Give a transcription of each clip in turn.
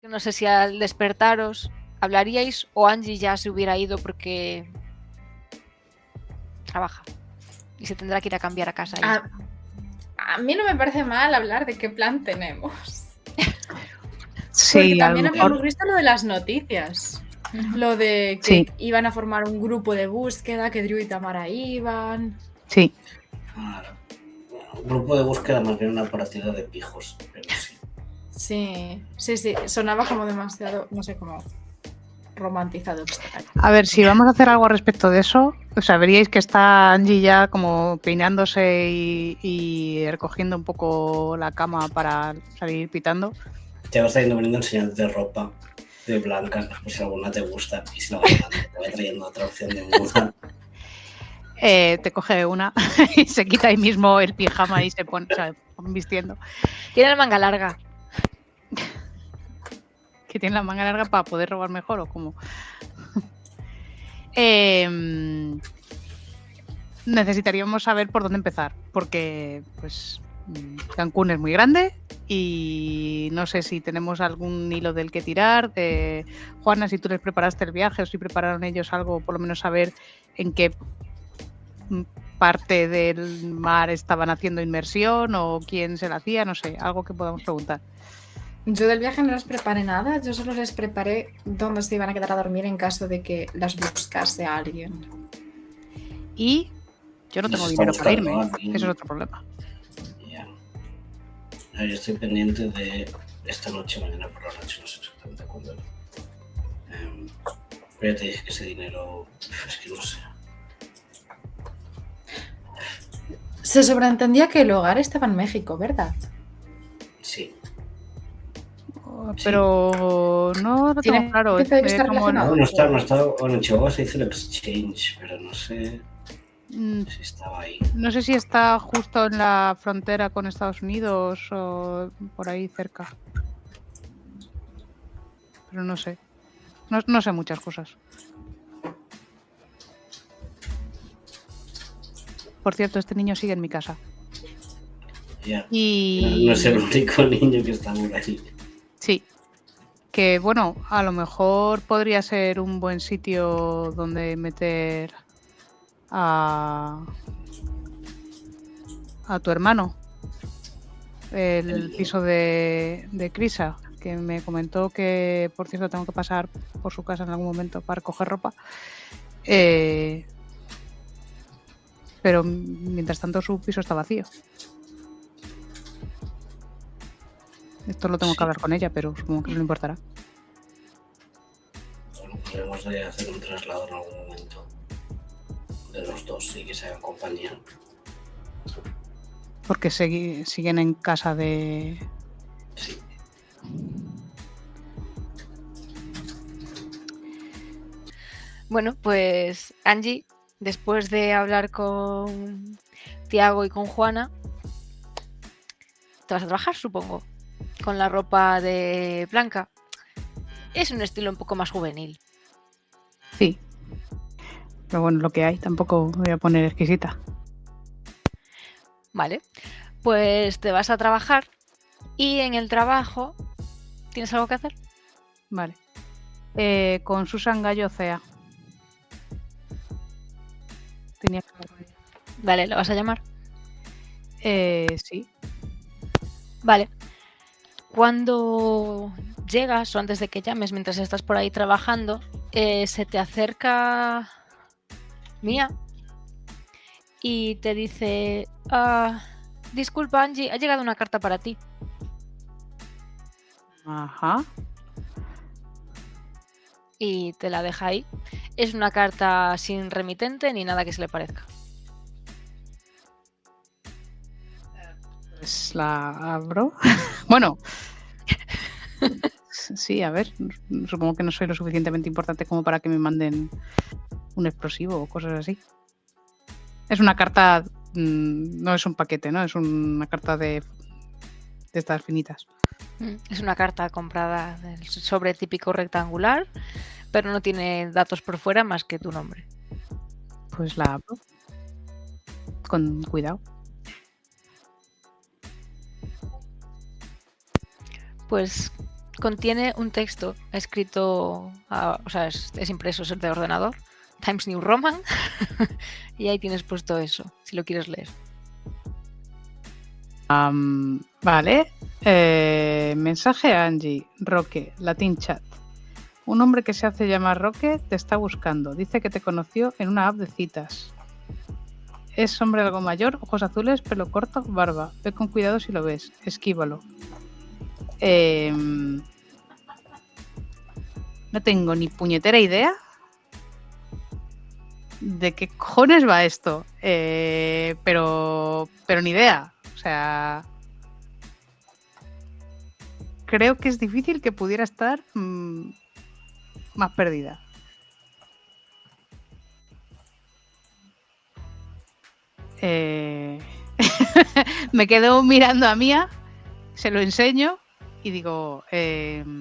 No sé si al despertaros hablaríais o Angie ya se hubiera ido porque trabaja y se tendrá que ir a cambiar a casa. A mí no me parece mal hablar de qué plan tenemos. Sí, porque a también lo mejor. habíamos visto lo de las noticias. Lo de que iban a formar un grupo de búsqueda, que Drew y Tamara iban. Sí. Claro. Un grupo de búsqueda más bien una partida de pijos, pero sí. Sí. Sonaba como demasiado, no sé, como romantizado. A ver, si vamos a hacer algo respecto de eso, o sea, veríais que está Angie ya como peinándose y recogiendo un poco la cama para salir pitando. Te vas poniendo enseñanzas de ropa de blancas, pues si alguna te gusta y si la vas dando, te va trayendo otra opción de muda. Te coge una y se quita ahí mismo el pijama y se pone, o sea, vistiendo. Tiene la manga larga. Que tiene la manga larga para poder robar mejor o cómo. Necesitaríamos saber por dónde empezar, porque pues Cancún es muy grande y no sé si tenemos algún hilo del que tirar. Juana, si tú les preparaste el viaje o si prepararon ellos algo, por lo menos saber en qué parte del mar estaban haciendo inmersión o quién se la hacía, no sé, algo que podamos preguntar. Yo del viaje no les preparé nada, yo solo les preparé dónde se iban a quedar a dormir en caso de que las buscase a alguien. Y yo no tengo dinero para irme, eso es otro problema. Ya. Yo estoy pendiente de esta noche, mañana por la noche, no sé exactamente cuándo. Pero ya te dije que ese dinero, es que no sé. Se sobreentendía que el hogar estaba en México, ¿verdad? Sí. Pero no lo tengo claro. ¿Qué tiene que estar relacionado? No está, bueno, en Chihuahua se hizo el exchange, pero no sé si estaba ahí. No sé si está justo en la frontera con Estados Unidos o por ahí cerca. Pero no sé. No sé muchas cosas. Por cierto, este niño sigue en mi casa. Ya. Y no es el único niño que está por ahí. Sí. Que bueno, a lo mejor podría ser un buen sitio donde meter a tu hermano. El piso de Crisa, que me comentó que, por cierto, tengo que pasar por su casa en algún momento para coger ropa. Pero mientras tanto su piso está vacío. Esto lo tengo que hablar con ella, pero supongo que no le importará. Bueno, podemos hacer un traslado en algún momento de los dos y que se hagan compañía. Porque siguen en casa de... Sí. Bueno, pues Angie, después de hablar con Tiago y con Juana, te vas a trabajar, supongo, con la ropa de Blanca. Es un estilo un poco más juvenil. Sí. Pero bueno, lo que hay, tampoco voy a poner exquisita. Vale, pues te vas a trabajar y en el trabajo, ¿tienes algo que hacer? Vale. Con Susan Gallo Cea. Tenía que hablar con ella. Vale, ¿la vas a llamar? Sí. Vale. Cuando llegas o antes de que llames, mientras estás por ahí trabajando, se te acerca Mía y te dice: disculpa, Angie, ha llegado una carta para ti. Ajá. Y te la deja ahí. Es una carta sin remitente ni nada que se le parezca. Pues la abro. Bueno. Sí, a ver. Supongo que no soy lo suficientemente importante como para que me manden un explosivo o cosas así. Es una carta... no es un paquete, ¿no? Es una carta de estas finitas. Es una carta comprada del sobre típico rectangular, pero no tiene datos por fuera más que tu nombre. Pues la abro. Con cuidado. Pues contiene un texto escrito, o sea, es impreso, es de ordenador, Times New Roman, y ahí tienes puesto eso, si lo quieres leer. Vale. Mensaje a Angie. Roque, Latin Chat. Un hombre que se hace llamar Roque te está buscando. Dice que te conoció en una app de citas. Es hombre algo mayor, ojos azules, pelo corto, barba. Ve con cuidado si lo ves. Esquívalo. No tengo ni puñetera idea de qué cojones va esto. Pero ni idea. O sea, creo que es difícil que pudiera estar más perdida. Me quedo mirando a Mía, se lo enseño y digo, ¿qué?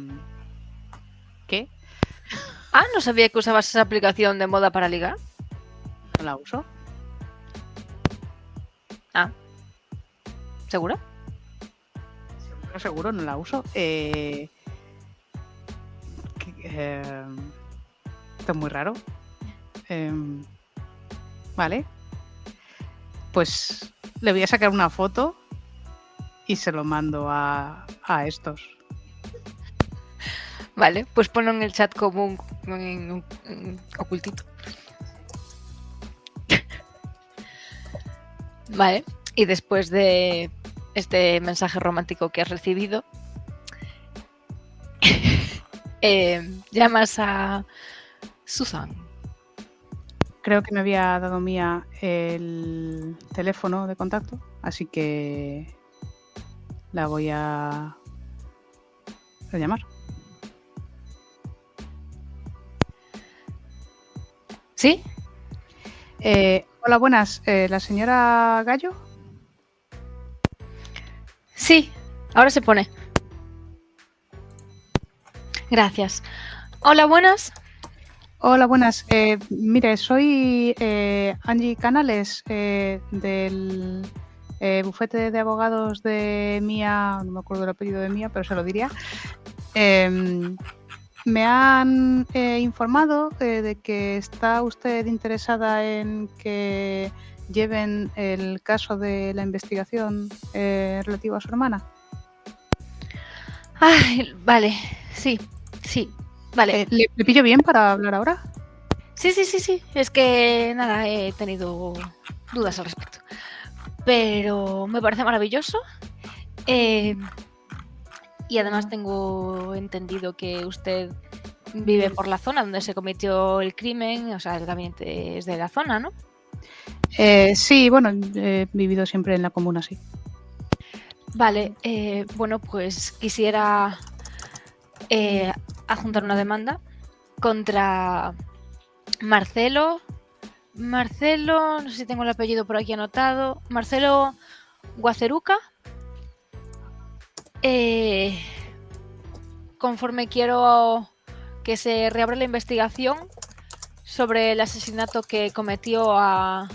Ah, no sabía que usabas esa aplicación de moda para ligar. No la uso. Ah, ¿segura? Seguro no la uso. Esto es muy raro. Vale. Pues le voy a sacar una foto y se lo mando a estos. Vale, pues ponlo en el chat como un ocultito. Vale, y después de este mensaje romántico que has recibido, llamas a Susan. Creo que me había dado Mía el teléfono de contacto, así que la voy a llamar. ¿Sí? Hola, buenas. ¿La señora Gallo? Sí, ahora se pone. Gracias. Hola, buenas. Hola, buenas. Mire, soy Angie Canales del bufete de abogados de Mía, no me acuerdo el apellido de Mía, pero se lo diría. Me han informado de que está usted interesada en que lleven el caso de la investigación relativo a su hermana. Ay, vale, sí, vale. ¿Le pillo bien para hablar ahora? Sí. Es que nada, he tenido dudas al respecto. Pero me parece maravilloso. Y además tengo entendido que usted vive por la zona donde se cometió el crimen. O sea, el gabinete es de la zona, ¿no? Sí, bueno, he vivido siempre en la comuna, sí. Vale, bueno, pues quisiera adjuntar una demanda contra Marcelo, no sé si tengo el apellido por aquí anotado, Marcelo Guaceruca, conforme quiero que se reabra la investigación sobre el asesinato que cometió a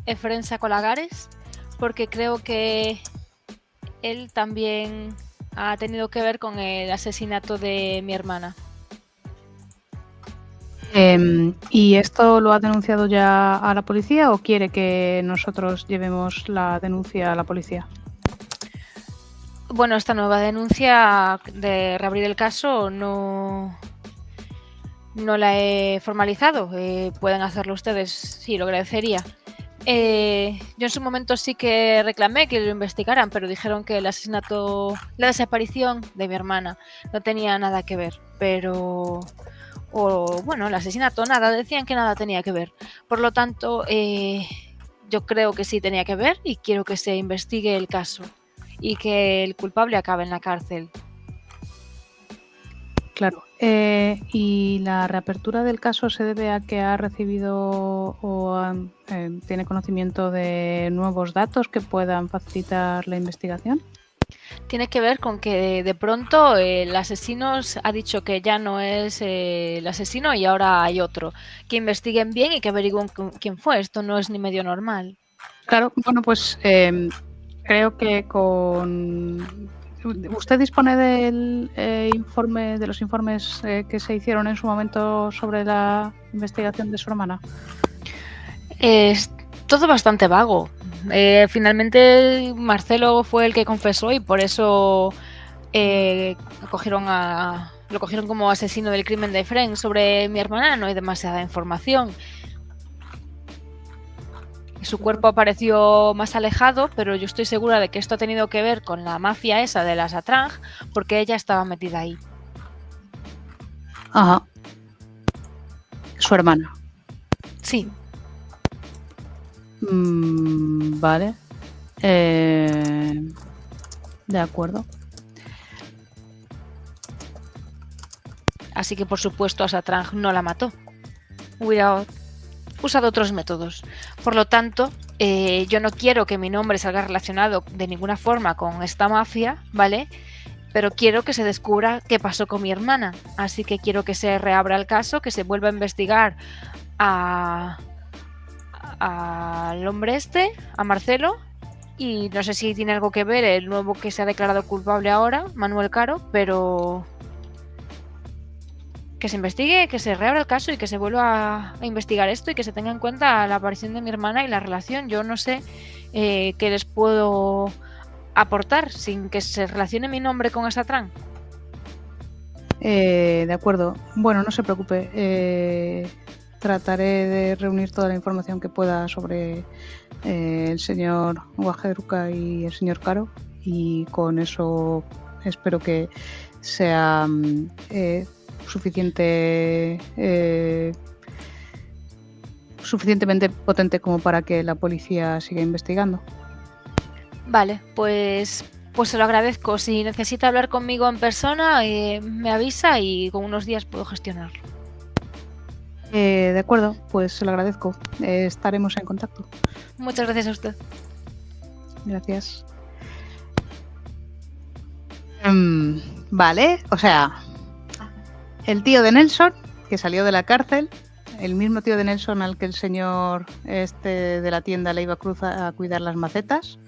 Efrén Sacolagares, porque creo que él también ha tenido que ver con el asesinato de mi hermana. ¿Y esto lo ha denunciado ya a la policía o quiere que nosotros llevemos la denuncia a la policía? Bueno, esta nueva denuncia de reabrir el caso no la he formalizado. Pueden hacerlo ustedes, sí, lo agradecería. Yo en su momento sí que reclamé que lo investigaran, pero dijeron que el asesinato, la desaparición de mi hermana no tenía nada que ver, pero... O bueno, el asesinato, nada, decían que nada tenía que ver. Por lo tanto, yo creo que sí tenía que ver y quiero que se investigue el caso y que el culpable acabe en la cárcel. Claro. ¿Y la reapertura del caso se debe a que ha recibido o tiene conocimiento de nuevos datos que puedan facilitar la investigación? Tiene que ver con que de pronto el asesino ha dicho que ya no es el asesino y ahora hay otro. Que investiguen bien y que averigüen quién fue. Esto no es ni medio normal. Claro, bueno, pues creo que con ¿Usted dispone del informe, de los informes que se hicieron en su momento sobre la investigación de su hermana? Es todo bastante vago. Finalmente Marcelo fue el que confesó y por eso lo cogieron como asesino del crimen de Frank. Sobre mi hermana no hay demasiada información. Su cuerpo apareció más alejado, pero yo estoy segura de que esto ha tenido que ver con la mafia esa de las Atrang, porque ella estaba metida ahí. Ajá. Su hermana. Sí. Vale. De acuerdo. Así que por supuesto Asatrang no la mató. Hubiera usado otros métodos. Por lo tanto, yo no quiero que mi nombre salga relacionado de ninguna forma con esta mafia, ¿vale? Pero quiero que se descubra qué pasó con mi hermana. Así que quiero que se reabra el caso, que se vuelva a investigar al hombre este, a Marcelo. Y no sé si tiene algo que ver el nuevo que se ha declarado culpable ahora, Manuel Caro, pero que se investigue, que se reabra el caso y que se vuelva a investigar esto y que se tenga en cuenta la aparición de mi hermana y la relación. Yo no sé qué les puedo aportar sin que se relacione mi nombre con Asatrang. De acuerdo. Bueno, no se preocupe. Trataré de reunir toda la información que pueda sobre el señor Wajeruka y el señor Caro, y con eso espero que sea suficientemente potente como para que la policía siga investigando. Vale, pues se lo agradezco. Si necesita hablar conmigo en persona, me avisa y con unos días puedo gestionarlo. De acuerdo, pues se lo agradezco. Estaremos en contacto. Muchas gracias a usted. Gracias. Vale, o sea, el tío de Nelson, que salió de la cárcel, el mismo tío de Nelson al que el señor este de la tienda le iba a cuidar las macetas,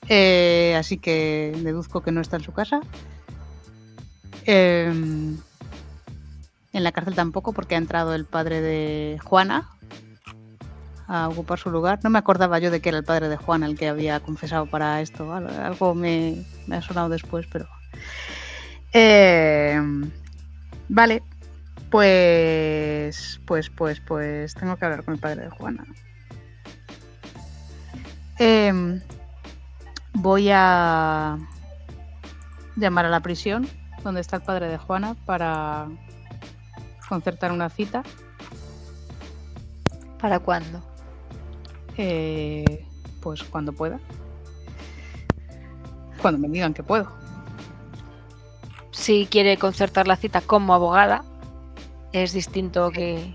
así que deduzco que no está en su casa. En la cárcel tampoco, porque ha entrado el padre de Juana a ocupar su lugar. No me acordaba yo de que era el padre de Juana el que había confesado para esto. Algo me ha sonado después, pero... Vale, pues tengo que hablar con el padre de Juana. Voy a llamar a la prisión donde está el padre de Juana para concertar una cita. ¿Para cuándo? Pues cuando pueda. Cuando me digan que puedo. Si quiere concertar la cita como abogada, es distinto que...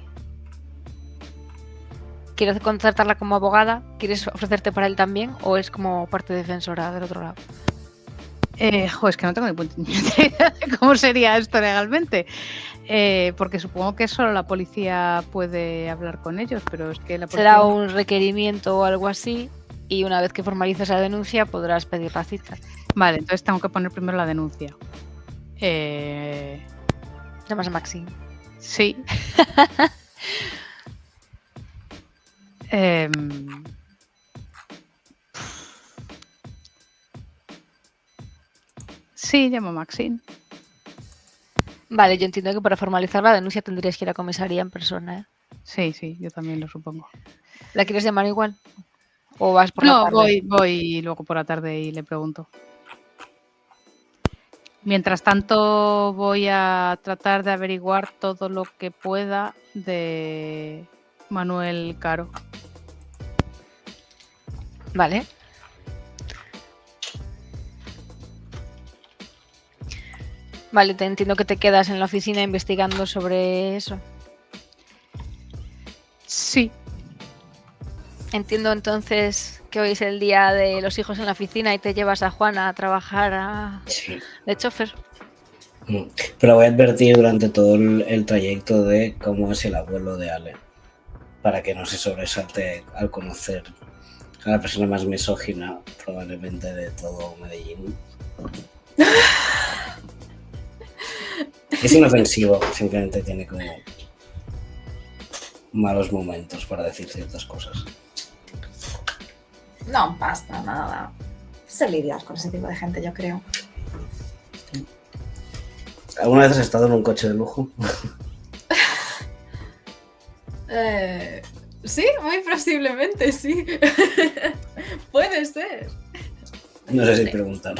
¿Quieres concertarla como abogada? ¿Quieres ofrecerte para él también? ¿O es como parte defensora del otro lado? Es que no tengo ni puta idea de cómo sería esto legalmente. Porque supongo que solo la policía puede hablar con ellos, pero es que la policía... Será un requerimiento o algo así, y una vez que formalices la denuncia podrás pedir la cita. Vale, entonces tengo que poner primero la denuncia. Llamas a Maxine. Sí. Sí, llamo a Maxine. Vale, yo entiendo que para formalizar la denuncia tendrías que ir a comisaría en persona, ¿eh? Sí, yo también lo supongo. ¿La quieres llamar igual? ¿O vas por la tarde? No, voy luego por la tarde y le pregunto. Mientras tanto, voy a tratar de averiguar todo lo que pueda de Manuel Caro. Vale. Vale, te entiendo que te quedas en la oficina investigando sobre eso. Sí. Entiendo entonces que hoy es el día de los hijos en la oficina y te llevas a Juana a trabajar Sí. de chofer. Pero voy a advertir durante todo el trayecto de cómo es el abuelo de Ale, para que no se sobresalte al conocer a la persona más misógina probablemente de todo Medellín. Es inofensivo, simplemente tiene como malos momentos para decir ciertas cosas. No pasa nada. Se lidiar con ese tipo de gente, yo creo. ¿Alguna vez has estado en un coche de lujo? Sí, muy posiblemente, sí. Puede ser. No sé si preguntar.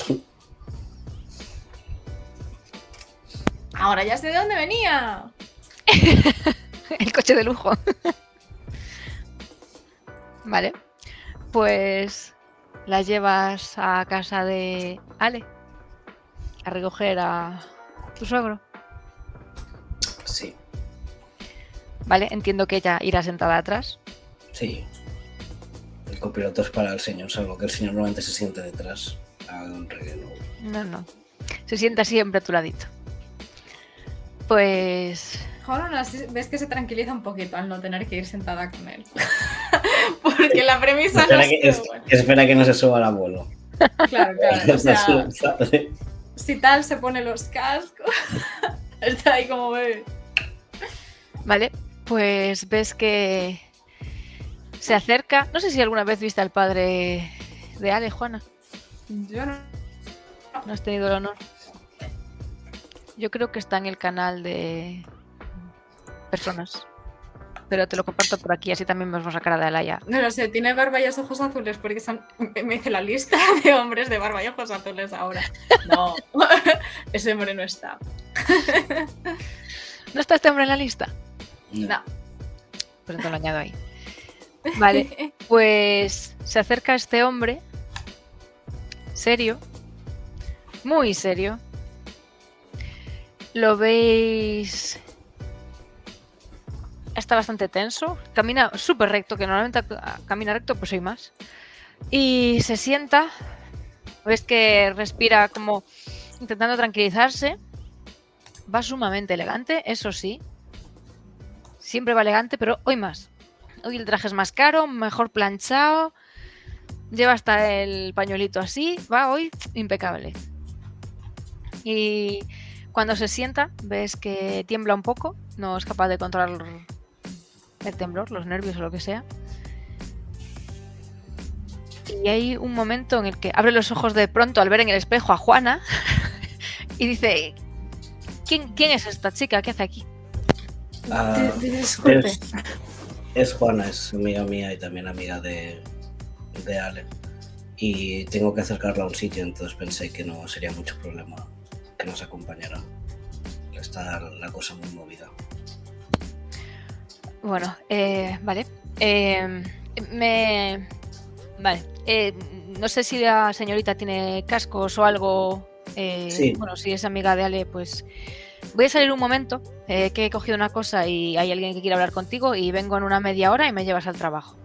Ahora ya sé de dónde venía. El coche de lujo. Vale. Pues la llevas a casa de Ale a recoger a tu suegro. Sí, Vale, entiendo que ella irá sentada atrás. sí. El copiloto es para el señor, salvo que el señor normalmente se siente detrás. A un relleno. No. Se sienta siempre a tu ladito. Pues... Ahora así ves que se tranquiliza un poquito al no tener que ir sentada con él. Porque la premisa no es buena. Espera que no se suba el abuelo. Claro, claro. O sea, No se lo sabe. si tal se pone los cascos, está ahí como bebé. Vale, pues ves que se acerca. No sé si alguna vez viste al padre de Ale, Juana. Yo no. No has tenido el honor. Yo creo que está en el canal de personas. Pero te lo comparto por aquí, así también vemos la cara de Alaya. No lo sé, tiene barba y ojos azules porque me hice la lista de hombres de barba y ojos azules ahora. No, ese hombre no está. ¿No está este hombre en la lista? No. Pues entonces lo añado ahí. Vale, pues se acerca este hombre. Serio. Muy serio. Lo veis... Está bastante tenso. Camina súper recto, que normalmente camina recto, pues soy más. Y se sienta. Ves que respira como intentando tranquilizarse. Va sumamente elegante, eso sí. Siempre va elegante, pero hoy más. Hoy el traje es más caro, mejor planchado. Lleva hasta el pañuelito así. Va hoy impecable. Y cuando se sienta, ves que tiembla un poco. No es capaz de controlar el temblor, los nervios o lo que sea. Y hay un momento en el que abre los ojos de pronto al ver en el espejo a Juana y dice: ¿Quién es esta chica? ¿Qué hace aquí? Disculpe. Es Juana, es amiga mía y también amiga de Ale. Y tengo que acercarla a un sitio, entonces pensé que no sería mucho problema que nos acompañara. Está la cosa muy movida. Bueno, vale. Vale. No sé si la señorita tiene cascos o algo. Sí. Bueno, si es amiga de Ale, pues voy a salir un momento, que he cogido una cosa y hay alguien que quiere hablar contigo y vengo en una media hora y me llevas al trabajo.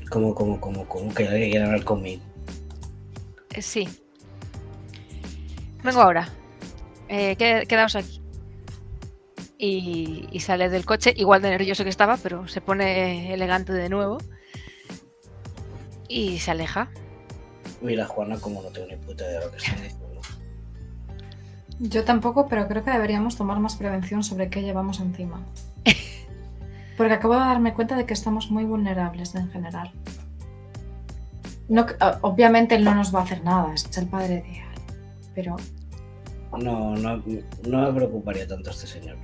¿Cómo? Que alguien quiere hablar conmigo. Sí. Vengo ahora. Quedaos aquí. Y sale del coche, igual de nervioso que estaba, pero se pone elegante de nuevo. Y se aleja. Mira, Juana, como no tengo ni puta idea de lo que estoy diciendo. Yo tampoco, pero creo que deberíamos tomar más prevención sobre qué llevamos encima. Porque acabo de darme cuenta de que estamos muy vulnerables en general. No, obviamente él no nos va a hacer nada, es el padre de Ale, pero... No me preocuparía tanto este señor.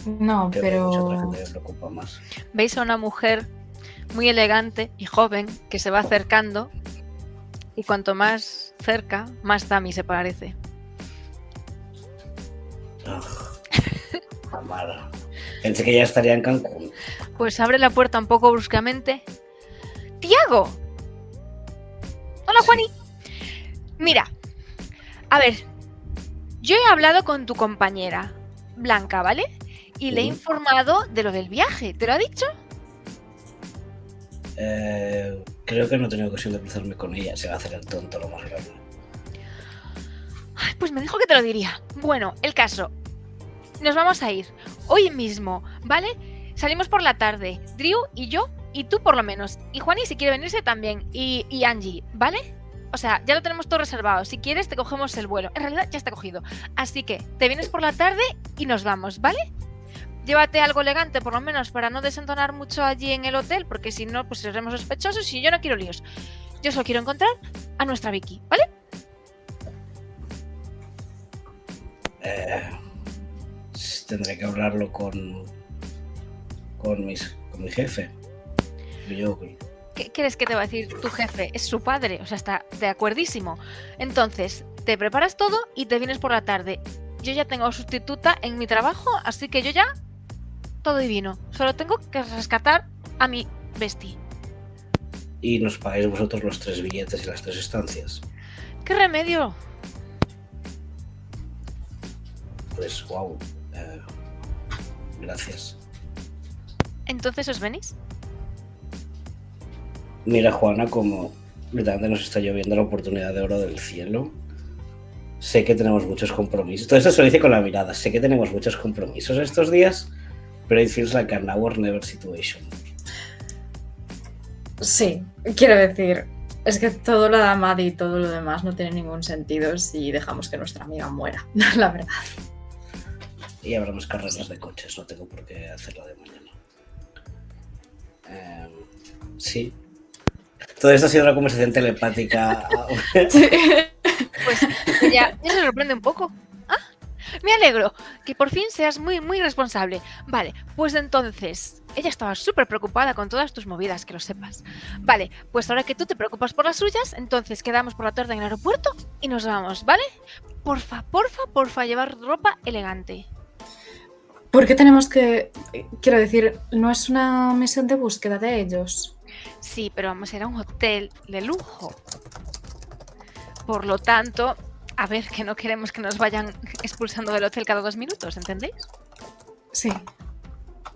No, Creo que hay mucha otra pero... gente que me preocupa más. Veis a una mujer muy elegante y joven que se va acercando y cuanto más cerca, más Tami se parece. Mala. Pensé que ya estaría en Cancún. Pues abre la puerta un poco bruscamente. ¡Tiago! Hola, Juani. Mira, a ver, yo he hablado con tu compañera, Blanca, ¿vale? Y le he informado de lo del viaje. ¿Te lo ha dicho? Creo que no he tenido ocasión de cruzarme con ella. Se va a hacer el tonto lo más grande. Ay, pues me dijo que te lo diría. Bueno, el caso. Nos vamos a ir hoy mismo, ¿vale? Salimos por la tarde. Drew y yo, y tú por lo menos. Y Juani si quiere venirse también. Y Angie, ¿vale? O sea, ya lo tenemos todo reservado. Si quieres, te cogemos el vuelo. En realidad ya está cogido. Así que te vienes por la tarde y nos vamos, ¿vale? Llévate algo elegante, por lo menos, para no desentonar mucho allí en el hotel, porque si no, pues seremos sospechosos y yo no quiero líos. Yo solo quiero encontrar a nuestra Vicky, ¿vale? Tendré que hablarlo con mi jefe. Yo, ¿Qué crees que te va a decir tu jefe? Es su padre, o sea, está de acuerdísimo. Entonces, te preparas todo y te vienes por la tarde. Yo ya tengo sustituta en mi trabajo, así que yo ya... todo divino. Solo tengo que rescatar a mi bestie. y nos pagáis vosotros los 3 billetes y las 3 estancias. ¡Qué remedio! Pues wow. Gracias. ¿Entonces os venís? Mira, Juana, como literalmente nos está lloviendo la oportunidad de oro del cielo. Sé que tenemos muchos compromisos. Todo esto se lo dice con la mirada. Sé que tenemos muchos compromisos estos días, pero it feels like a now or never situation. Sí, quiero decir, es que todo lo de Amadi y todo lo demás no tiene ningún sentido si dejamos que nuestra amiga muera, la verdad. Y habrá más carreras de coches, no tengo por qué hacerla de mañana. Sí. Todo esto ha sido una conversación telepática. Sí. Pues ya se sorprende un poco. Ah, me alegro que por fin seas muy, muy responsable. Vale, pues entonces, ella estaba súper preocupada con todas tus movidas, que lo sepas. Vale, pues ahora que tú te preocupas por las suyas, entonces quedamos por la tarde en el aeropuerto y nos vamos, ¿vale? Porfa, llevar ropa elegante. ¿Por qué tenemos que...? Quiero decir, ¿no es una misión de búsqueda de ellos? Sí, pero vamos a ir a un hotel de lujo. Por lo tanto, a ver, que no queremos que nos vayan expulsando del hotel cada 2 minutos, ¿entendéis? Sí.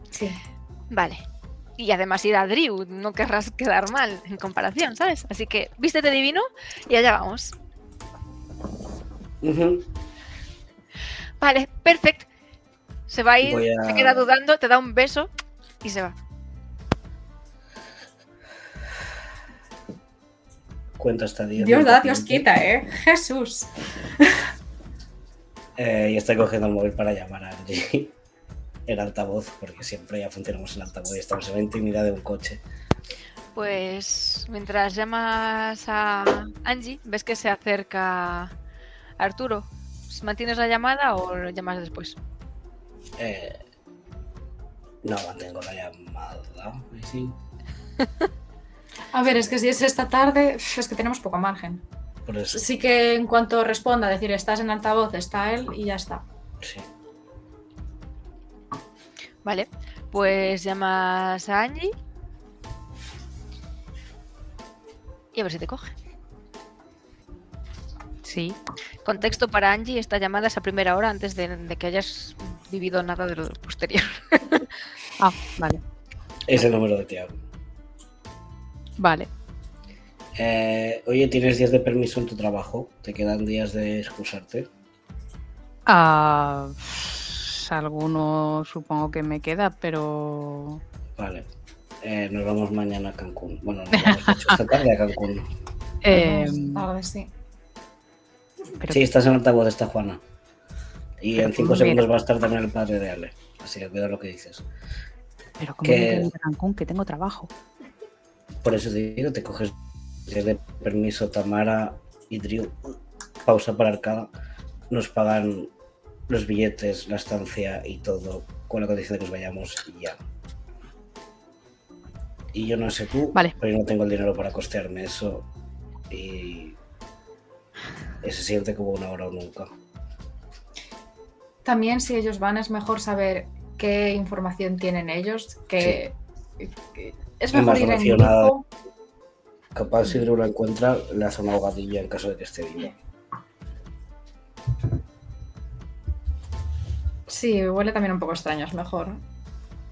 Sí. Vale. Y además ir a Drew, no querrás quedar mal en comparación, ¿sabes? Así que vístete divino y allá vamos. Vale, perfecto. Se va a ir, se queda dudando, te da un beso y se va. Cuenta hasta 10. Dios da, Dios quita, Jesús. Y estoy cogiendo el móvil para llamar a Angie en altavoz, porque siempre ya funcionamos en altavoz y estamos en la intimidad de un coche. Pues mientras llamas a Angie, ves que se acerca Arturo. ¿Mantienes la llamada o lo llamas después? No mantengo la llamada. Sí. A ver, es que si es esta tarde, es que tenemos poco margen. Por eso. Sí que en cuanto responda, decir, estás en altavoz, está él y ya está. Sí. Vale, pues llamas a Angie y a ver si te coge. Sí. Contexto para Angie, esta llamada es a primera hora antes de que hayas vivido nada de lo posterior. Ah, vale. Es el número de Tiago. Vale. Oye, ¿tienes días de permiso en tu trabajo? ¿Te quedan días de excusarte? Alguno supongo que me queda, pero... Vale. Nos vamos mañana a Cancún. Bueno, nos vamos de hecho, esta tarde a Cancún. Tarde, sí. Pero Sí, estás en altavoz, está Juana. Y en 5 segundos mira. va a estar también el padre de Ale. Así que cuidado lo que dices. Pero como que- me quedo en Cancún, que tengo trabajo. Por eso te digo, te coges días de permiso Tamara y Drew. Pausa para Arcada. Nos pagan los billetes, la estancia y todo con la condición de que nos vayamos y ya. Y yo no sé tú, Vale. pero yo no tengo el dinero para costearme eso. Y se siente como una hora o nunca. También si ellos van es mejor saber qué información tienen ellos, que es mejor ir en relacionada. grupo. Capaz si Drew la encuentra, le hace una ahogadilla en caso de que esté viva. Sí, huele también un poco extraño, es mejor.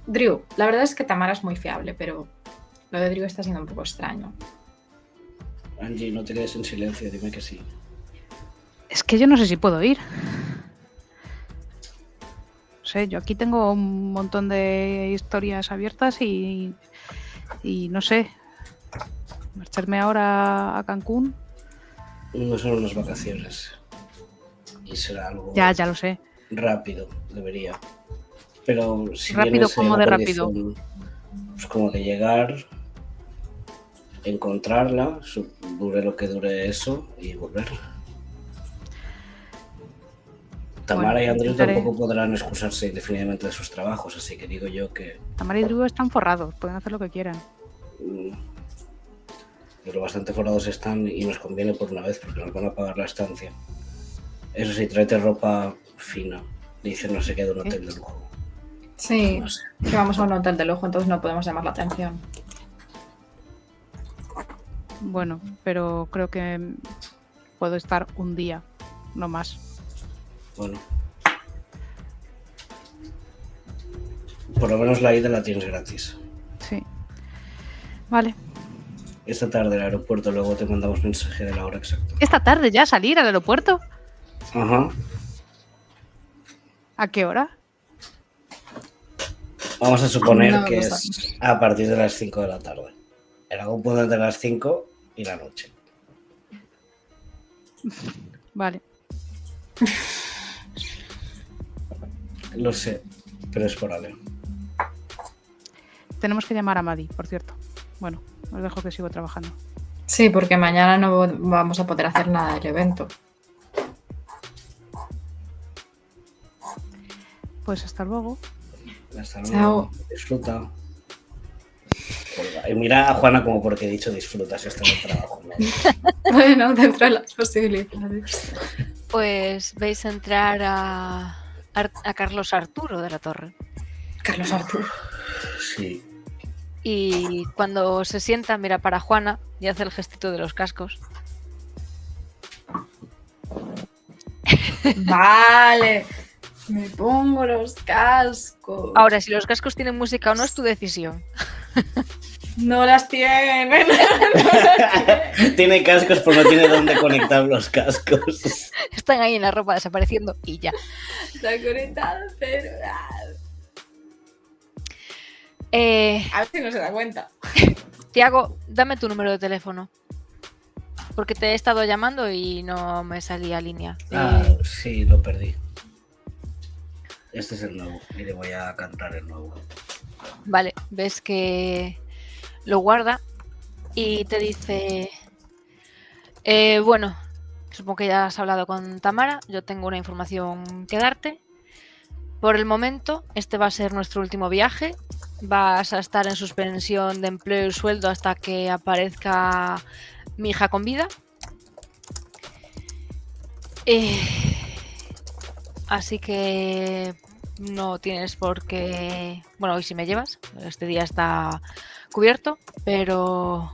Drew, la verdad es que Tamara es muy fiable, pero lo de Drew está siendo un poco extraño. Angie, no te quedes en silencio, dime que sí. Es que yo no sé si puedo ir. No sé, yo aquí tengo un montón de historias abiertas y no sé. Marcharme ahora a Cancún. No son unas vacaciones. Y será algo Ya lo sé. rápido, debería. Pero si Rápido, vienes en ¿cómo la de rápido? condición, pues como de llegar, encontrarla, dure lo que dure eso y volver. Tamara Bueno, y Andrew intentaré. tampoco podrán excusarse indefinidamente de sus trabajos, así que digo yo que Tamara y Drew están forrados, pueden hacer lo que quieran. pero bastante forrados están y nos conviene por una vez porque nos van a pagar la estancia. Eso sí, tráete ropa fina. Dice no sé qué de un hotel de lujo. Sí, No sé. que vamos a un hotel de lujo, entonces no podemos llamar la atención. Bueno, pero creo que puedo estar un día, no más. Bueno. Por lo menos la ida la tienes gratis. Sí. Vale. Esta tarde al aeropuerto, luego te mandamos mensaje de la hora exacta. ¿Esta tarde ya salir al aeropuerto? Ajá. ¿A qué hora? Vamos a suponer No que lo es sabemos. a partir de las 5 de la tarde. En algún punto entre las 5 y la noche. Vale. Lo sé, pero es por Ale. Tenemos que llamar a Maddie, por cierto. Bueno, os dejo que sigo trabajando. Sí, porque mañana no vamos a poder hacer nada del evento. Pues hasta luego. Hasta Chao. luego. Disfruta. Y mira a Juana como porque he dicho disfruta si está en el trabajo, ¿no? Bueno, dentro de las posibilidades. Pues veis entrar a Carlos Arturo de la Torre. Carlos Arturo. Sí. Y cuando se sienta, mira para Juana y hace el gestito de los cascos. Vale. Me pongo los cascos. Ahora, si los cascos tienen música o no, es tu decisión. No las tienen. Tiene cascos, pero no tiene dónde conectar los cascos. Están ahí en la ropa desapareciendo y ya. Está conectado, pero... A ver si no se da cuenta. Tiago, dame tu número de teléfono. Porque te he estado llamando y no me salía línea. Sí, lo perdí. Este es el nuevo y le voy a cantar el nuevo. Vale, ves que lo guarda y te dice... bueno, supongo que ya has hablado con Tamara. Yo tengo una información que darte. Por el momento, este va a ser nuestro último viaje. Vas a estar en suspensión de empleo y sueldo hasta que aparezca mi hija con vida. Así que no tienes por qué... Bueno, hoy sí me llevas. Este día está cubierto, pero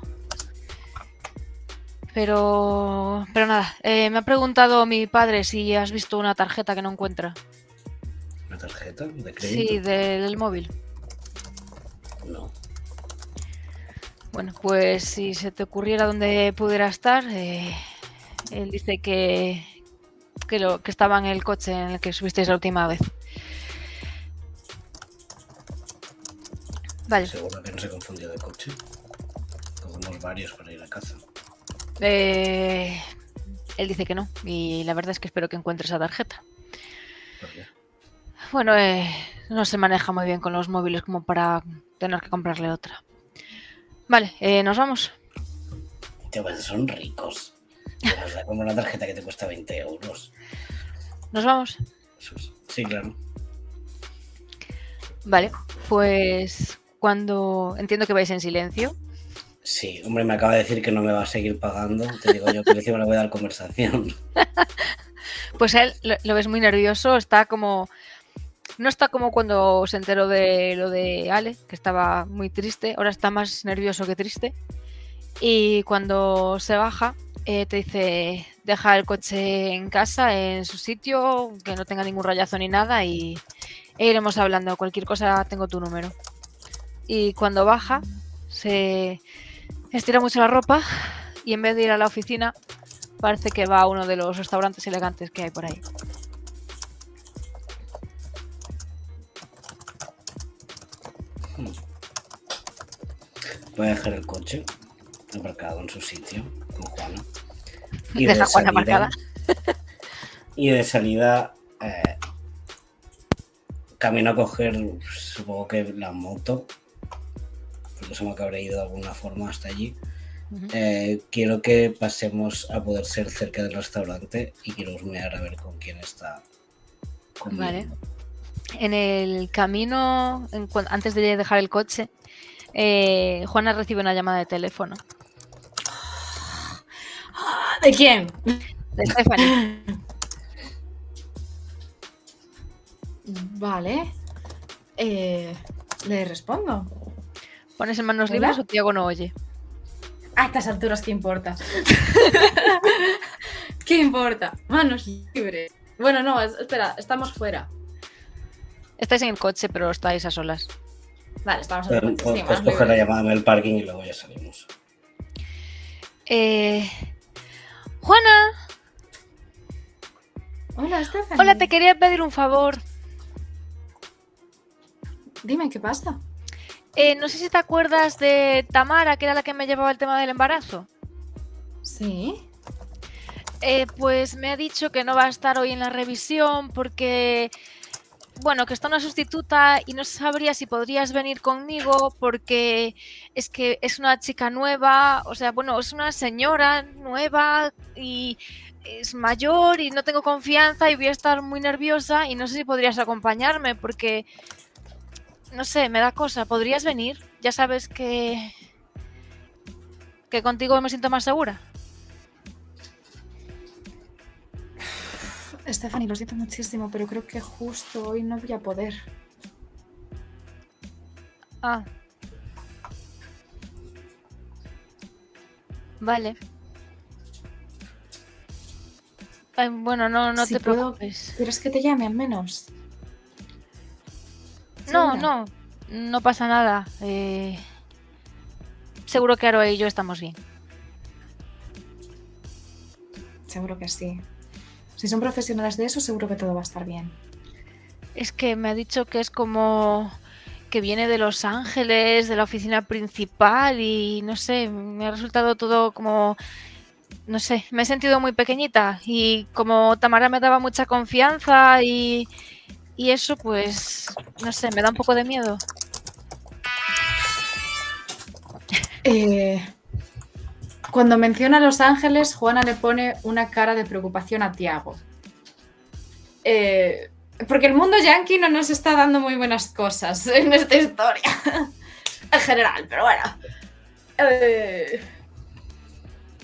nada. Me ha preguntado mi padre si has visto una tarjeta que no encuentra. ¿Una tarjeta de crédito? Sí, del móvil. No. Bueno, pues si se te ocurriera dónde pudiera estar, él dice que estaba en el coche en el que subisteis la última vez. Vale. Seguro que no se confundió de coche. Cogemos varios para ir a caza. Él dice que no, y la verdad es que espero que encuentre esa tarjeta. ¿Por qué? Bueno, no se maneja muy bien con los móviles como para tener que comprarle otra. Vale, nos vamos. Tío, pues son ricos. Te vas a comprar una tarjeta que te cuesta 20 euros. ¿Nos vamos? Sí, claro. Vale, pues cuando... Entiendo que vais en silencio. Sí, hombre, me acaba de decir que no me va a seguir pagando. Te digo yo que encima le voy a dar conversación. Pues él lo ves muy nervioso, está como... No está como cuando se enteró de lo de Ale, que estaba muy triste, ahora está más nervioso que triste. Y cuando se baja, te dice, deja el coche en casa, en su sitio, que no tenga ningún rayazo ni nada e iremos hablando. Cualquier cosa tengo tu número. Y cuando baja, se estira mucho la ropa y en vez de ir a la oficina, parece que va a uno de los restaurantes elegantes que hay por ahí. Voy a dejar el coche aparcado en su sitio con Juana. Y Deja a Juana marcada. Y de salida, camino a coger, supongo que la moto, porque se me habrá ido de alguna forma hasta allí. Quiero que pasemos a poder ser cerca del restaurante y quiero husmear a ver con quién está comiendo. Vale. En el camino, antes de dejar el coche, Juana recibe una llamada de teléfono. ¿De quién? De Stephanie. Vale. Le respondo. ¿Pones en manos ¿Hola? libres o Tiago no oye? A estas alturas, ¿qué importa? ¿Qué importa? Manos libres. Bueno, no, espera, estamos fuera. Estáis en el coche, pero estáis a solas. Vale, estamos en el coche. Sí, Puedes manos coger la libres. llamada en el parking y luego ya salimos. Juana, Hola, Stephanie. hola, te quería pedir un favor. Dime, ¿qué pasa? No sé si te acuerdas de Tamara, que era la que me llevaba el tema del embarazo. Sí. Pues me ha dicho que no va a estar hoy en la revisión porque, bueno, que está una sustituta y no sabría si podrías venir conmigo porque es que es una chica nueva, o sea, bueno, es una señora nueva y es mayor y no tengo confianza y voy a estar muy nerviosa y no sé si podrías acompañarme porque, no sé, me da cosa. ¿Podrías venir? Ya sabes que contigo me siento más segura. Stephanie, lo siento muchísimo, pero creo que justo hoy no voy a poder. Ah. Vale. Ay, bueno, no Si te puedo, preocupes. ¿quieres que te llame al menos? No, ¿Segura? no pasa nada. Seguro que Aroa y yo estamos bien. Seguro que sí. Si son profesionales de eso, seguro que todo va a estar bien. Es que me ha dicho que es como que viene de Los Ángeles, de la oficina principal y no sé, me ha resultado todo como, no sé, me he sentido muy pequeñita y como Tamara me daba mucha confianza y eso pues, no sé, me da un poco de miedo. Cuando menciona Los Ángeles, Juana le pone una cara de preocupación a Tiago. Porque el mundo yankee no nos está dando muy buenas cosas en esta historia. En general, pero bueno.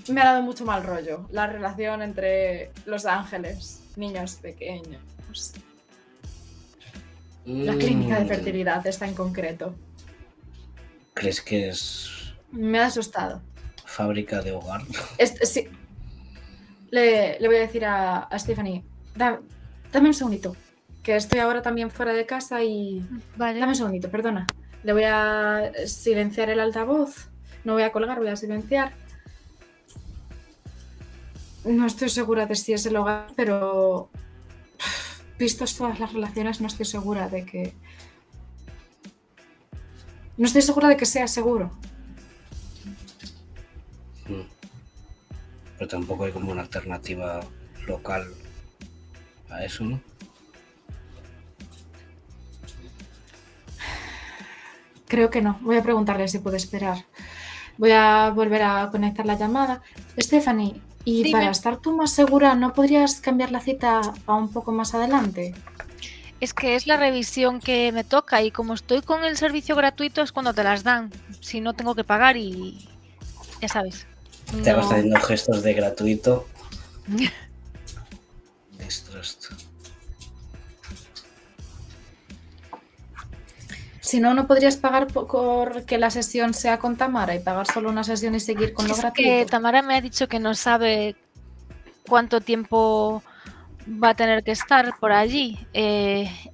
Me ha dado mucho mal rollo la relación entre Los Ángeles, niños pequeños. La clínica de fertilidad está en concreto. ¿Crees que es Me ha asustado. fábrica de hogar? Sí. Le voy a decir a Stephanie, dame un segundito, que estoy ahora también fuera de casa y... Vale. Dame un segundito, perdona. Le voy a silenciar el altavoz. No voy a colgar, voy a silenciar. No estoy segura de si es el hogar, pero... Vistos todas las relaciones, no estoy segura de que... No estoy segura de que sea seguro. Pero tampoco hay como una alternativa local a eso, ¿no? Creo que no. Voy a preguntarle si puede esperar. Voy a volver a conectar la llamada. Stephanie, y Dime. para estar tú más segura, ¿no podrías cambiar la cita a un poco más adelante? Es que es la revisión que me toca y como estoy con el servicio gratuito es cuando te las dan. Si no tengo que pagar y... ya sabes. Te vas No. haciendo gestos de gratuito. Distrust. Si no, ¿no podrías pagar por que la sesión sea con Tamara y pagar solo una sesión y seguir con lo Es gratuito? que Tamara me ha dicho que no sabe cuánto tiempo va a tener que estar por allí.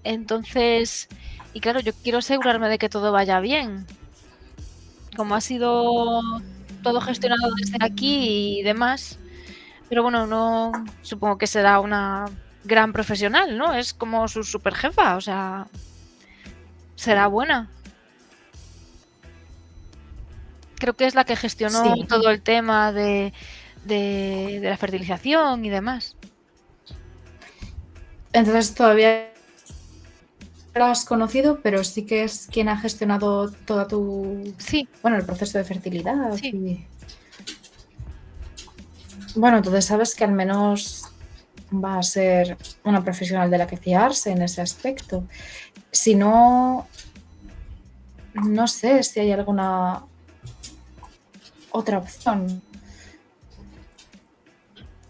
Entonces, y claro, yo quiero asegurarme de que todo vaya bien. Como ha sido todo gestionado desde aquí y demás. Pero bueno, no supongo que será una gran profesional, ¿no? Es como su super jefa, o sea, será buena. Creo que es la que gestionó Sí. todo el tema de de la fertilización y demás. Entonces todavía no lo has conocido, pero sí que es quien ha gestionado toda tu... Sí, Bueno, el proceso de fertilidad. Sí. y- Bueno, entonces sabes que al menos va a ser una profesional de la que fiarse en ese aspecto. Si no, no sé si hay alguna otra opción.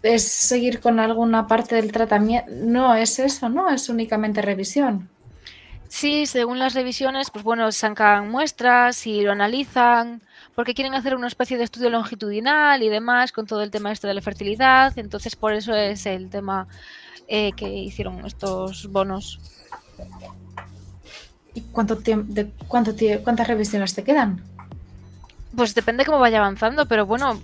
¿Es seguir con alguna parte del tratamiento? No, es eso, ¿no? Es únicamente revisión. sí, según las revisiones, pues bueno, sacan muestras y lo analizan, porque quieren hacer una especie de estudio longitudinal y demás con todo el tema este de la fertilidad. Entonces, por eso es el tema que hicieron estos bonos. ¿Y cuántas revisiones te quedan? Pues depende cómo vaya avanzando, pero bueno,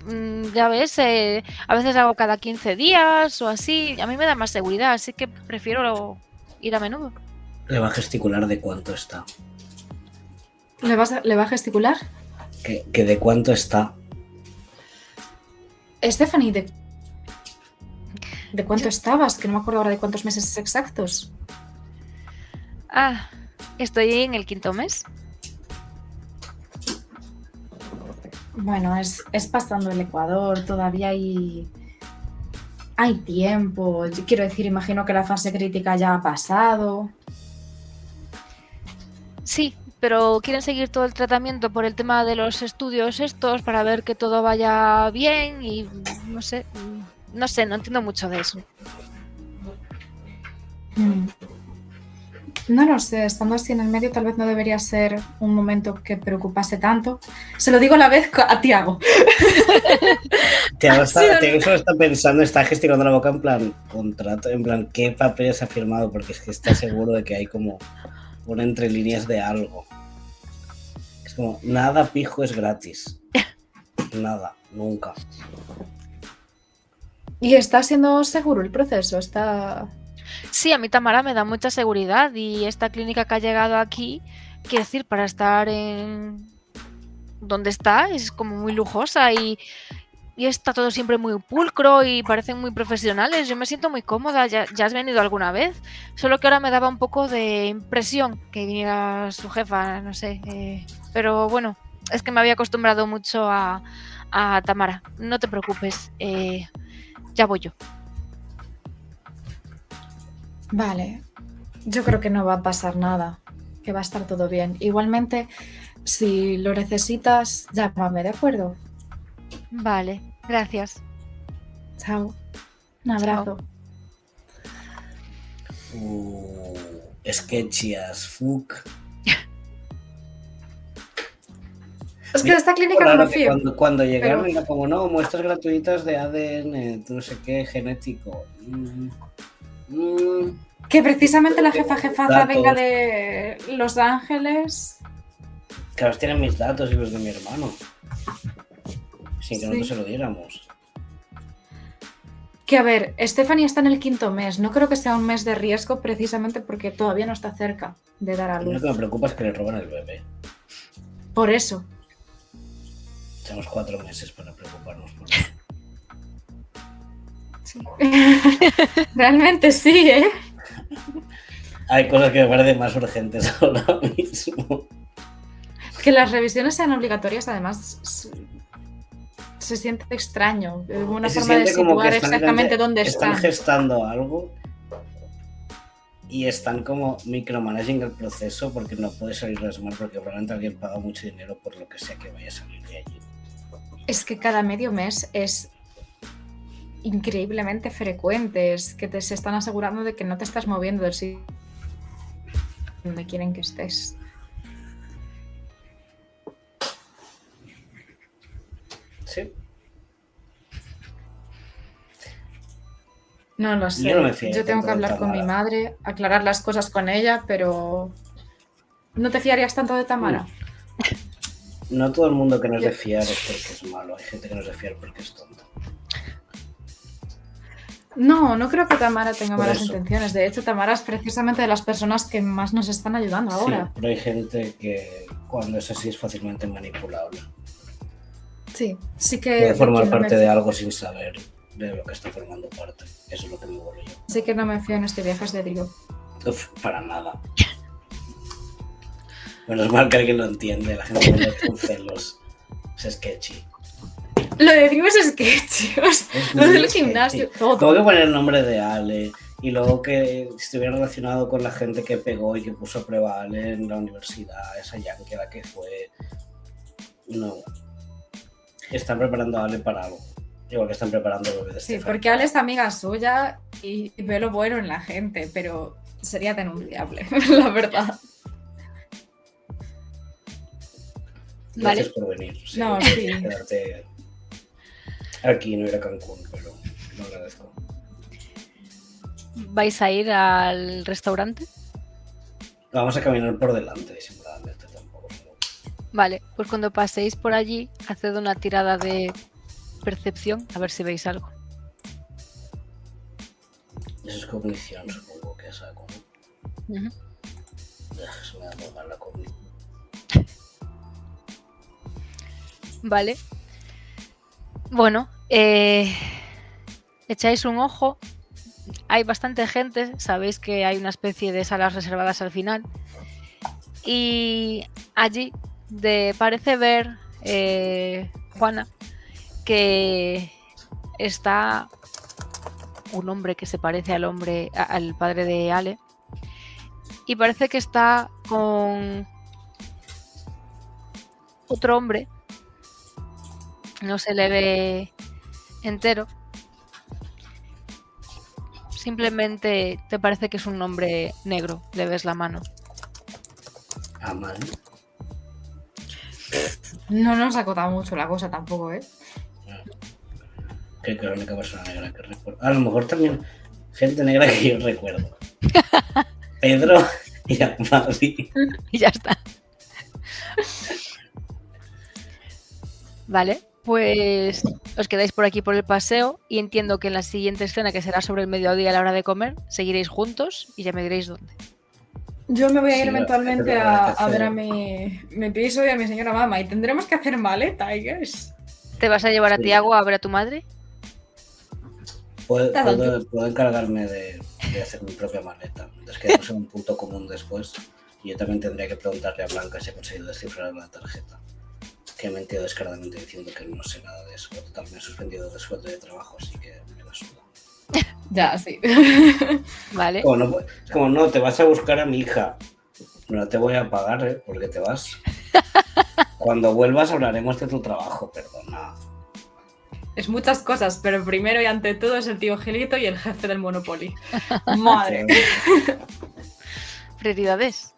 ya ves, a veces hago cada 15 días o así. A mí me da más seguridad, así que prefiero ir a menudo. Le va a gesticular de cuánto está. ¿Le va a gesticular? Que de cuánto está. Stephanie, ¿de cuánto estabas? Que no me acuerdo ahora de cuántos meses exactos. Ah, estoy en el 5.º mes. Bueno, es pasando el Ecuador, todavía hay tiempo. Yo quiero decir, imagino que la fase crítica ya ha pasado. Sí, pero quieren seguir todo el tratamiento por el tema de los estudios estos para ver que todo vaya bien y no sé, no entiendo mucho de eso. No lo sé, estando así en el medio tal vez no debería ser un momento que preocupase tanto. Se lo digo a la vez a Tiago. Tiago Sí, solo está pensando, está gestionando la boca en plan contrato, en plan qué papeles ha firmado, porque es que está seguro de que hay como una entre líneas de algo. Es como, nada pijo es gratis. Nada, nunca. ¿Y está siendo seguro el proceso? Sí, a mí Tamara me da mucha seguridad y esta clínica que ha llegado aquí, quiero decir, para estar en donde está, es como muy lujosa y está todo siempre muy pulcro y parecen muy profesionales. Yo me siento muy cómoda, ya has venido alguna vez, solo que ahora me daba un poco de impresión que viniera su jefa, no sé, pero bueno, es que me había acostumbrado mucho a Tamara. No te preocupes, ya voy yo. Vale, yo creo que no va a pasar nada, que va a estar todo bien. Igualmente, si lo necesitas, llámame, ¿de acuerdo? Vale, gracias. Chao. Un abrazo. Sketchy as fuck. Es que de esta clínica no me fío. Cuando llegaron pero- era como, no, muestras gratuitas de ADN, no sé qué, genético. Que precisamente la jefaza Datos. venga de Los Ángeles. Que ahora tienen mis datos y los de mi hermano. Sin que Sí. nosotros se lo diéramos. Que a ver, Stephanie está en el 5.º mes. No creo que sea un mes de riesgo precisamente porque todavía no está cerca de dar a Lo luz. que me preocupa es que le roban el bebé. Por eso. Tenemos 4 meses para preocuparnos por eso. Sí. Realmente sí, ¿eh? Hay cosas que me parecen más urgentes ahora mismo. Que las revisiones sean obligatorias, además, se siente extraño. Una Se forma de siente como situar que están exactamente dónde están están. gestando algo y están como micromanaging el proceso porque no puede salir mal porque probablemente alguien paga mucho dinero por lo que sea que vaya a salir de allí. Es que cada medio mes es increíblemente frecuente. Es que se están asegurando de que no te estás moviendo del sitio donde quieren que estés. Sí. No lo sé. Yo no me fío Yo tengo tanto que de hablar con mi Tamara. madre, aclarar las cosas con ella, pero ¿no te fiarías tanto de Tamara? No todo el mundo que no es de fiar es porque es malo. Hay gente que no es de fiar porque es tonta. No creo que Tamara tenga Por malas eso. intenciones. De hecho, Tamara es precisamente de las personas que más nos están ayudando ahora. Sí, pero hay gente que cuando es así es fácilmente manipulable. Sí, sí que. Puede formar que no me parte fío- de algo sin saber de lo que está formando parte. Eso es lo que me vuelvo yo. Sí que no me fío en este viaje de Dio. Uf, para nada. Menos mal que alguien lo entiende. La gente no con celos. Es sketchy. Lo de Dio es sketchy. O sea, Es lo muy del sketchy. gimnasio, todo. Tengo que poner el nombre de Ale y luego que estuviera relacionado con la gente que pegó y que puso a prueba a Ale en la universidad, esa yankee la que fue. No. Están preparando a Ale para algo. Igual que están preparando el bebé de Sí, Estefan. porque Ale es amiga suya y ve lo bueno en la gente, pero sería denunciable, la verdad. Gracias Vale. por venir. Sí, No, por sí. quedarte aquí, no ir a Cancún, pero lo agradezco. ¿Vais a ir al restaurante? Vamos a caminar por delante, disimuladamente tampoco. Vale, pues cuando paséis por allí, haced una tirada de percepción, a ver si veis algo. Eso es cognición, supongo que saco. ¿No? Ujú. Se me da muy mal la cognición. Vale. Bueno, echáis un ojo. Hay bastante gente, sabéis que hay una especie de salas reservadas al final. Y allí parece ver Juana que está un hombre que se parece al padre de Ale. Y parece que está con otro hombre. No se le ve entero. Simplemente te parece que es un hombre negro. Le ves la mano. Ah, mal. No nos acota mucho la cosa tampoco, ¿eh? Creo que la única persona negra que recuerdo. A lo mejor también gente negra que yo recuerdo. Pedro y Amadi. Y ya está. Vale, pues os quedáis por aquí por el paseo y entiendo que en la siguiente escena, que será sobre el mediodía a la hora de comer, seguiréis juntos y ya me diréis dónde. Yo me voy a ir Sí, eventualmente pero habrá que a ver a hacer- mi piso y a mi señora mamá. Y tendremos que hacer maleta, I guess. ¿Te vas a llevar a Sí. Tiago a ver a tu madre? Puedo encargarme de hacer mi propia maleta. Es que no en un punto común después. Y yo también tendría que preguntarle a Blanca si ha conseguido descifrar la tarjeta. Que he mentido descaradamente diciendo que no sé nada de eso. Total, me he suspendido de sueldo y de trabajo, así que me la suda. Ya, sí. Vale, Es como, no, te vas a buscar a mi hija. No te voy a pagar, porque te vas. Cuando vuelvas hablaremos de tu trabajo, perdona. Es muchas cosas, pero primero y ante todo es el tío Gelito y el jefe del Monopoly. Madre. prioridades.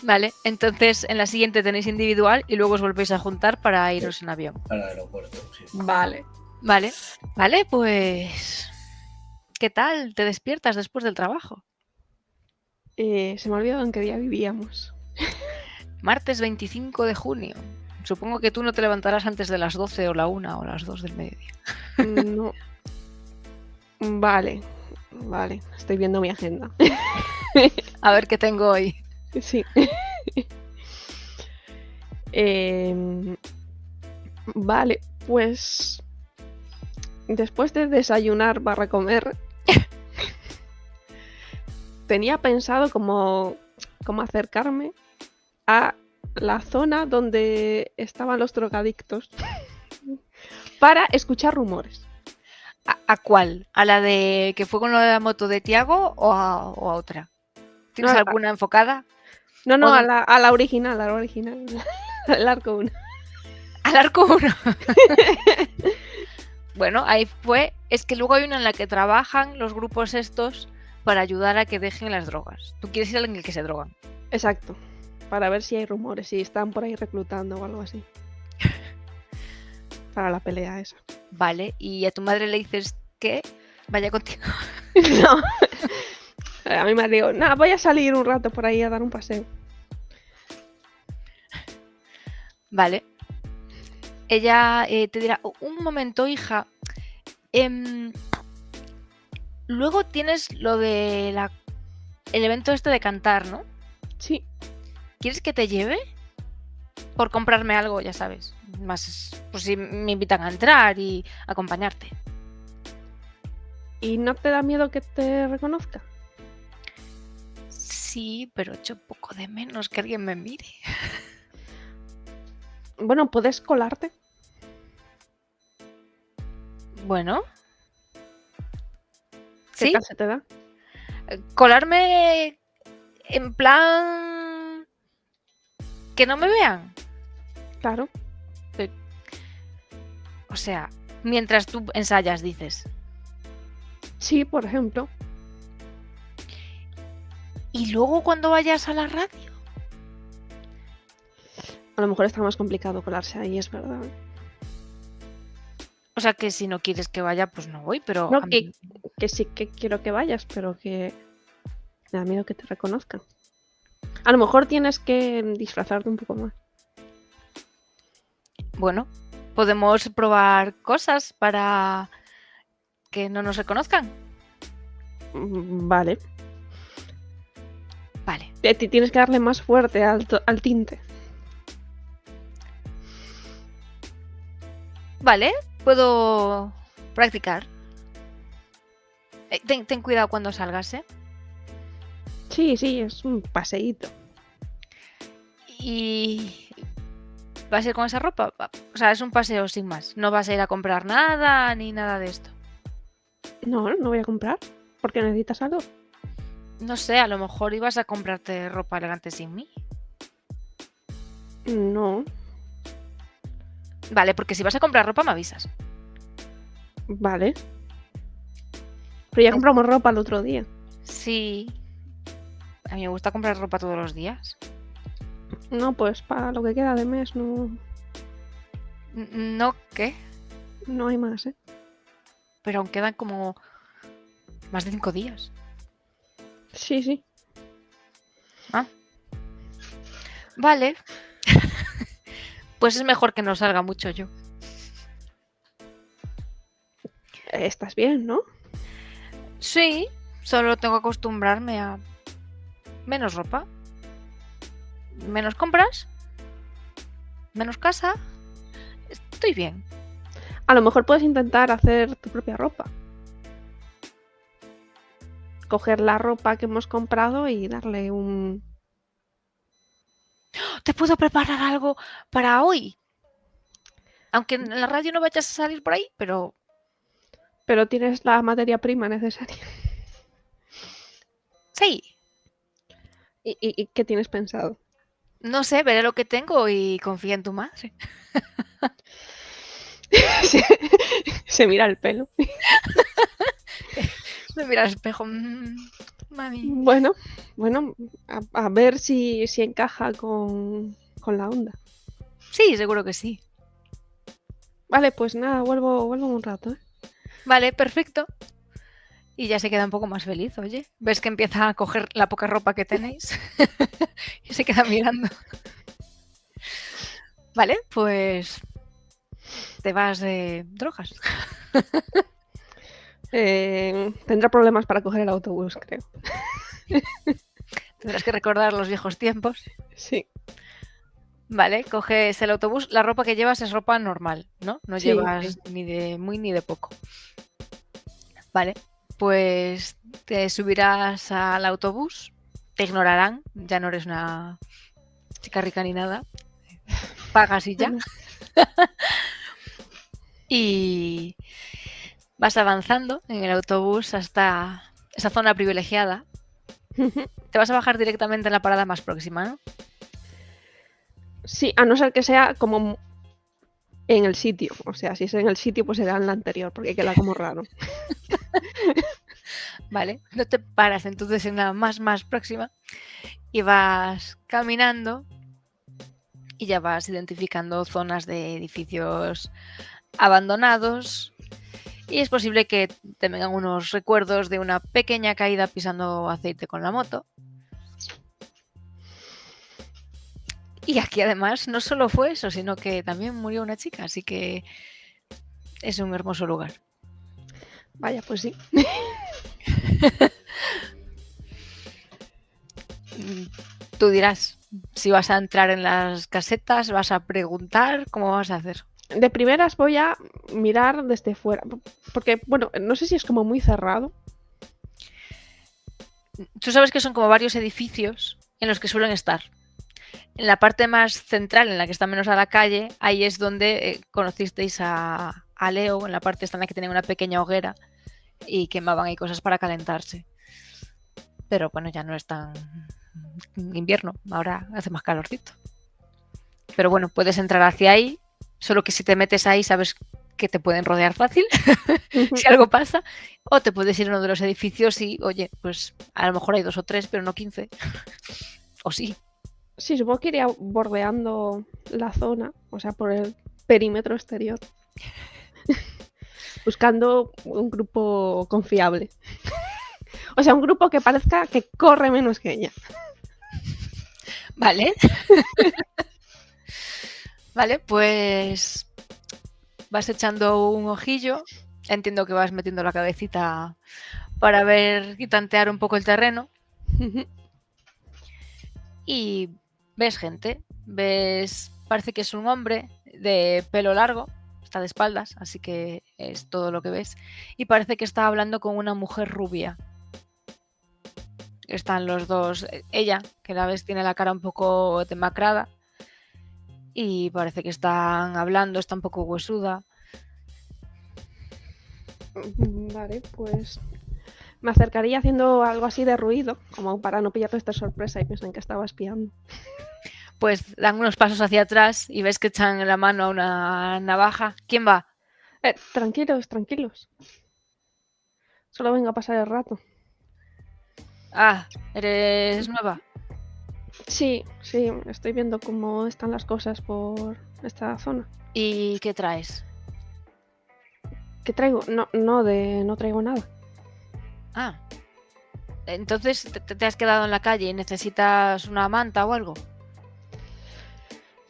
Vale, entonces en la siguiente tenéis individual y luego os volvéis a juntar para iros en avión. Al aeropuerto, sí. Vale. Vale, pues... ¿Qué tal? ¿Te despiertas después del trabajo? Se me ha olvidado en qué día vivíamos. Martes 25 de junio. Supongo que tú no te levantarás antes de las 12 o la 1 o las 2 del mediodía. No. Vale, estoy viendo mi agenda. A ver qué tengo hoy. Sí. Vale, pues después de desayunar / comer, tenía pensado como acercarme a la zona donde estaban los drogadictos para escuchar rumores. ¿A cuál? ¿A la de que fue con lo de la moto de Tiago o a otra? ¿Tienes No, alguna enfocada? No, ¿O a la original, al arco 1. Al arco 1. Bueno, ahí fue. Es que luego hay una en la que trabajan los grupos estos para ayudar a que dejen las drogas. Tú quieres ir al en el que se drogan. Exacto, para ver si hay rumores, si están por ahí reclutando o algo así. Para la pelea esa. Vale, y a tu madre le dices que vaya contigo. No. A mí me digo, nada, voy a salir un rato por ahí a dar un paseo. Vale. Ella te dirá, un momento, hija. Luego tienes lo de el evento este de cantar, ¿no? Sí. ¿Quieres que te lleve? por comprarme algo, ya sabes. Más, pues si me invitan a entrar y acompañarte. ¿Y no te da miedo que te reconozca? Sí, pero echo un poco de menos que alguien me mire. Bueno, puedes colarte. Bueno. ¿Qué Sí, tal se te da? colarme en plan que no me vean. Claro. O sea, mientras tú ensayas, dices. Sí, por ejemplo. Y luego cuando vayas a la radio. A lo mejor está más complicado colarse ahí, es verdad. O sea que si no quieres que vaya, pues no voy, pero No, a mí- que sí que quiero que vayas, pero que me da miedo que te reconozcan. A lo mejor tienes que disfrazarte un poco más. bueno, podemos probar cosas para que no nos reconozcan. Vale. Vale, Tienes que darle más fuerte al tinte. vale, puedo practicar. Ten cuidado cuando salgas, ¿eh? Sí, es un paseíto. Y ¿vas a ir con esa ropa? O sea, es un paseo sin más. No vas a ir a comprar nada ni nada de esto. No voy a comprar. Porque necesitas algo. No sé, a lo mejor ibas a comprarte ropa elegante sin mí. No, Vale, porque si vas a comprar ropa me avisas. vale. Pero ya compramos ropa el otro día. Sí. A mí me gusta comprar ropa todos los días. No, pues para lo que queda de mes no No, ¿qué? hay más, ¿eh? Pero aún quedan como más de 5 días. Sí. Vale. Pues es mejor que no salga mucho yo. Estás bien, ¿no? Sí, solo tengo que acostumbrarme a menos ropa, menos compras, menos casa. Estoy bien. A lo mejor puedes intentar hacer tu propia ropa. Coger la ropa que hemos comprado y darle un... Te puedo preparar algo para hoy. Aunque en la radio no vayas a salir por ahí, pero Pero tienes la materia prima necesaria. sí. ¿Y qué tienes pensado? No sé, veré lo que tengo y confía en tu madre. Se mira el pelo. Me mira al espejo. Mami. Bueno, a ver si encaja con la onda. Sí, seguro que sí. Vale, pues nada, vuelvo en un rato, ¿eh? Vale, perfecto. Y ya se queda un poco más feliz, oye. ¿Ves que empieza a coger la poca ropa que tenéis? Y se queda mirando. Vale, pues te vas de drogas. Tendrá problemas para coger el autobús, creo. Tendrás que recordar los viejos tiempos. Sí. Vale, coges el autobús. La ropa que llevas es ropa normal, ¿no? No Sí, llevas sí. ni de muy ni de poco. Vale, pues te subirás al autobús. Te ignorarán. Ya no eres una chica rica ni nada. Pagas y ya. Y vas avanzando en el autobús hasta esa zona privilegiada. Te vas a bajar directamente en la parada más próxima, ¿no? Sí, a no ser que sea como en el sitio. O sea, si es en el sitio, pues será en la anterior, porque queda como raro. Vale, no te paras entonces en la más próxima y vas caminando y ya vas identificando zonas de edificios abandonados y es posible que te vengan unos recuerdos de una pequeña caída pisando aceite con la moto. Y aquí además no solo fue eso, sino que también murió una chica, así que es un hermoso lugar. Vaya, pues sí. Tú dirás si vas a entrar en las casetas, vas a preguntar, ¿cómo vas a hacer? De primeras voy a mirar desde fuera, porque, bueno, no sé si es como muy cerrado. Tú sabes que son como varios edificios en los que suelen estar. En la parte más central, en la que está menos a la calle, ahí es donde conocisteis a Leo, en la parte esta en la que tenían una pequeña hoguera y quemaban ahí cosas para calentarse. Pero bueno, ya no es tan invierno, ahora hace más calorcito. Pero bueno, puedes entrar hacia ahí, solo que si te metes ahí sabes que te pueden rodear fácil si algo pasa, o te puedes ir a uno de los edificios y, oye, pues a lo mejor hay 2 o 3, pero no 15. O sí. Sí, supongo que iría bordeando la zona, o sea, por el perímetro exterior. Buscando un grupo confiable. O sea, un grupo que parezca que corre menos que ella. Vale. Vale, pues vas echando un ojillo. Entiendo que vas metiendo la cabecita para ver y tantear un poco el terreno. Y ves gente. Parece que es un hombre de pelo largo. Está de espaldas, así que es todo lo que ves. Y parece que está hablando con una mujer rubia. Están los dos. Ella, que la ves, tiene la cara un poco demacrada. Y parece que están hablando, está un poco huesuda. Vale, pues me acercaría haciendo algo así de ruido, como para no pillarte esta sorpresa y piensen que estaba espiando. Pues dan unos pasos hacia atrás y ves que echan la mano a una navaja. ¿Quién va? Tranquilos, tranquilos. Solo vengo a pasar el rato. Ah, ¿eres nueva? Sí, estoy viendo cómo están las cosas por esta zona. ¿Y qué traes? ¿Qué traigo? No traigo nada. Ah, entonces te has quedado en la calle y necesitas una manta o algo.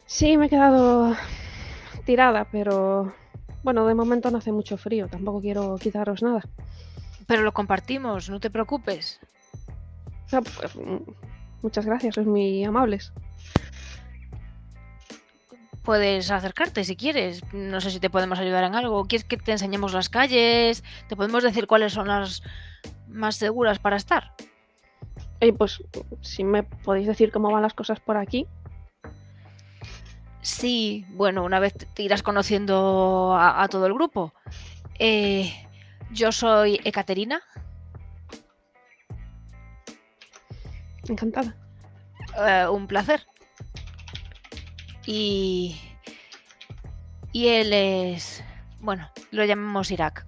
Sí, me he quedado tirada, pero bueno, de momento no hace mucho frío, tampoco quiero quitaros nada. Pero lo compartimos, no te preocupes. No, pues, muchas gracias, sois muy amables. Puedes acercarte si quieres. No sé si te podemos ayudar en algo. ¿Quieres que te enseñemos las calles? ¿Te podemos decir cuáles son las más seguras para estar? Pues si me podéis decir cómo van las cosas por aquí. Sí, bueno, una vez te irás conociendo a todo el grupo. Yo soy Ekaterina. Encantada. Un placer. Y él es... Bueno, lo llamamos Irak.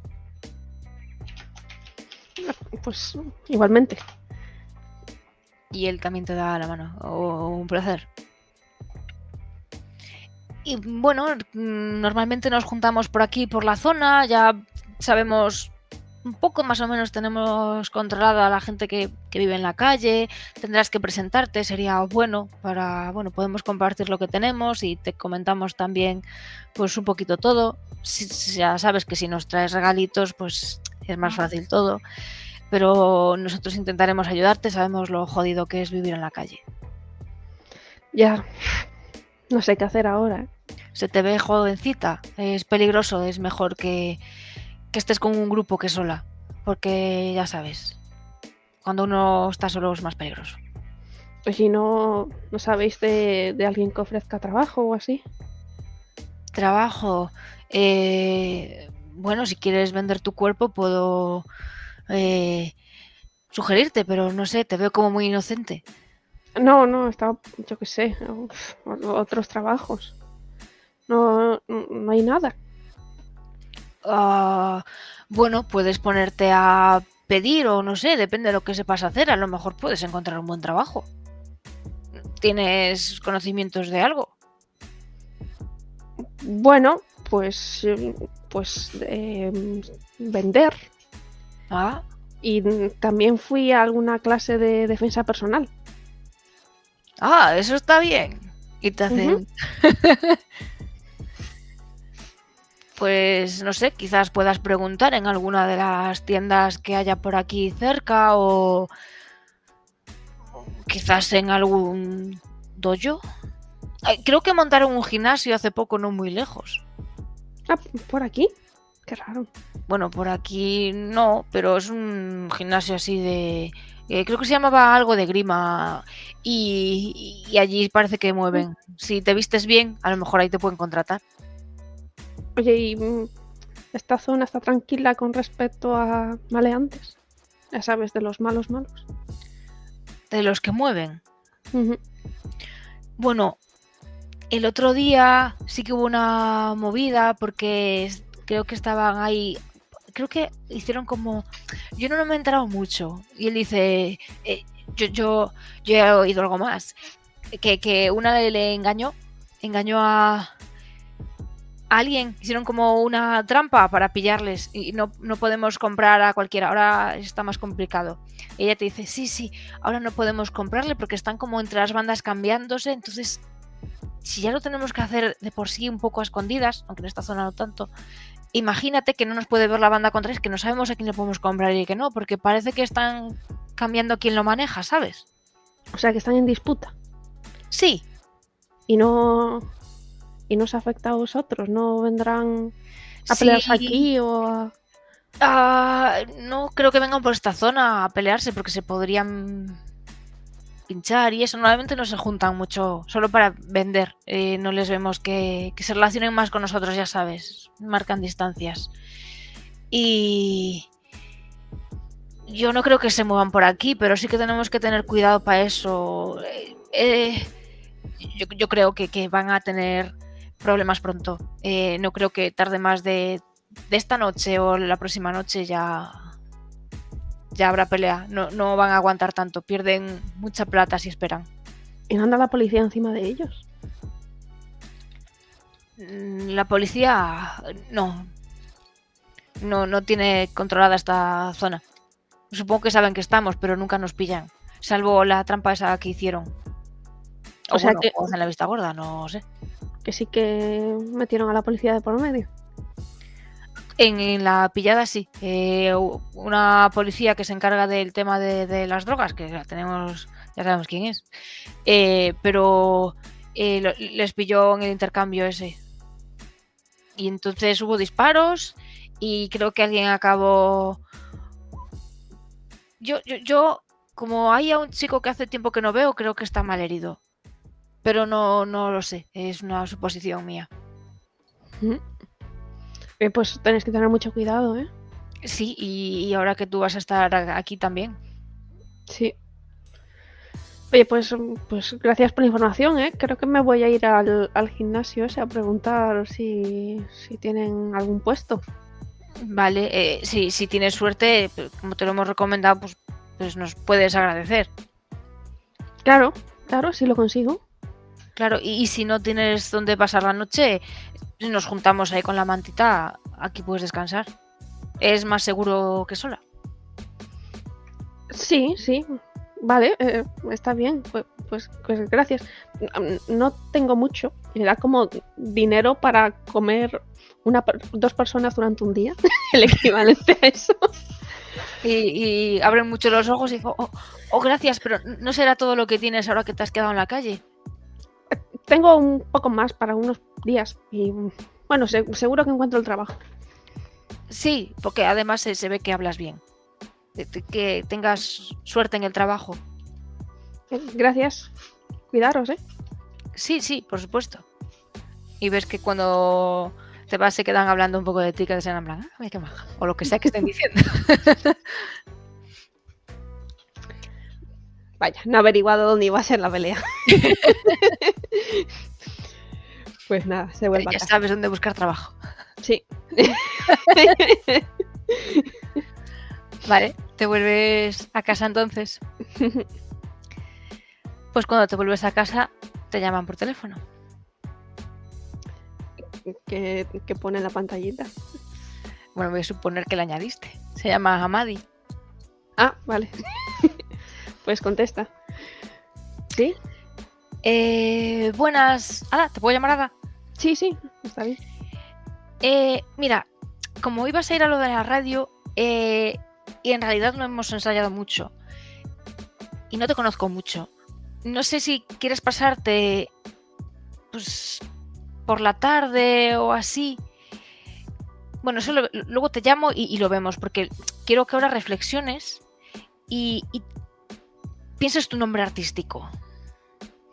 Pues igualmente. Y él también te da la mano. Un placer. Y bueno, normalmente nos juntamos por aquí, por la zona. Ya sabemos un poco, más o menos tenemos controlada a la gente que vive en la calle. Tendrás que presentarte, sería bueno podemos compartir lo que tenemos y te comentamos también pues un poquito todo. Ya sabes que si nos traes regalitos pues es más fácil todo, pero nosotros intentaremos ayudarte, sabemos lo jodido que es vivir en la calle. Ya, no sé qué hacer ahora. Se te ve jovencita, es peligroso, es mejor que estés con un grupo que sola, porque ya sabes, cuando uno está solo es más peligroso. Pues si no sabéis de alguien que ofrezca trabajo o así. Trabajo, bueno, si quieres vender tu cuerpo puedo sugerirte, pero no sé, te veo como muy inocente. No, estaba, yo qué sé, otros trabajos. No hay nada. Bueno, puedes ponerte a pedir o no sé, depende de lo que sepas hacer, a lo mejor puedes encontrar un buen trabajo. ¿Tienes conocimientos de algo? Bueno, pues vender. Y también fui a alguna clase de defensa personal. Eso está bien. Y te hacen... Pues no sé, quizás puedas preguntar en alguna de las tiendas que haya por aquí cerca o Quizás en algún dojo. Creo que montaron un gimnasio hace poco, no muy lejos. Ah, ¿por aquí? Qué raro. Bueno, por aquí no, pero es un gimnasio así de... creo que se llamaba algo de grima y allí parece que mueven. Si te vistes bien, a lo mejor ahí te pueden contratar. Oye, ¿y esta zona está tranquila con respecto a maleantes? Ya sabes, de los malos. De los que mueven. Ujú. Bueno, el otro día sí que hubo una movida porque creo que estaban ahí... Creo que hicieron como... Yo no me he enterado mucho. Y él dice... yo he oído algo más. Que una le engañó a alguien. Hicieron como una trampa para pillarles. Y no podemos comprar a cualquiera. Ahora está más complicado. Y ella te dice, sí, ahora no podemos comprarle porque están como entre las bandas cambiándose. Entonces, si ya lo tenemos que hacer de por sí un poco a escondidas, aunque en esta zona no tanto, imagínate que no nos puede ver la banda contraria, que no sabemos a quién le podemos comprar y que no, porque parece que están cambiando quién lo maneja, ¿sabes? O sea, que están en disputa. Sí, Y no os afecta a vosotros. No vendrán a pelearse aquí o a... no creo que vengan por esta zona a pelearse porque se podrían pinchar y eso. Normalmente no se juntan mucho, solo para vender. No les vemos que se relacionen más con nosotros, ya sabes, marcan distancias. Y yo no creo que se muevan por aquí, pero sí que tenemos que tener cuidado para eso. Yo creo que van a tener problemas pronto. No creo que tarde más de esta noche o la próxima noche ya habrá pelea. No van a aguantar tanto. Pierden mucha plata si esperan. ¿Y no anda la policía encima de ellos? La policía no tiene controlada esta zona. Supongo que saben que estamos, pero nunca nos pillan. Salvo la trampa esa que hicieron. O sea que... o hacen la vista gorda, no sé. Que sí que metieron a la policía de por medio. En la pillada sí. Una policía que se encarga del tema de las drogas, que la tenemos, ya sabemos quién es. Pero les pilló en el intercambio ese. Y entonces hubo disparos y creo que alguien acabó... Yo como hay a un chico que hace tiempo que no veo, creo que está mal herido. Pero no lo sé, es una suposición mía. Pues tenéis que tener mucho cuidado, ¿eh? Sí, y ahora que tú vas a estar aquí también. Sí. Oye, pues gracias por la información, ¿eh? Creo que me voy a ir al gimnasio ese a preguntar si tienen algún puesto. Vale, si tienes suerte, como te lo hemos recomendado, pues nos puedes agradecer. Claro, si lo consigo. Claro, y si no tienes dónde pasar la noche, nos juntamos ahí con la mantita, aquí puedes descansar. Es más seguro que sola. Sí, vale, está bien, pues gracias. No tengo mucho, me da como dinero para comer 2 personas durante un día, el equivalente a eso. Y abren mucho los ojos y digo, gracias, pero no será todo lo que tienes ahora que te has quedado en la calle. Tengo un poco más para unos días y bueno, seguro que encuentro el trabajo. Sí, porque además se ve que hablas bien. Que tengas suerte en el trabajo. Gracias. Cuidaros, ¿eh? Sí, por supuesto. Y ves que cuando te vas se quedan hablando un poco de ti, que se en plan, qué maja, o lo que sea que estén diciendo. Vaya, no he averiguado dónde iba a ser la pelea. Pues nada, se vuelve a casa. Ya sabes dónde buscar trabajo. Sí. Vale, te vuelves a casa entonces. Pues cuando te vuelves a casa, te llaman por teléfono. ¿Qué pone en la pantallita? Bueno, voy a suponer que le añadiste. Se llama Amadi. Ah, vale. Pues contesta. ¿Sí? Buenas. Ada, ¿te puedo llamar Ada? Sí, está bien. Mira, como ibas a ir a lo de la radio, y en realidad no hemos ensayado mucho. Y no te conozco mucho. no sé si quieres pasarte pues por la tarde o así. Bueno, eso luego te llamo y lo vemos, porque quiero que ahora reflexiones y pienses tu nombre artístico.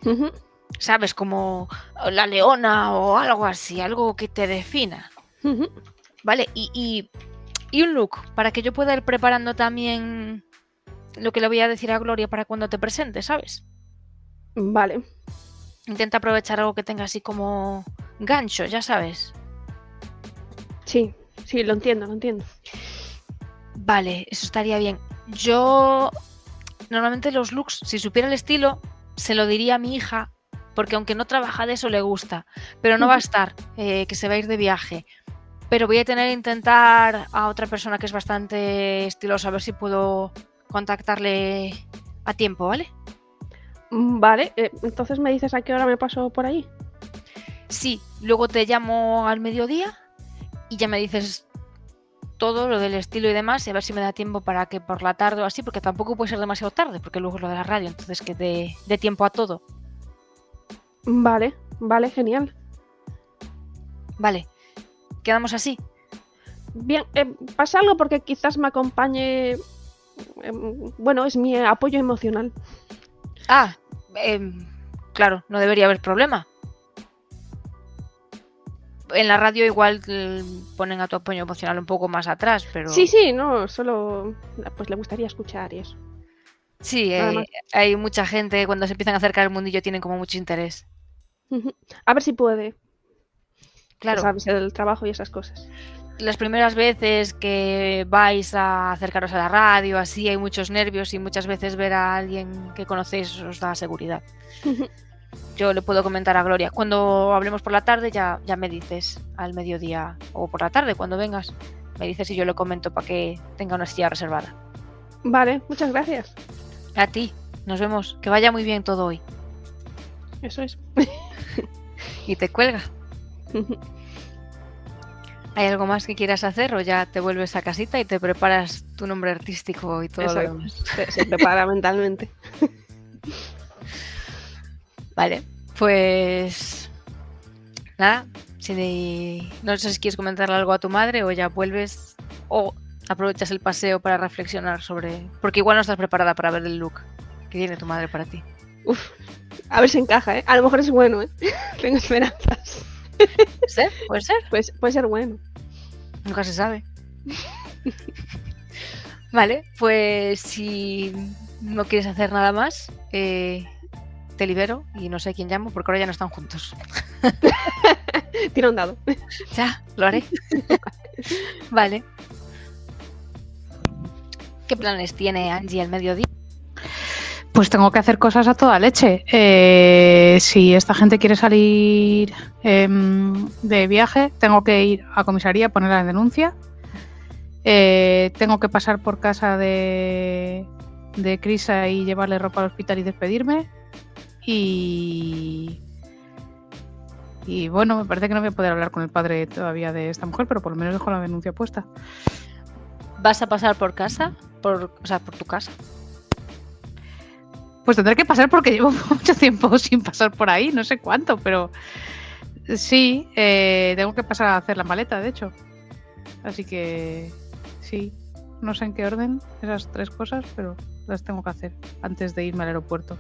Ujú. ¿Sabes? Como la Leona o algo así, algo que te defina. Ujú. ¿Vale? Y un look, para que yo pueda ir preparando también lo que le voy a decir a Gloria para cuando te presente, ¿sabes? Vale. Intenta aprovechar algo que tenga así como gancho, ya sabes. Sí, lo entiendo. Vale, eso estaría bien. Yo normalmente los looks, si supiera el estilo, se lo diría a mi hija, porque aunque no trabaja de eso le gusta, pero no va a estar, que se va a ir de viaje. Pero voy a tener que intentar a otra persona que es bastante estilosa, a ver si puedo contactarle a tiempo, ¿vale? Vale, entonces me dices a qué hora me paso por ahí. Sí, luego te llamo al mediodía y ya me dices todo lo del estilo y demás, y a ver si me da tiempo para que por la tarde o así, porque tampoco puede ser demasiado tarde, porque luego es lo de la radio, entonces que dé tiempo a todo. Vale, genial. Vale, quedamos así. Bien, pasa algo porque quizás me acompañe. Bueno, es mi apoyo emocional. Ah, claro, no debería haber problema. En la radio igual ponen a tu apoyo emocional un poco más atrás, pero... Sí, no, solo pues le gustaría escuchar y eso. Sí, Nada más. hay mucha gente cuando se empiezan a acercar al mundillo tienen como mucho interés. Ujú. A ver si puede. Claro, Ya sabes, el trabajo y esas cosas. las primeras veces que vais a acercaros a la radio, así hay muchos nervios y muchas veces ver a alguien que conocéis os da seguridad. Yo le puedo comentar a Gloria. Cuando hablemos por la tarde ya me dices al mediodía o por la tarde cuando vengas. Me dices y yo le comento para que tenga una silla reservada. Vale, muchas gracias. A ti, nos vemos. Que vaya muy bien todo hoy. Eso es. Y te cuelga. ¿Hay algo más que quieras hacer o ya te vuelves a casita y te preparas tu nombre artístico y todo lo Exacto. demás? Se prepara mentalmente. Vale, pues nada, no sé si quieres comentarle algo a tu madre o ya vuelves o aprovechas el paseo para reflexionar sobre... Porque igual no estás preparada para ver el look que tiene tu madre para ti. Uf, a ver si encaja, ¿eh? A lo mejor es bueno, ¿eh? Tengo esperanzas. ¿Puede ser? ¿Puede ser? Pues puede ser bueno. Nunca se sabe. Vale, pues si no quieres hacer nada más, te libero y no sé quién llamo porque ahora ya no están juntos. Tira un dado. Ya, lo haré. Vale. ¿Qué planes tiene Angie al mediodía? Pues tengo que hacer cosas a toda leche. Si esta gente quiere salir de viaje, tengo que ir a comisaría a poner la denuncia. Tengo que pasar por casa de Crisa y llevarle ropa al hospital y despedirme. Y bueno, me parece que no voy a poder hablar con el padre todavía de esta mujer, pero por lo menos dejo la denuncia puesta. ¿Vas a pasar por casa? Por tu casa. Pues tendré que pasar porque llevo mucho tiempo sin pasar por ahí, no sé cuánto, pero sí, tengo que pasar a hacer la maleta, de hecho. Así que sí, no sé en qué orden esas 3 cosas, pero las tengo que hacer antes de irme al aeropuerto.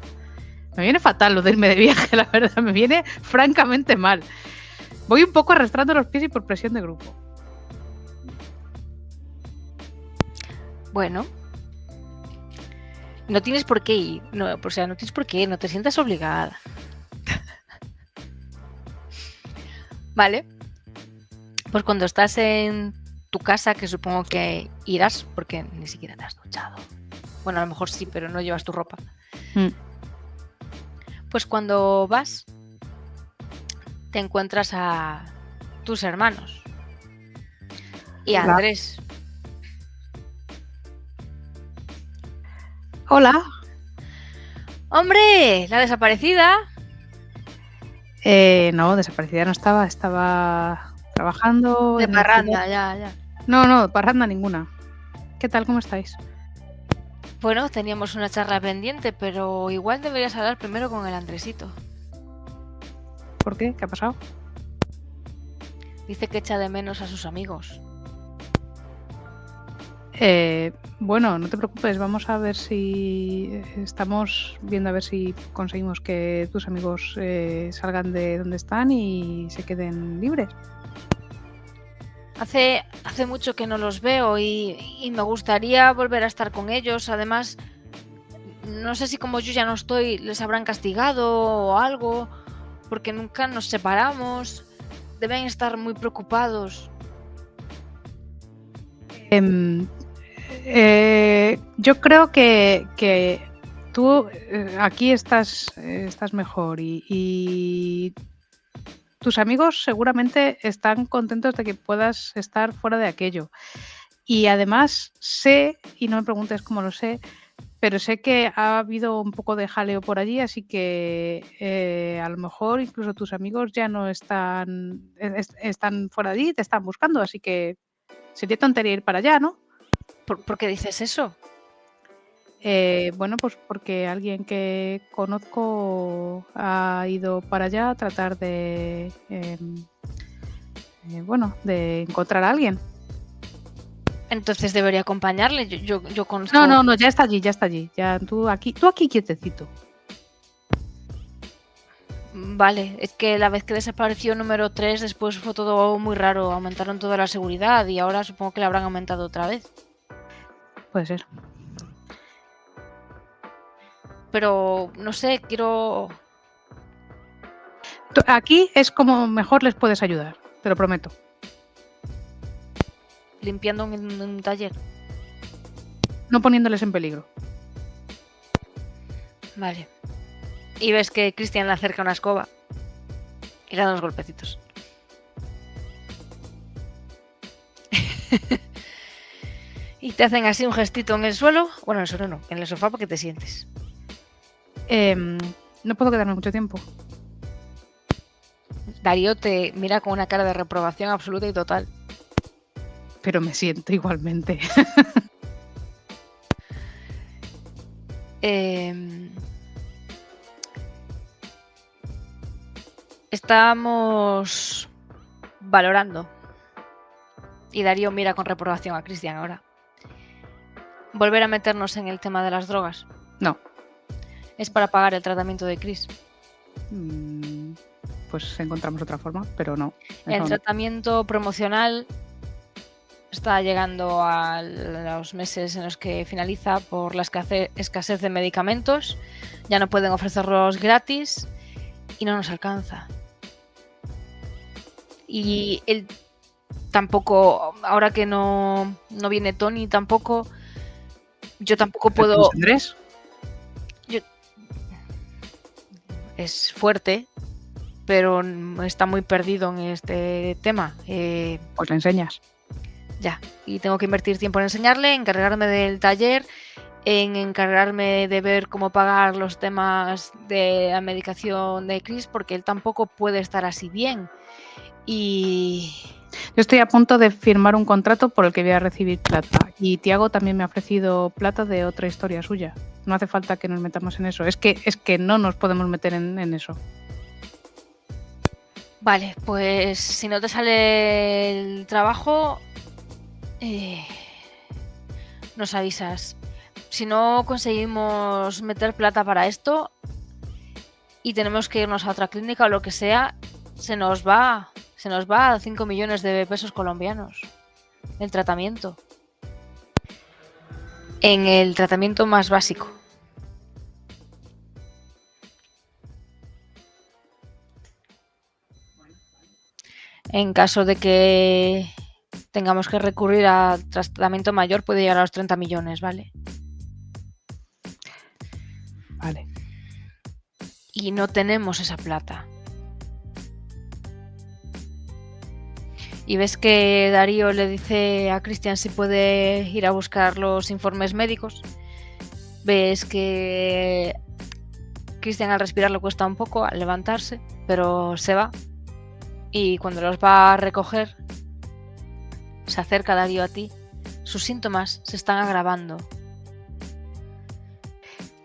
Me viene fatal lo de irme de viaje, la verdad, me viene francamente mal. Voy un poco arrastrando los pies y por presión de grupo. Bueno. No tienes por qué ir. No, o sea, no tienes por qué, no te sientas obligada. Vale. Pues cuando estás en tu casa, que supongo que irás, porque ni siquiera te has duchado. Bueno, a lo mejor sí, pero no llevas tu ropa. Pues cuando vas, te encuentras a tus hermanos. Y a Andrés. Hola. ¡Hombre! ¡La desaparecida! No, desaparecida no estaba trabajando. De parranda, ya. No, parranda ninguna. ¿Qué tal? ¿Cómo estáis? Bueno, teníamos una charla pendiente, pero igual deberías hablar primero con el Andresito. ¿Por qué? ¿Qué ha pasado? Dice que echa de menos a sus amigos. Bueno, no te preocupes, vamos a ver si estamos viendo a ver si conseguimos que tus amigos salgan de donde están y se queden libres. Hace mucho que no los veo y me gustaría volver a estar con ellos. Además, no sé si como yo ya no estoy, les habrán castigado o algo, porque nunca nos separamos. Deben estar muy preocupados. Yo creo que tú aquí estás mejor y tus amigos seguramente están contentos de que puedas estar fuera de aquello. Y además sé, y no me preguntes cómo lo sé, pero sé que ha habido un poco de jaleo por allí, así que a lo mejor incluso tus amigos ya no están fuera de allí, te están buscando, así que sería tontería ir para allá, ¿no? ¿Por qué dices eso? Bueno, pues porque alguien que conozco ha ido para allá a tratar de, de encontrar a alguien. Entonces debería acompañarle. Yo conozco... No, ya está allí. Ya tú aquí quietecito. Vale, es que la vez que desapareció número 3, después fue todo muy raro. Aumentaron toda la seguridad y ahora supongo que la habrán aumentado otra vez. Puede ser. Pero no sé, quiero... Aquí es como mejor les puedes ayudar, te lo prometo. Limpiando un taller. No poniéndoles en peligro. Vale. Y ves que Cristian le acerca una escoba y le da unos golpecitos. Y te hacen así un gestito en el suelo. Bueno, en el suelo no, en el sofá porque te sientes. No puedo quedarme mucho tiempo. Darío te mira con una cara de reprobación absoluta y total. Pero me siento igualmente. Estamos valorando. Y Darío mira con reprobación a Cristian ahora. Volver a meternos en el tema de las drogas. No. Es para pagar el tratamiento de Chris. Pues encontramos otra forma, pero no. El tratamiento promocional está llegando a los meses en los que finaliza por la escasez de medicamentos. Ya no pueden ofrecerlos gratis y no nos alcanza. Y él tampoco, ahora que no viene Tony tampoco, yo tampoco puedo... ¿Andrés? Es fuerte, pero está muy perdido en este tema. Pues le enseñas. Ya, y tengo que invertir tiempo en enseñarle, encargarme del taller, en encargarme de ver cómo pagar los temas de la medicación de Chris, porque él tampoco puede estar así bien. Y... Yo estoy a punto de firmar un contrato por el que voy a recibir plata. Y Tiago también me ha ofrecido plata de otra historia suya. No hace falta que nos metamos en eso. Es que no nos podemos meter en eso. Vale, pues si no te sale el trabajo, nos avisas. Si no conseguimos meter plata para esto y tenemos que irnos a otra clínica o lo que sea, se nos va a 5 millones de pesos colombianos el tratamiento. En el tratamiento más básico. En caso de que tengamos que recurrir a tratamiento mayor, puede llegar a los 30 millones, ¿vale? Vale. Y no tenemos esa plata. Y ves que Darío le dice a Cristian si puede ir a buscar los informes médicos. Ves que Cristian al respirar le cuesta un poco, al levantarse, pero se va. Y cuando los va a recoger, se acerca Darío a ti. Sus síntomas se están agravando.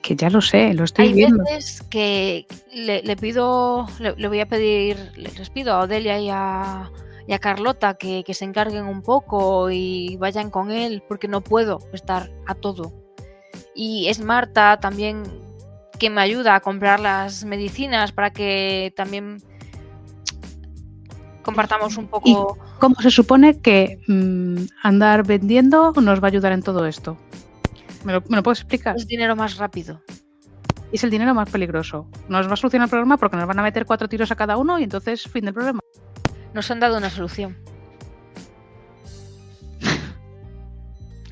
Que ya lo sé, lo estoy Hay viendo. veces que le pido, le voy a pedir, les pido a Odelia y a Carlota que se encarguen un poco y vayan con él, porque no puedo estar a todo. Y es Marta también que me ayuda a comprar las medicinas para que también compartamos un poco. ¿Cómo se supone que andar vendiendo nos va a ayudar en todo esto? ¿Me lo puedes explicar? Es dinero más rápido. Es el dinero más peligroso. Nos va a solucionar el problema porque nos van a meter 4 tiros a cada uno y entonces fin del problema. Nos han dado una solución.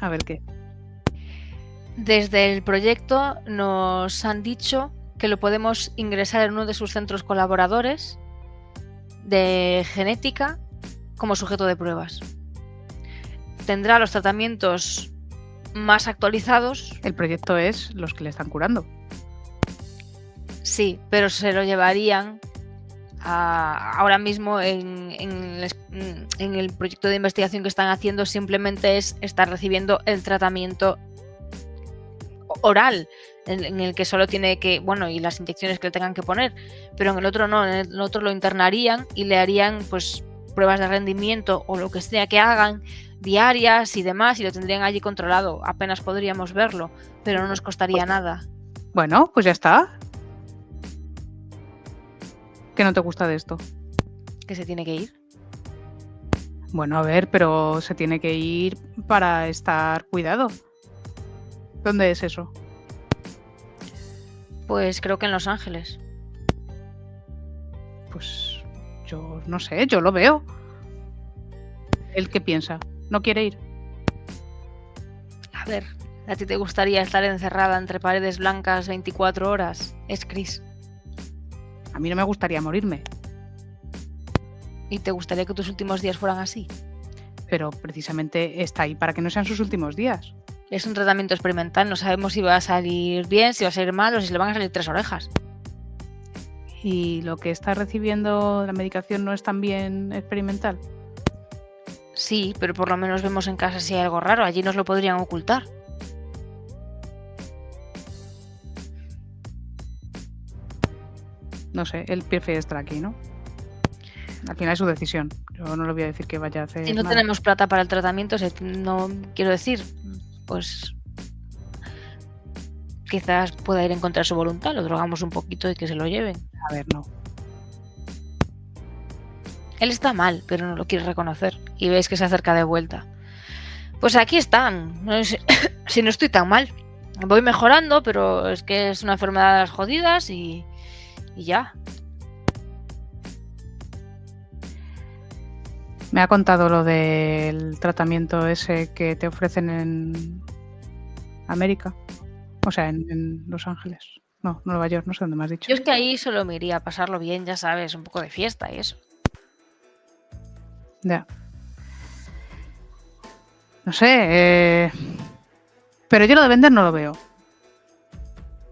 A ver qué. Desde el proyecto nos han dicho que lo podemos ingresar en uno de sus centros colaboradores de genética como sujeto de pruebas. Tendrá los tratamientos más actualizados. El proyecto es los que le están curando. Sí, pero se lo llevarían ahora mismo en el proyecto de investigación que están haciendo. Simplemente es estar recibiendo el tratamiento oral, en el que solo tiene que, bueno, y las inyecciones que le tengan que poner, pero en el otro no, en el otro lo internarían y le harían pues pruebas de rendimiento o lo que sea que hagan diarias y demás, y lo tendrían allí controlado. Apenas podríamos verlo, pero no nos costaría nada. Bueno, pues ya está. ¿Qué no te gusta de esto? Que se tiene que ir. Bueno, a ver, pero se tiene que ir para estar cuidado. ¿Dónde es eso? Pues creo que en Los Ángeles. Pues yo no sé, yo lo veo. ¿Él qué piensa? ¿No quiere ir? A ver, ¿a ti te gustaría estar encerrada entre paredes blancas 24 horas? Es Chris. A mí no me gustaría morirme, ¿Y te gustaría que tus últimos días fueran así? pero precisamente está ahí para que no sean sus últimos días. Es un tratamiento experimental, no sabemos si va a salir bien, si va a salir mal o si le van a salir 3 orejas. ¿Y lo que está recibiendo la medicación no es también experimental? Sí, pero por lo menos vemos en casa si hay algo raro, allí nos lo podrían ocultar. No sé, él prefiere estar aquí, ¿no? Al final es su decisión. Yo no le voy a decir que vaya a hacer Si no nada. tenemos plata para el tratamiento, no quiero decir, pues quizás pueda ir en contra de su voluntad, lo drogamos un poquito y que se lo lleven. A ver, no. Él está mal, pero no lo quiere reconocer y veis que se acerca de vuelta. Pues aquí están, no sé, si no estoy tan mal. Voy mejorando, pero es que es una enfermedad de las jodidas y ya. Me ha contado lo del tratamiento ese que te ofrecen en América. O sea, en Los Ángeles. No, Nueva York, no sé dónde me has dicho. Yo es que ahí solo me iría a pasarlo bien, ya sabes, un poco de fiesta y eso. Ya. No sé, pero yo lo de vender no lo veo.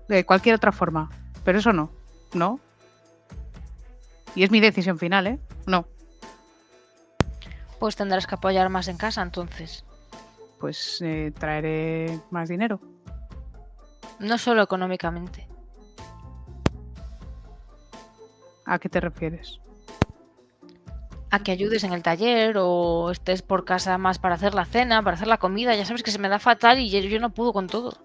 De cualquier otra forma. Pero eso no. No. Y es mi decisión final, ¿eh? No. Pues tendrás que apoyar más en casa entonces. Pues traeré más dinero. No solo económicamente. ¿A qué te refieres? A que ayudes en el taller o estés por casa más para hacer la cena, para hacer la comida. Ya sabes que se me da fatal y yo no puedo con todo.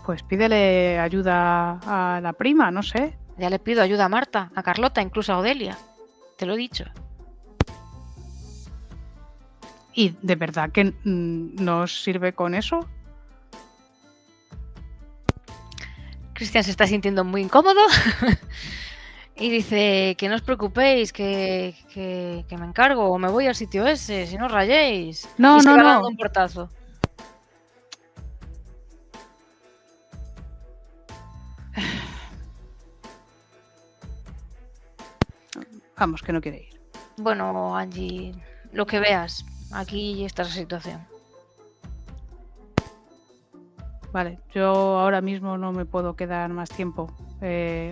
Pues pídele ayuda a la prima, no sé. Ya le pido ayuda a Marta, a Carlota, incluso a Odelia. Te lo he dicho. ¿Y de verdad que nos sirve con eso? Cristian se está sintiendo muy incómodo y dice que no os preocupéis, que me encargo o me voy al sitio ese, si no os rayéis. No, y se no, va no. dando un portazo. Vamos, que no quiere ir. Bueno, Angie, lo que veas. Aquí está la situación. Vale, yo ahora mismo no me puedo quedar más tiempo.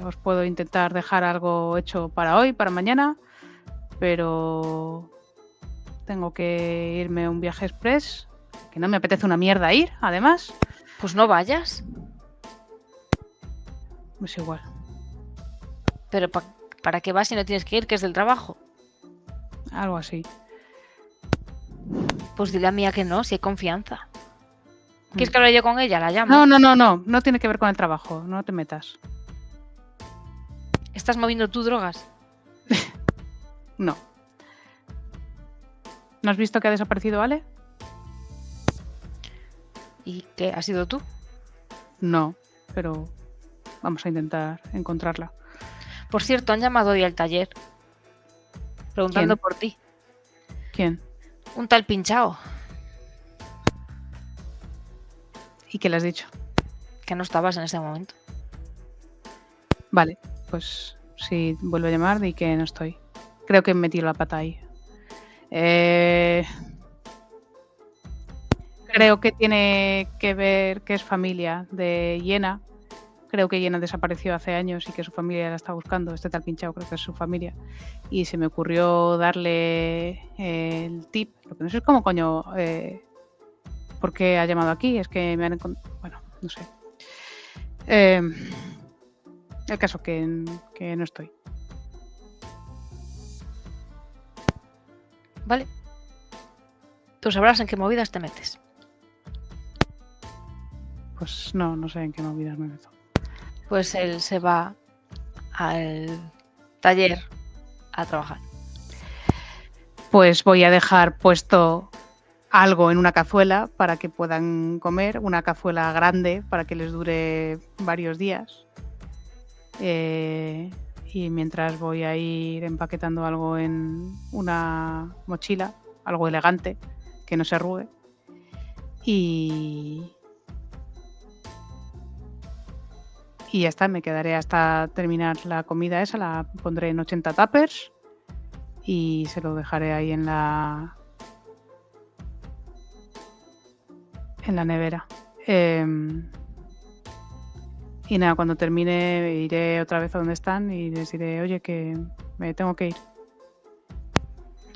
Os puedo intentar dejar algo hecho para hoy, para mañana, pero tengo que irme a un viaje express Que no me apetece una mierda ir, además. Pues no vayas. Pues igual. Pero ¿para qué vas si no tienes que ir, que es del trabajo? Algo así. Pues dile a Mía que no, si hay confianza. ¿Quieres que hable yo con ella? La llamo. No tiene que ver con el trabajo, no te metas. ¿Estás moviendo tú drogas? No. ¿No has visto que ha desaparecido Ale? ¿Y qué? ¿Has sido tú? No, pero vamos a intentar encontrarla. Por cierto, han llamado hoy al taller. Preguntando ¿Quién? por ti. ¿Quién? Un tal Pinchao, ¿Y qué le has dicho? que no estabas en ese momento. Vale, pues si vuelve a llamar, di que no estoy. Creo que me tiro la pata ahí. Creo que tiene que ver que es familia de Yena. Creo que Yena desapareció hace años y que su familia la está buscando. Este tal Pinchao creo que es su familia. Y se me ocurrió darle el tip. Lo que no sé es cómo coño... ¿por qué ha llamado aquí? Es que me han encontrado... Bueno, no sé. El caso que no estoy. ¿Vale? Tú sabrás en qué movidas te metes. Pues no sé en qué movidas me meto. Pues él se va al taller a trabajar. Pues voy a dejar puesto algo en una cazuela para que puedan comer, una cazuela grande para que les dure varios días. Y mientras voy a ir empaquetando algo en una mochila, algo elegante, que no se arrugue. Y ya está, me quedaré hasta terminar la comida esa, la pondré en 80 tuppers y se lo dejaré ahí en la nevera. Y nada, cuando termine iré otra vez a donde están y les diré, oye, que me tengo que ir.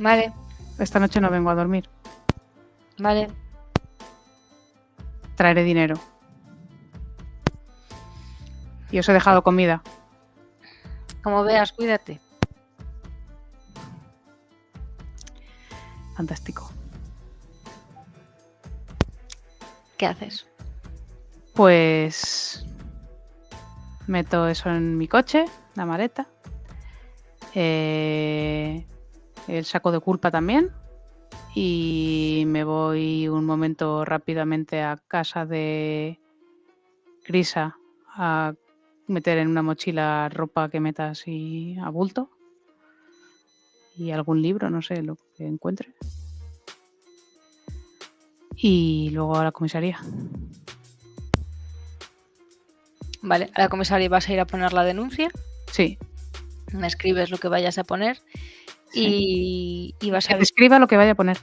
Vale, Esta noche no vengo a dormir. vale. Traeré dinero. Y os he dejado comida. Como veas, cuídate. Fantástico. ¿Qué haces? Pues meto eso en mi coche, la maleta. El saco de culpa también. Y me voy un momento rápidamente a casa de Grisa a meter en una mochila ropa que meta así a bulto. Y algún libro, no sé, lo que encuentre. Y luego a la comisaría. Vale, a la comisaría vas a ir a poner la denuncia. Sí. Me escribes lo que vayas a poner y vas Que a te escriba lo que vaya a poner.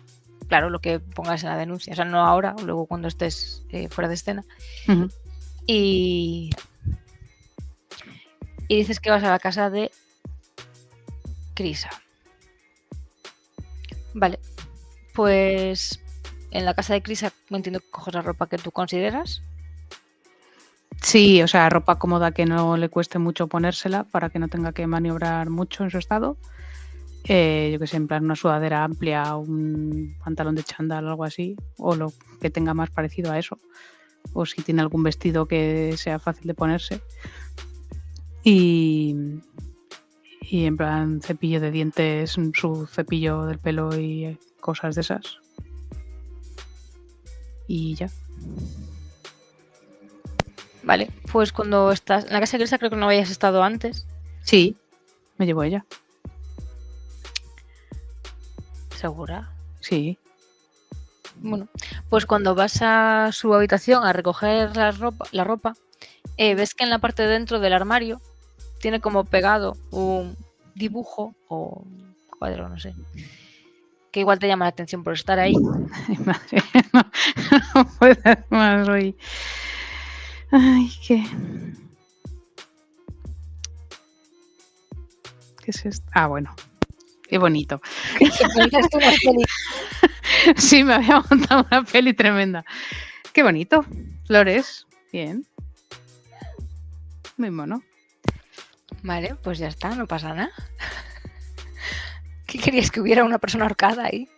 claro, lo que pongas en la denuncia. O sea, no ahora, luego cuando estés fuera de escena. Uh-huh. Y dices que vas a la casa de Crisa. Vale, pues en la casa de Crisa me entiendo que coges la ropa que tú consideras. Sí, o sea, ropa cómoda que no le cueste mucho ponérsela para que no tenga que maniobrar mucho en su estado. Yo que sé, en plan una sudadera amplia, un pantalón de chándal o algo así, o lo que tenga más parecido a eso. O si tiene algún vestido que sea fácil de ponerse. Y en plan cepillo de dientes, su cepillo del pelo y cosas de esas. Y ya. Vale, pues cuando estás en la casa de Crisa creo que no habías estado antes. Sí, me llevo ella. ¿Segura? Sí. Bueno, pues cuando vas a su habitación a recoger la ropa, ves que en la parte de dentro del armario tiene como pegado un dibujo o un cuadro, no sé, que igual te llama la atención por estar ahí. Ay, madre, no puedo más hoy. Ay, ¿qué es esto? Ah, bueno. Qué bonito. Sí, me había montado una peli tremenda. Qué bonito. Flores, bien. Muy mono. Vale, pues ya está, no pasa nada. ¿Qué querías que hubiera una persona ahorcada ahí?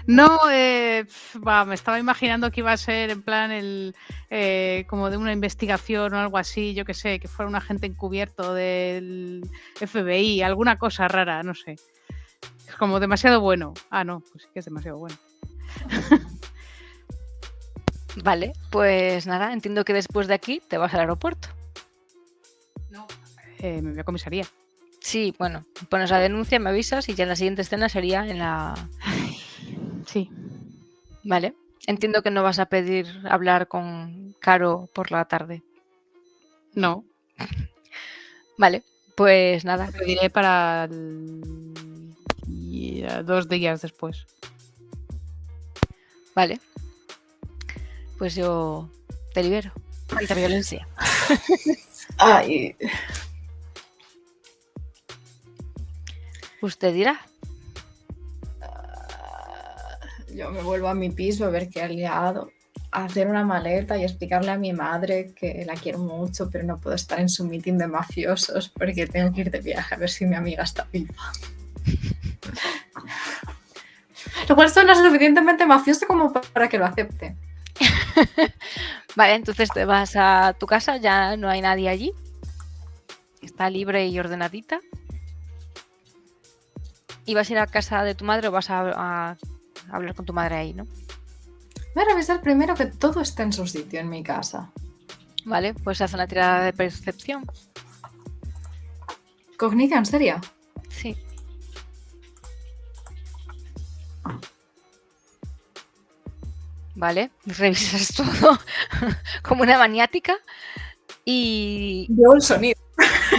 No, me estaba imaginando que iba a ser en plan como de una investigación o algo así, yo qué sé, que fuera un agente encubierto del FBI, alguna cosa rara, no sé. Es como demasiado bueno. Ah, no, pues sí que es demasiado bueno. Vale, pues nada, entiendo que después de aquí te vas al aeropuerto. No. Me voy a comisaría. Sí, bueno, pones la denuncia, me avisas y ya la siguiente escena sería en la... Sí. Vale, entiendo que no vas a pedir hablar con Caro por la tarde. No. Vale, pues nada. Lo pediré para 2 días después. Vale. Pues yo te libero. Alta violencia. Ay, Usted dirá. yo me vuelvo a mi piso a ver qué ha liado, a hacer una maleta y explicarle a mi madre que la quiero mucho, pero no puedo estar en su meeting de mafiosos porque tengo que ir de viaje a ver si mi amiga está viva. Lo cual suena suficientemente mafioso como para que lo acepte. Vale, entonces te vas a tu casa, ya no hay nadie allí. Está libre y ordenadita. ¿Y vas a ir a casa de tu madre o vas a hablar con tu madre ahí, no? Voy a revisar primero que todo esté en su sitio en mi casa. Vale, pues haz una tirada de percepción. ¿Cognición sería? Sí. Vale, revisas todo como una maniática y Yo el sonido.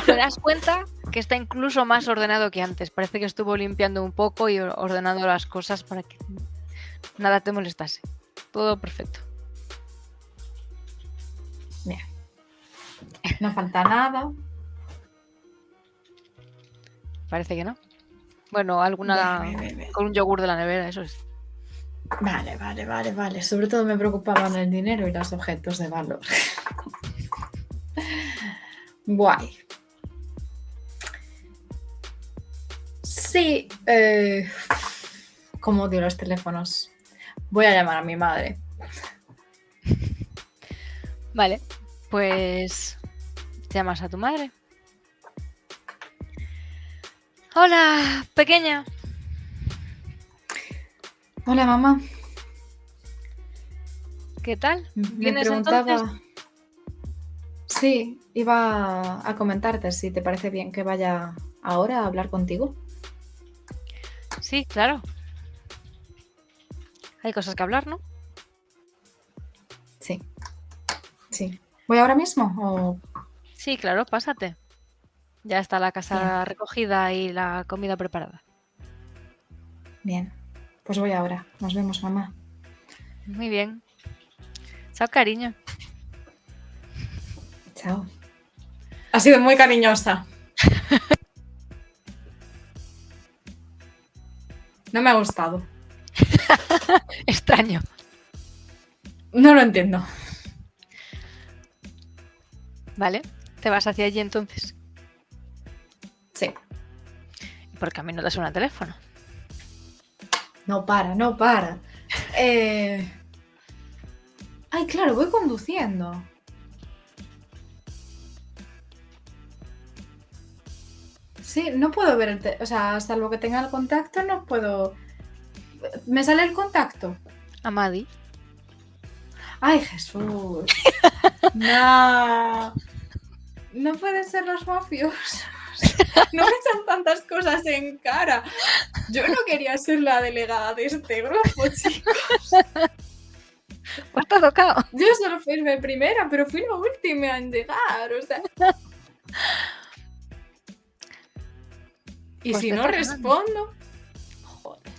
te das cuenta que está incluso más ordenado que antes. Parece que estuvo limpiando un poco y ordenando las cosas para que nada te molestase. Todo perfecto. Bien. No falta nada. Parece que no. Bueno, alguna Bien. con un yogur de la nevera, eso es. Vale. Sobre todo me preocupaban el dinero y los objetos de valor. Guay. Sí, como odio los teléfonos. Voy a llamar a mi madre. Vale, pues llamas a tu madre. Hola, pequeña. Hola, mamá. ¿Qué tal? Me ¿Vienes preguntaba... entonces? Sí, iba a comentarte si te parece bien que vaya ahora a hablar contigo. Sí, claro. Hay cosas que hablar, ¿no? Sí. ¿Voy ahora mismo o...? Sí, claro, pásate. Ya está la casa Bien. recogida y la comida preparada. Bien, pues voy ahora. Nos vemos, mamá. Muy bien. Chao, cariño. Chao. Ha sido muy cariñosa. No me ha gustado. Extraño. No lo entiendo. Vale, te vas hacia allí entonces. Sí. ¿Por qué a mí no te suena el teléfono? No para. Ay, claro, voy conduciendo. Sí, no puedo ver el o sea, salvo que tenga el contacto, no puedo... ¿Me sale el contacto? Amadi. Ay, Jesús. No. No pueden ser los mafiosos. No me echan tantas cosas en cara. Yo no quería ser la delegada de este grupo, chicos. Pues te ha tocado. Yo solo fui la primera, pero fui la última en llegar, o sea... Y Pues si te no toca, respondo... Joder.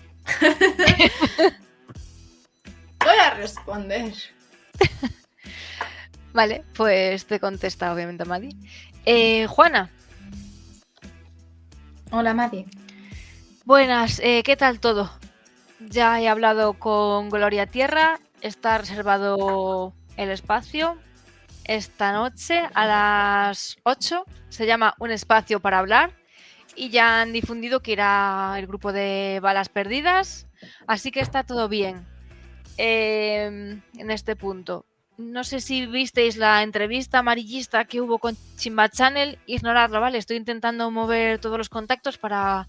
Voy a responder. Vale, pues te contesta obviamente Amadi. Juana, Hola, Madi. buenas, ¿qué tal todo? Ya he hablado con Gloria Tierra, está reservado el espacio. Esta noche a las 8 se llama Un espacio para hablar y ya han difundido que irá el grupo de Balas Perdidas, así que está todo bien en este punto. No sé si visteis la entrevista amarillista que hubo con Chimba Channel, ignoradlo, ¿vale? Estoy intentando mover todos los contactos para,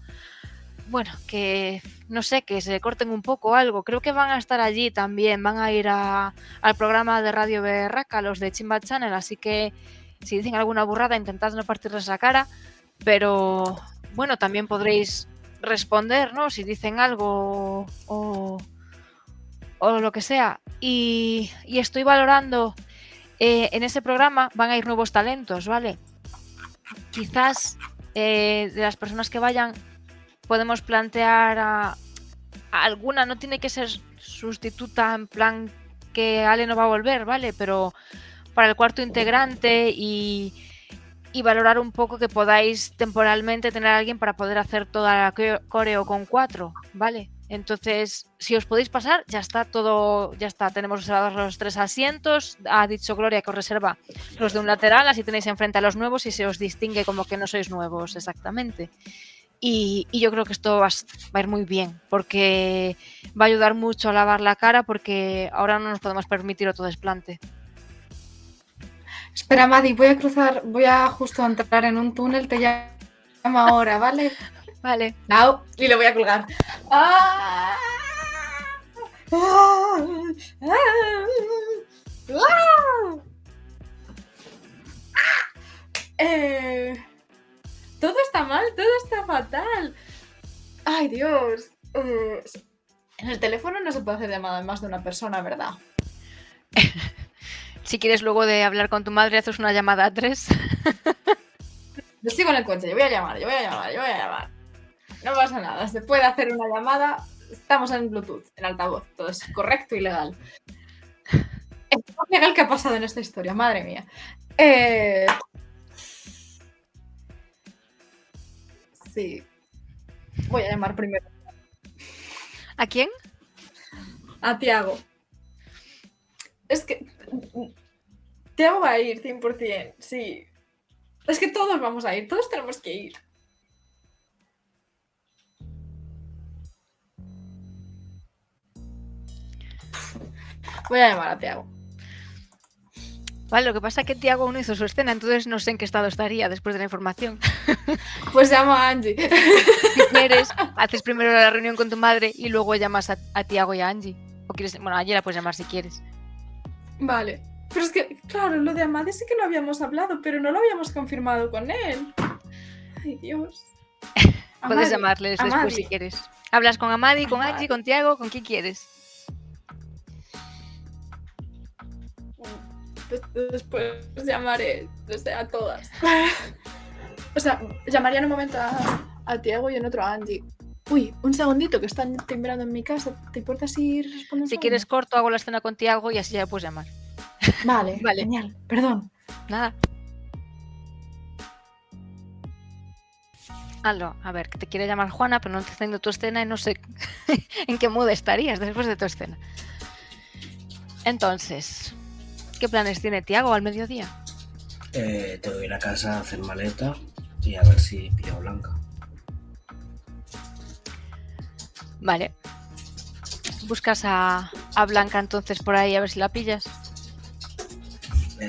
bueno, que no sé, que se corten un poco algo. Creo que van a estar allí también, van a ir al programa de Radio Berraca, los de Chimba Channel, así que si dicen alguna burrada, intentad no partirles la cara, pero bueno, también podréis responder, ¿no? Si dicen algo o lo que sea. Y estoy valorando, en ese programa van a ir nuevos talentos, ¿vale? Quizás de las personas que vayan podemos plantear a alguna, no tiene que ser sustituta en plan que Ale no va a volver, ¿vale? Pero para el cuarto integrante y valorar un poco que podáis temporalmente tener a alguien para poder hacer toda la coreo con 4, ¿vale? Entonces, si os podéis pasar, ya está todo, ya está. Tenemos reservados los 3 asientos. Ha dicho Gloria que os reserva los de un lateral, así tenéis enfrente a los nuevos y se os distingue como que no sois nuevos exactamente. Y yo creo que esto va a ir muy bien, porque va a ayudar mucho a lavar la cara, porque ahora no nos podemos permitir otro desplante. Espera, Madi, voy a justo entrar en un túnel, te llamo ahora, ¿vale? Vale. No, y lo voy a colgar. ¡Ah! ¡Ah! ¡Ah! Todo está mal, todo está fatal. Ay, Dios. En el teléfono no se puede hacer llamada de más de una persona, ¿verdad? Si quieres luego de hablar con tu madre, haces una llamada a 3. Yo sigo en el coche, yo voy a llamar. No pasa nada, se puede hacer una llamada. Estamos en Bluetooth, en altavoz, todo es correcto y legal. Es legal que ha pasado en esta historia, madre mía. Sí. Voy a llamar primero. ¿A quién? A Tiago. Es que Tiago va a ir 100%, sí. Es que todos vamos a ir, todos tenemos que ir. Voy a llamar a Tiago. Vale, lo que pasa es que Tiago aún no hizo su escena, entonces no sé en qué estado estaría después de la información. Pues llamo a Angie. Si quieres, haces primero la reunión con tu madre y luego llamas a Tiago y a Angie. O quieres, bueno, a Angie la puedes llamar si quieres. Vale. Pero es que, claro, lo de Amadi sí que lo habíamos hablado, pero no lo habíamos confirmado con él. Ay, Dios. Puedes llamarles después si quieres. Hablas con Amadi, con Angie, con Tiago, con quien quieres. Después llamaré, a todas. O sea, llamaría en un momento a Tiago y en otro a Angie. Uy, un segundito, que están timbrando en mi casa. ¿Te importa si responden? Si quieres corto, hago la escena con Tiago y así ya puedes llamar. Vale, genial. Perdón. Nada. Hazlo. A ver, que te quiere llamar Juana, pero no te está haciendo tu escena y no sé en qué mood estarías después de tu escena. Entonces, ¿qué planes tiene Tiago al mediodía? Tengo que ir a casa a hacer maleta y a ver si pillo a Blanca. Vale. ¿Buscas a Blanca entonces por ahí a ver si la pillas?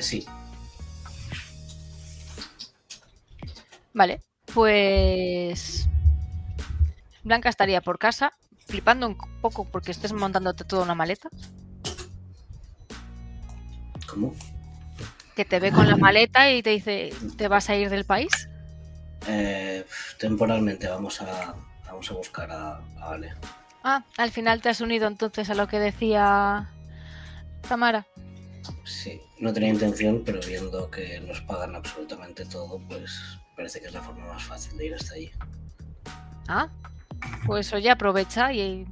Sí. Vale, pues Blanca estaría por casa, flipando un poco porque estés montándote toda una maleta. ¿Cómo? Que te ve con la maleta y te dice, ¿te vas a ir del país? Temporalmente vamos a buscar a Ale. Ah, al final te has unido entonces a lo que decía Tamara. Sí, no tenía intención, pero viendo que nos pagan absolutamente todo, pues parece que es la forma más fácil de ir hasta allí. Ah, pues oye, aprovecha y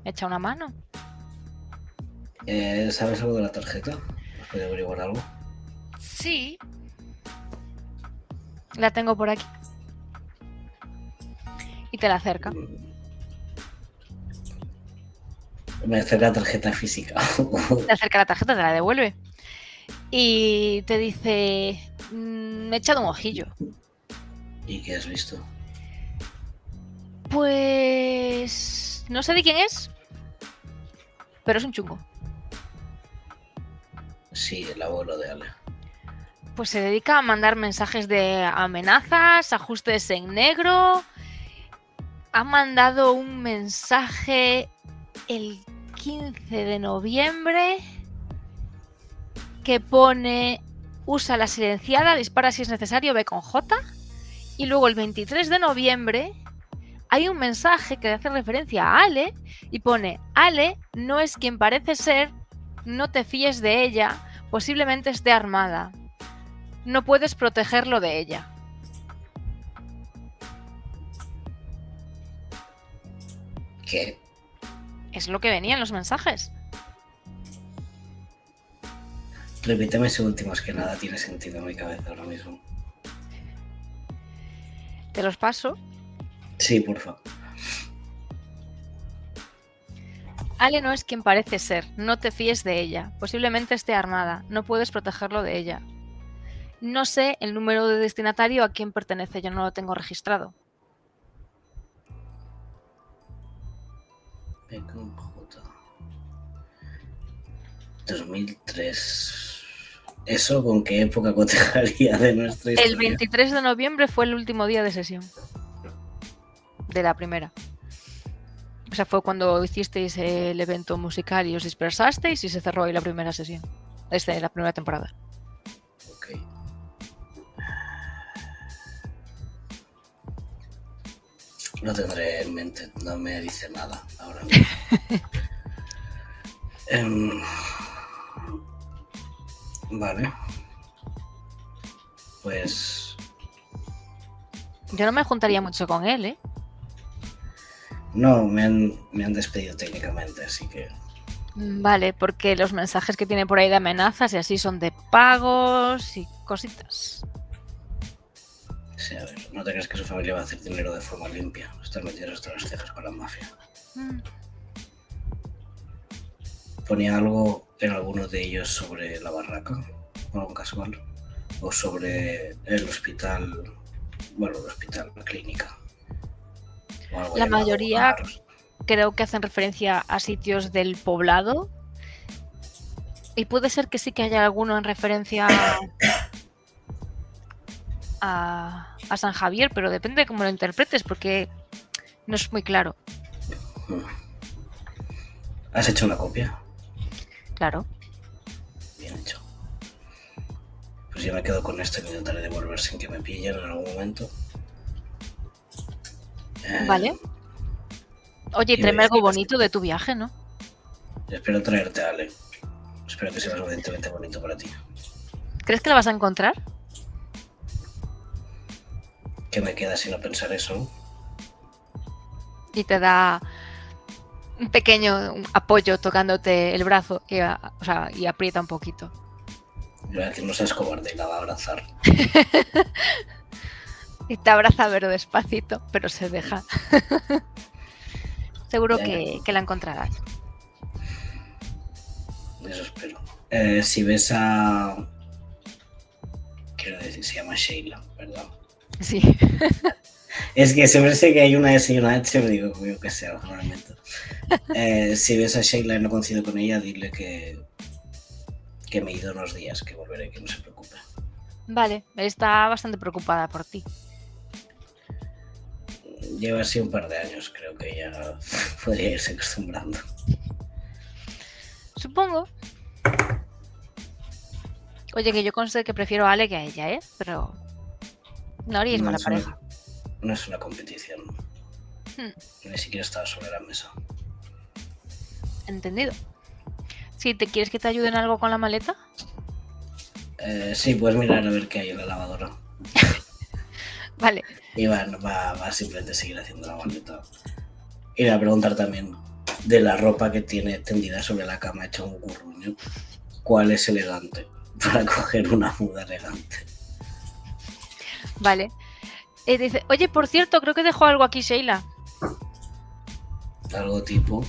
echa una mano. ¿Sabes algo de la tarjeta? ¿Has podido averiguar algo? Sí. La tengo por aquí. Y te la acerca. Me acerca la tarjeta física. Te acerca la tarjeta, te la devuelve. Y te dice, me he echado un ojillo. ¿Y qué has visto? Pues... no sé de quién es, pero es un chungo. Sí, el abuelo de Ale. Pues se dedica a mandar mensajes de amenazas, ajustes en negro. Ha mandado un mensaje el 15 de noviembre que pone usa la silenciada, dispara si es necesario, ve con J. Y luego el 23 de noviembre hay un mensaje que hace referencia a Ale y pone Ale no es quien parece ser, no te fíes de ella, posiblemente esté armada. No puedes protegerlo de ella. ¿Qué? Es lo que venía en los mensajes. Repíteme ese último, es que nada tiene sentido en mi cabeza ahora mismo. Te los paso. Sí, por favor. Ale no es quien parece ser, no te fíes de ella. Posiblemente esté armada, no puedes protegerlo de ella. No sé el número de destinatario a quién pertenece, yo no lo tengo registrado. Ve con J. 2003. ¿Eso con qué época cotejaría de nuestra historia? El 23 de noviembre fue el último día de sesión. De la primera. O sea, fue cuando hicisteis el evento musical y os dispersasteis y se cerró ahí la primera sesión. La primera temporada. Ok. Lo tendré en mente, no me dice nada ahora mismo. Vale. Pues Yo no me juntaría mucho con él, ¿eh? no, me han despedido técnicamente, así que Vale, porque los mensajes que tiene por ahí de amenazas y así son de pagos y cositas. sí, a ver, no te crees que su familia va a hacer dinero de forma limpia. Están metidos hasta las cejas con la mafia. Ponía algo en alguno de ellos sobre la barraca, o algo casual, o sobre el hospital, bueno, el hospital, la clínica. O algo La llamado mayoría Ars. creo que hacen referencia a sitios del poblado. Y puede ser que sí que haya alguno en referencia a San Javier, pero depende de cómo lo interpretes, porque no es muy claro. ¿Has hecho una copia? Claro. Bien hecho. Pues yo me quedo con esto y intentaré devolver sin que me pillen en algún momento. Vale. Oye, y tráeme voy a algo hacer bonito de tu viaje, ¿no? Espero traerte a Ale. Espero que sea lo suficientemente bonito para ti. ¿Crees que la vas a encontrar? ¿Qué me queda si no pensar eso, no? Y te da un pequeño apoyo tocándote el brazo y aprieta un poquito. Le voy a decir, no seas cobarde, y la va a abrazar. Y te abraza pero despacito, pero se deja. Seguro que la encontrarás. Eso espero. Si ves a... Quiero decir, se llama Sheila, ¿verdad? Sí. Es que siempre sé que hay una S y una H, me digo, yo que sé, no lo invento. Si ves a Sheila y no coincido con ella, dile que me he ido unos días, que volveré, que no se preocupe. Vale, está bastante preocupada por ti. Lleva así un par de años, creo que ya podría irse acostumbrando. Supongo. Oye, que yo conste que prefiero a Ale que a ella, ¿eh? Pero no haríais mala pareja. No es una competición. Ni siquiera estaba sobre la mesa. Entendido. Si te quieres que te ayude en algo con la maleta. Sí, puedes mirar a ver qué hay en la lavadora. Vale. Y va a simplemente seguir haciendo la maleta. Y le voy a preguntar también de la ropa que tiene tendida sobre la cama hecha un gurruño. ¿Cuál es elegante? Para coger una muda elegante. Vale. Dice, oye, por cierto, creo que dejó algo aquí Sheila. Algo tipo...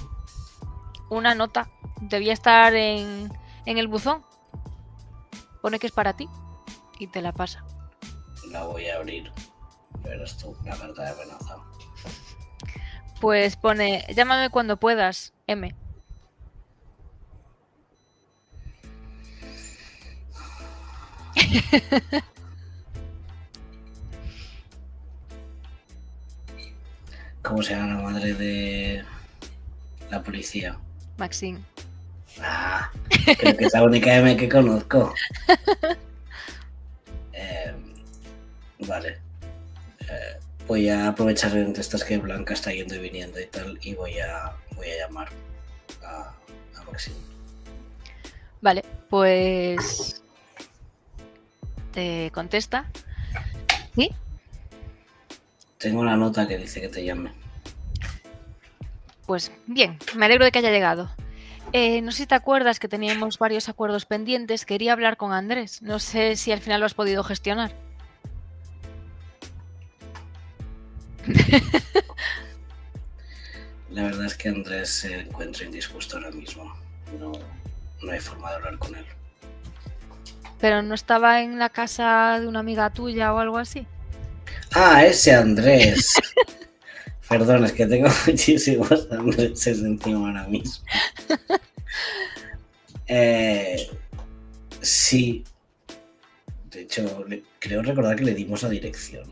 una nota. Debía estar en el buzón. Pone que es para ti y te la pasa. La voy a abrir. Verás tú, la carta de amenaza. Pues pone, llámame cuando puedas, M. ¿Cómo se llama la madre de la policía? Maxine. Ah, creo que es la única M que conozco. Vale. Voy a aprovechar entre estas que Blanca está yendo y viniendo y tal, y voy a llamar a Maxine. Vale, pues te contesta. ¿Sí? Tengo una nota que dice que te llame. Pues bien, me alegro de que haya llegado. No sé si te acuerdas que teníamos varios acuerdos pendientes. Quería hablar con Andrés. No sé si al final lo has podido gestionar. La verdad es que Andrés se encuentra indispuesto ahora mismo. No hay forma de hablar con él. Pero no estaba en la casa de una amiga tuya o algo así. Ah, ese Andrés. Perdón, es que tengo muchísimos Andréses encima ahora mismo. Sí. De hecho, creo recordar que le dimos la dirección.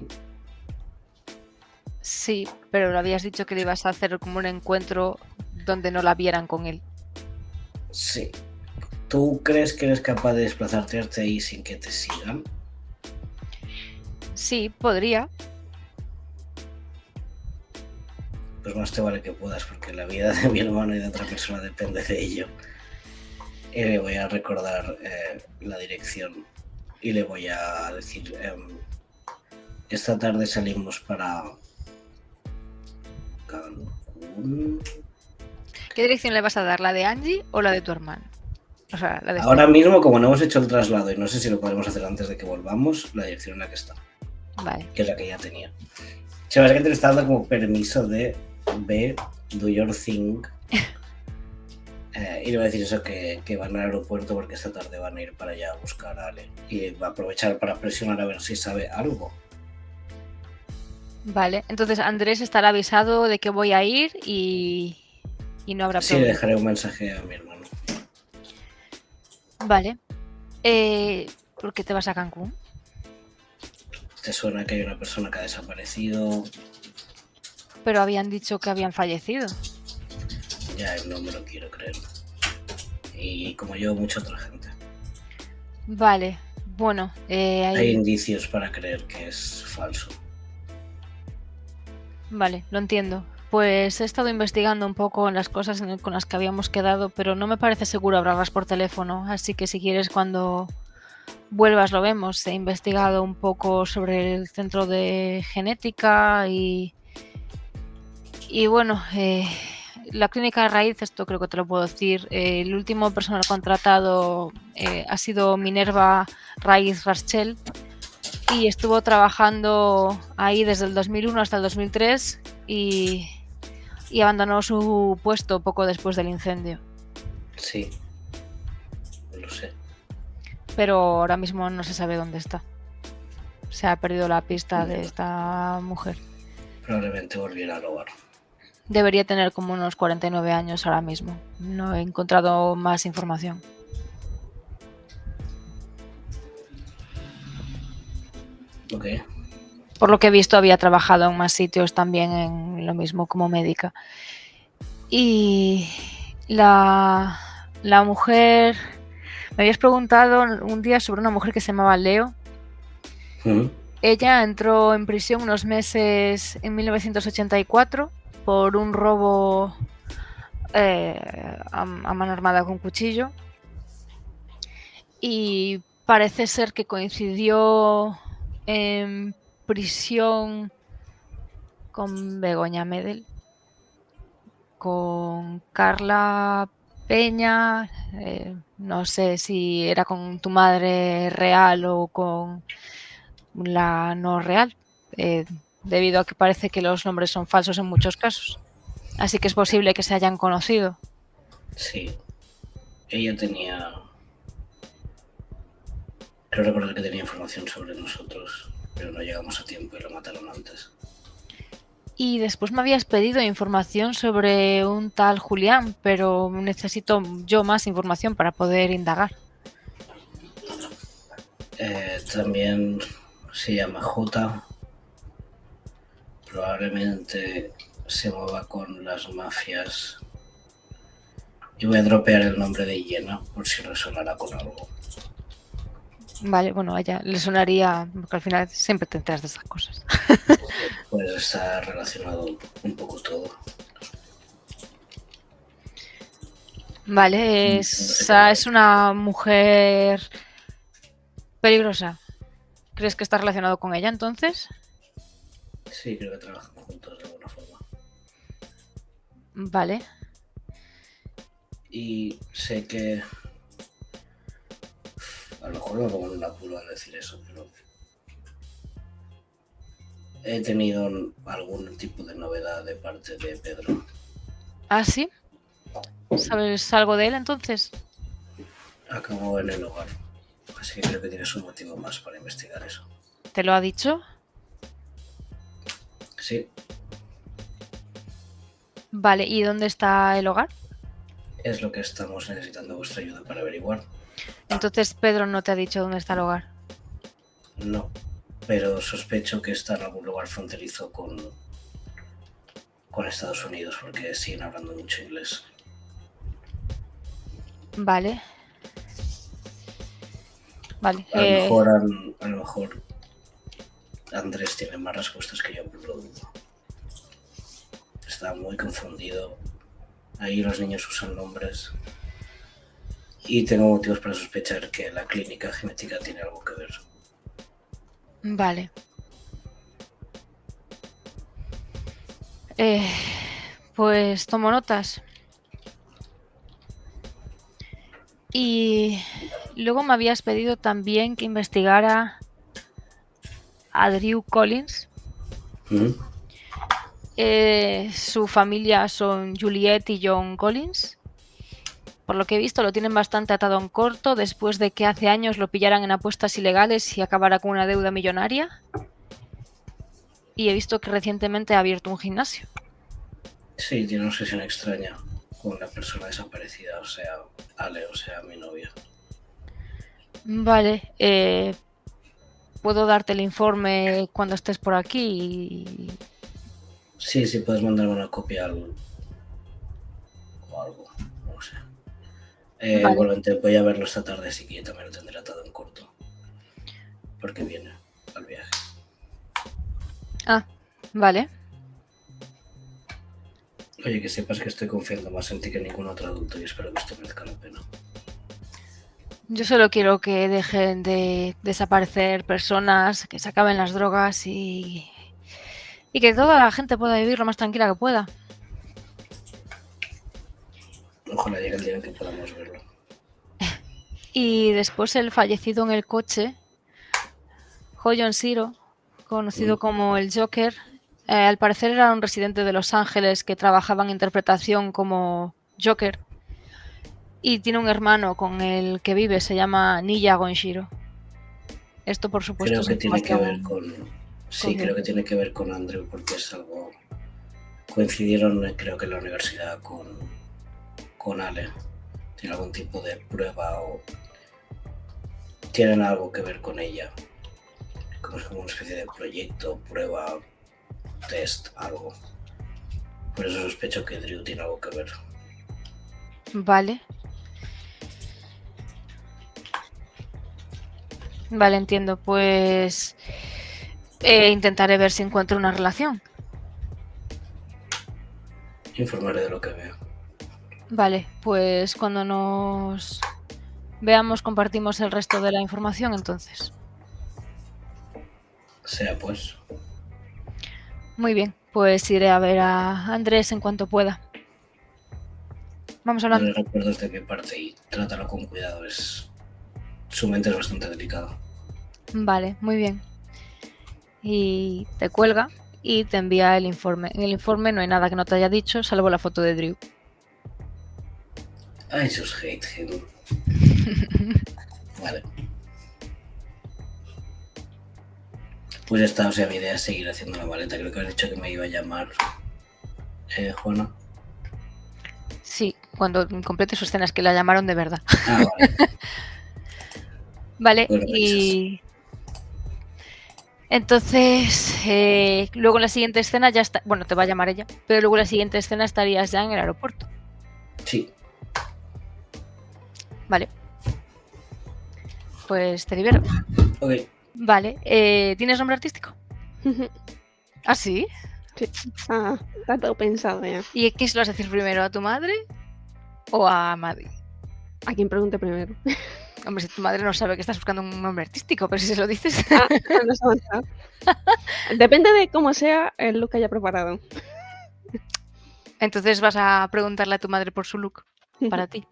Sí, pero lo habías dicho que le ibas a hacer como un encuentro donde no la vieran con él. Sí. ¿Tú crees que eres capaz de desplazarte hasta ahí sin que te sigan? Sí, podría. Pues más te vale que puedas, porque la vida de mi hermano y de otra persona depende de ello. Y le voy a recordar la dirección y le voy a decir, esta tarde salimos para Cancún. ¿Qué dirección le vas a dar? ¿La de Angie o la de tu hermano? O sea, la de Ahora mismo, como no hemos hecho el traslado y no sé si lo podremos hacer antes de que volvamos, la dirección en la que está, Vale. que es la que ya tenía. Se ve que te está dando como permiso de do your thing. Y le voy a decir eso, que van al aeropuerto porque esta tarde van a ir para allá a buscar a Ale. Y va a aprovechar para presionar a ver si sabe algo. Vale, entonces Andrés estará avisado de que voy a ir y no habrá Sí, le problema. dejaré un mensaje a mi hermano. Vale. ¿Por qué te vas a Cancún? ¿Te suena que hay una persona que ha desaparecido? Pero habían dicho que habían fallecido. Ya, no me lo quiero creer. Y como yo, mucha otra gente. Vale, bueno, Hay indicios para creer que es falso. Vale, lo entiendo. Pues he estado investigando un poco las cosas con las que habíamos quedado, pero no me parece seguro hablarlas por teléfono, así que si quieres cuando vuelvas lo vemos. He investigado un poco sobre el centro de genética y bueno, la clínica de raíz, esto creo que te lo puedo decir, el último personal contratado ha sido Minerva Raíz Raschel y estuvo trabajando ahí desde el 2001 hasta el 2003 y abandonó su puesto poco después del incendio. Sí, lo sé. Pero ahora mismo no se sabe dónde está. Se ha perdido la pista de esta mujer. Probablemente volviera al hogar. Debería tener como unos 49 años ahora mismo. No he encontrado más información. Ok. Por lo que he visto, había trabajado en más sitios también en lo mismo como médica. Y la mujer... Me habías preguntado un día sobre una mujer que se llamaba Leo. Ella entró en prisión unos meses en 1984 por un robo a mano armada con cuchillo. Y parece ser que coincidió en prisión con Begoña Medel, con Carla Peña, no sé si era con tu madre real o con la no real, debido a que parece que los nombres son falsos en muchos casos. Así que es posible que se hayan conocido. Sí, ella tenía... Creo recordar que tenía información sobre nosotros, pero no llegamos a tiempo y lo mataron antes. Y después me habías pedido información sobre un tal Julián, pero necesito yo más información para poder indagar. También se llama J. Probablemente se mueva con las mafias. Y voy a dropear el nombre de Hiena por si resonará con algo. Vale, bueno, a ella le sonaría, porque al final siempre te enteras de esas cosas. Pues está relacionado un poco todo. Vale, es una mujer peligrosa. ¿Crees que está relacionado con ella entonces? Sí, creo que trabajan juntos de alguna forma. Vale. Y sé que... A lo mejor me pongo en un apuro al decir eso, pero... He tenido algún tipo de novedad de parte de Pedro. ¿Ah, sí? ¿Sabes algo de él entonces? Acabó en el hogar. Así que creo que tienes un motivo más para investigar eso. ¿Te lo ha dicho? Sí, Vale, ¿y dónde está el hogar? es lo que estamos necesitando vuestra ayuda para averiguar. Entonces Pedro no te ha dicho dónde está el hogar. No, pero sospecho que está en algún lugar fronterizo con Estados Unidos, porque siguen hablando mucho inglés. Vale. Vale. A lo mejor Andrés tiene más respuestas que yo, pero lo dudo. Está muy confundido. Ahí los niños usan nombres. Y tengo motivos para sospechar que la clínica genética tiene algo que ver. Vale. Pues tomo notas. Y luego me habías pedido también que investigara a Drew Collins. ¿Mm? Su familia son Juliet y John Collins. Por lo que he visto, lo tienen bastante atado en corto después de que hace años lo pillaran en apuestas ilegales y acabara con una deuda millonaria. Y he visto que recientemente ha abierto un gimnasio. Sí, tiene una obsesión extraña con una persona desaparecida, o sea, Ale, o sea, mi novia. Vale, puedo darte el informe cuando estés por aquí. Sí, puedes mandarme una copia o algo, no sé. Vale. Igualmente voy a verlo esta tarde, así que también lo tendré atado en corto. Porque viene al viaje. Ah, vale. Oye, que sepas que estoy confiando más en ti que en ningún otro adulto y espero que esto merezca la pena. Yo solo quiero que dejen de desaparecer personas, que se acaben las drogas y que toda la gente pueda vivir lo más tranquila que pueda. Ojalá llegue el día en que podamos verlo. Y después el fallecido en el coche, Hoyon Shiro, conocido como el Joker, al parecer era un residente de Los Ángeles que trabajaba en interpretación como Joker y tiene un hermano con el que vive, se llama Niya Gonshiro. Esto, por supuesto, Creo que tiene que ver información. creo que tiene que ver con Andrew porque es algo... Coincidieron, creo que en la universidad con Ale. Tiene algún tipo de prueba o tienen algo que ver con ella. Como una especie de proyecto, prueba, test, algo. Por eso sospecho que Drew tiene algo que ver. Vale. Vale, entiendo. Pues intentaré ver si encuentro una relación. Informaré de lo que veo. Vale, pues cuando nos veamos compartimos el resto de la información entonces. Sea pues. Muy bien, pues iré a ver a Andrés en cuanto pueda. Vamos hablando. No le recuerdos de mi parte y trátalo con cuidado. Su mente es bastante delicada. Vale, muy bien. Y te cuelga y te envía el informe. En el informe no hay nada que no te haya dicho, salvo la foto de Drew. I just hate him. Vale. Pues ya está, o sea, mi idea es seguir haciendo la maleta. Creo que has dicho que me iba a llamar Juana. Sí, cuando complete sus escenas, que la llamaron de verdad. Ah, vale. Vale, Bueno, y entonces luego en la siguiente escena ya está, bueno, te va a llamar ella, pero luego en la siguiente escena estarías ya en el aeropuerto. Sí. Vale. Pues te libero. Ok. Vale, ¿tienes nombre artístico? ¿Ah, sí? Ah, está todo pensado ya. ¿Y qué se lo vas a decir primero, a tu madre o a Maddie? A quien pregunte primero. Hombre, si tu madre no sabe que estás buscando un nombre artístico, pero si se lo dices... Ah, no has avanzado. Depende de cómo sea el look que haya preparado. Entonces vas a preguntarle a tu madre por su look para ti.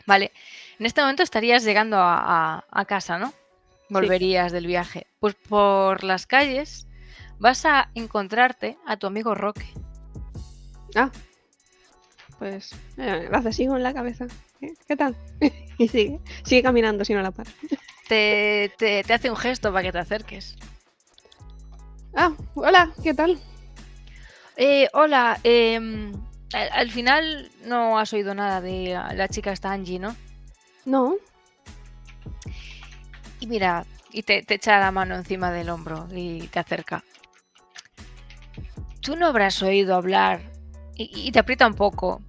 Vale, en este momento estarías llegando a casa, ¿no? Volverías del viaje. Pues por las calles vas a encontrarte a tu amigo Roque. Ah, pues gracias, sigo en la cabeza. ¿Qué tal? Y sigue caminando si no la para. Te hace un gesto para que te acerques. Ah, hola, ¿qué tal? Hola, al final no has oído nada de la chica esta Angie, ¿no? No, Y mira, y te echa la mano encima del hombro y te acerca. Tú no habrás oído hablar y te aprieta un poco.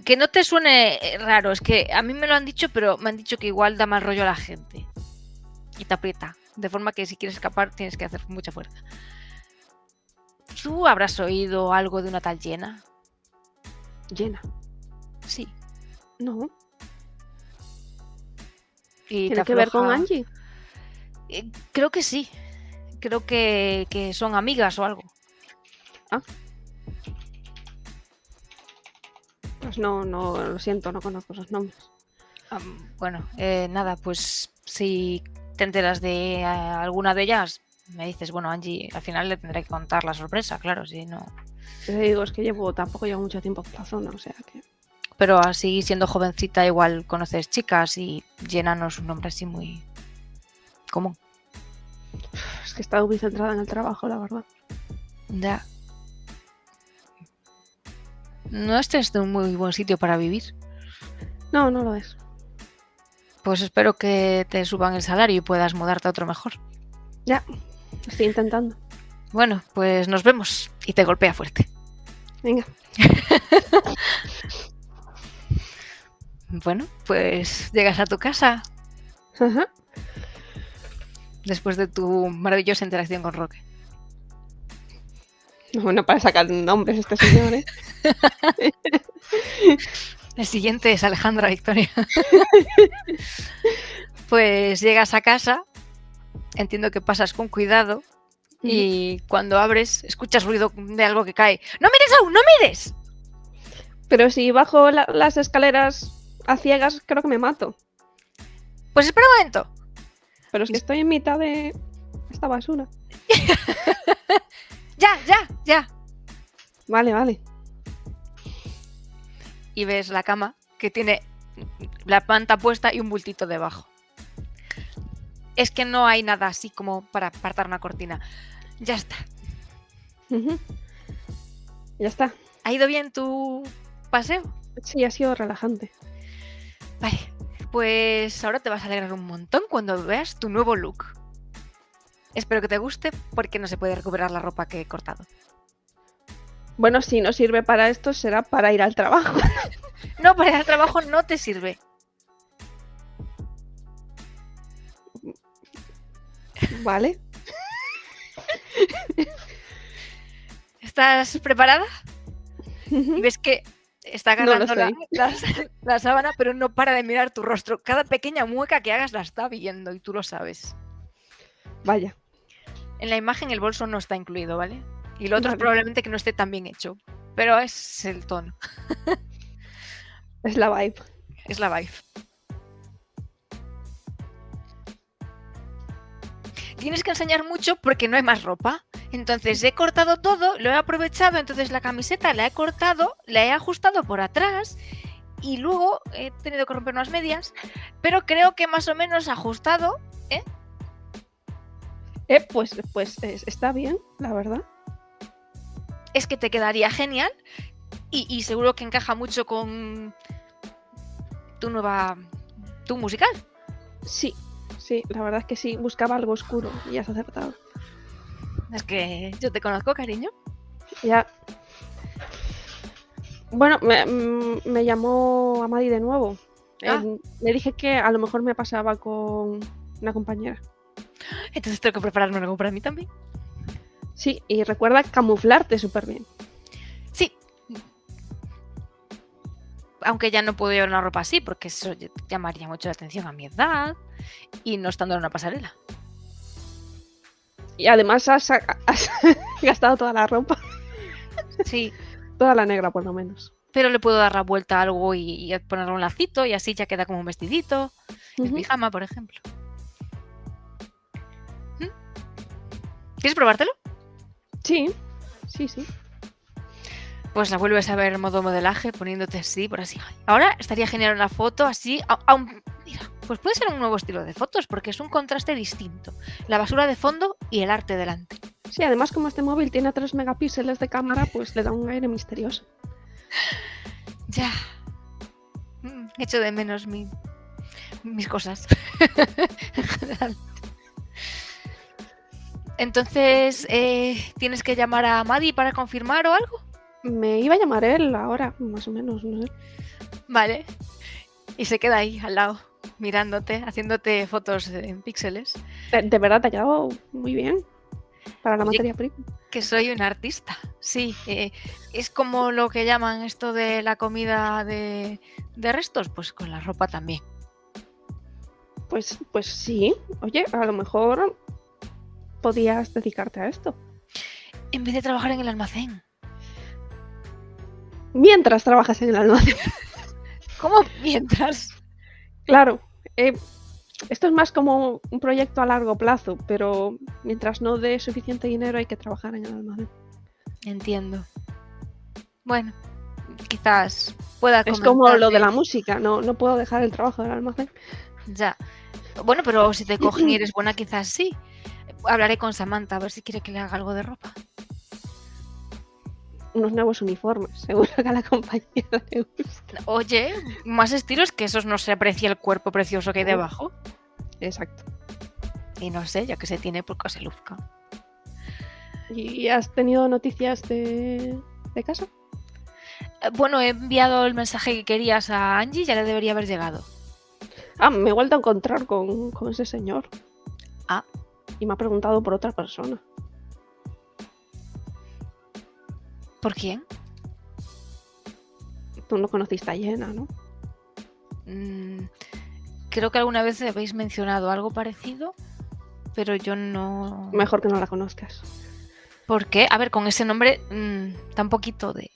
Que no te suene raro, es que a mí me lo han dicho, pero me han dicho que igual da mal rollo a la gente. Y te aprieta, de forma que si quieres escapar tienes que hacer mucha fuerza. ¿Tú habrás oído algo de una tal Jenna? llena. Sí. No, Y ¿tiene te que ver con afloja- Angie? Creo que sí. Creo que son amigas o algo. Pues no, lo siento, no conozco esos nombres. Bueno, nada, pues si te enteras de alguna de ellas, me dices, bueno, Angie, al final le tendré que contar la sorpresa, claro, si no. Te digo, es que tampoco llevo mucho tiempo por la zona, o sea que... Pero así, siendo jovencita, igual conoces chicas y Jenna no es un nombre así muy común. Es que he estado muy centrada en el trabajo, la verdad. Ya. No este es un muy buen sitio para vivir. No, no lo es. Pues espero que te suban el salario y puedas mudarte a otro mejor. Ya, estoy intentando. Bueno, pues nos vemos y te golpea fuerte. Venga. Bueno, pues llegas a tu casa Ajá. después de tu maravillosa interacción con Roque. No para sacar nombres este señor, ¿eh? El siguiente es Alejandra Victoria. Pues llegas a casa, entiendo que pasas con cuidado y cuando abres escuchas ruido de algo que cae. ¡No mires aún! ¡No mires! Pero si bajo las escaleras a ciegas, creo que me mato. Pues espera un momento. Pero es que estoy en mitad de esta basura. Ya. Vale. Y ves la cama que tiene la manta puesta y un bultito debajo. Es que no hay nada así como para apartar una cortina. Ya está. Ujú. Ya está. ¿Ha ido bien tu paseo? Sí, ha sido relajante. Vale, pues ahora te vas a alegrar un montón cuando veas tu nuevo look. Espero que te guste porque no se puede recuperar la ropa que he cortado. Bueno, si no sirve para esto, será para ir al trabajo. No, para el trabajo no te sirve. Vale. ¿Estás preparada? Ujú. Y ves que está No lo agarrando la sábana, pero no para de mirar tu rostro. Cada pequeña mueca que hagas la está viendo y tú lo sabes. Vaya. En la imagen el bolso no está incluido, ¿vale? Y lo otro es Vale. probablemente que no esté tan bien hecho. Pero es el tono, Es la vibe. es la vibe. Tienes que enseñar mucho porque no hay más ropa. Entonces he cortado todo, lo he aprovechado, entonces la camiseta la he cortado, la he ajustado por atrás y luego he tenido que romper unas medias, pero creo que más o menos ajustado, ¿eh? Pues está bien, la verdad. Es que te quedaría genial y seguro que encaja mucho con tu musical. Sí, la verdad es que sí. Buscaba algo oscuro y has acertado. Es que yo te conozco, cariño. Ya. Bueno, me llamó Amadi de nuevo. Le dije que a lo mejor me pasaba con una compañera. Entonces tengo que prepararme algo para mí también. Sí, y recuerda camuflarte súper bien. Sí. Aunque ya no puedo llevar una ropa así, porque eso llamaría mucho la atención a mi edad y no estando en una pasarela. Y además has gastado toda la ropa. Sí. Toda la negra, por lo menos. Pero le puedo dar la vuelta a algo y ponerle un lacito y así ya queda como un vestidito. El pijama, por ejemplo. ¿Quieres probártelo? Sí. Pues la vuelves a ver en modo modelaje, poniéndote así, por así. Ahora estaría genial una foto así. Mira, pues puede ser un nuevo estilo de fotos, porque es un contraste distinto. La basura de fondo y el arte delante. Sí, además como este móvil tiene 3 megapíxeles de cámara, pues le da un aire misterioso. Ya. Echo de menos mis cosas. En general. Entonces, ¿tienes que llamar a Madi para confirmar o algo? Me iba a llamar él ahora, más o menos, no sé. Vale. Y se queda ahí, al lado, mirándote, haciéndote fotos en píxeles. De verdad, te ha quedado muy bien para la Oye, materia prima. Que soy un artista, sí. Es como lo que llaman esto de la comida de restos, pues con la ropa también. Pues sí. Oye, a lo mejor podías dedicarte a esto. En vez de trabajar en el almacén. Mientras trabajas en el almacén. ¿Cómo mientras? Claro. Esto es más como un proyecto a largo plazo, pero mientras no dé suficiente dinero hay que trabajar en el almacén. Entiendo. Bueno, quizás pueda Es como lo de la música, no puedo dejar el trabajo del almacén. Ya. Bueno, pero si te cogen y eres buena, quizás sí. Hablaré con Samantha a ver si quiere que le haga algo de ropa. Unos nuevos uniformes, seguro que a la compañera le gusta. Oye, más estilos que esos no se aprecia el cuerpo precioso que hay debajo. Exacto. Y no sé, ya que se tiene, porque se luzca. ¿Y has tenido noticias de casa? Bueno, he enviado el mensaje que querías a Angie, ya le debería haber llegado. Me he vuelto a encontrar con ese señor. Y me ha preguntado por otra persona. ¿Por quién? Tú no conociste a Jenna, ¿no? Creo que alguna vez habéis mencionado algo parecido, pero yo no... Mejor que no la conozcas. ¿Por qué? A ver, con ese nombre da un poquito de...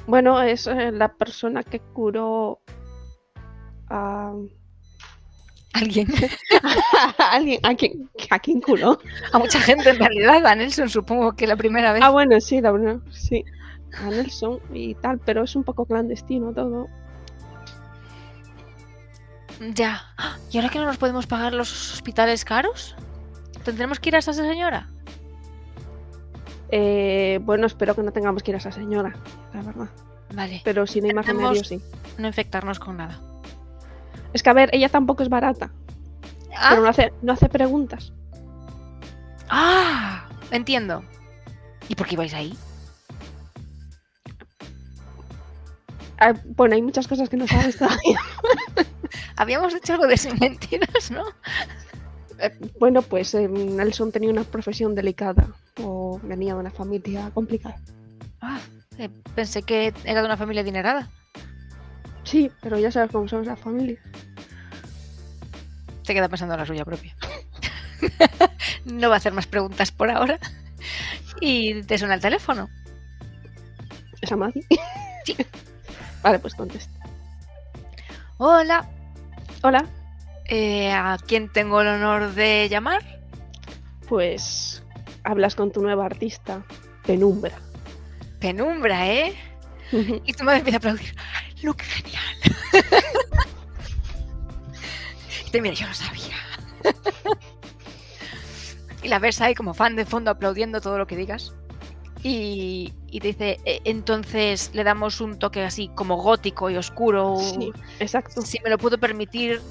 Bueno, es la persona que curó a... ¿Alguien? ¿Alguien? ¿A quién curó? A mucha gente en realidad, a Nelson supongo que la primera vez. Bueno, sí, la verdad, sí. A Nelson y tal, pero es un poco clandestino todo. Ya. ¿Y ahora que no nos podemos pagar los hospitales caros? ¿Tendremos que ir a esa señora? Bueno, espero que no tengamos que ir a esa señora, la verdad. Vale. Pero si no hay más remedio, sí. No infectarnos con nada. Es que, a ver, ella tampoco es barata. Pero no hace preguntas. Entiendo. ¿Y por qué ibais ahí? Bueno, hay muchas cosas que no sabes todavía. Habíamos hecho algo de sin mentiras, ¿no? Bueno, pues Nelson tenía una profesión delicada o venía de una familia complicada. Pensé que era de una familia adinerada. Sí, pero ya sabes cómo son las familias. Se queda pensando en la suya propia. No va a hacer más preguntas por ahora. Y te suena el teléfono. ¿Es Amadi? Sí. Vale, pues contesta. Hola. Hola. ¿A quién tengo el honor de llamar? Pues hablas con tu nueva artista, Penumbra. Penumbra, ¿eh? Y tu madre empieza a aplaudir. ¡Lo que genial! Y te mira, yo lo sabía. Y la ves ahí como fan de fondo aplaudiendo todo lo que digas. Y te dice, entonces le damos un toque así como gótico y oscuro. Sí, exacto. Si me lo puedo permitir,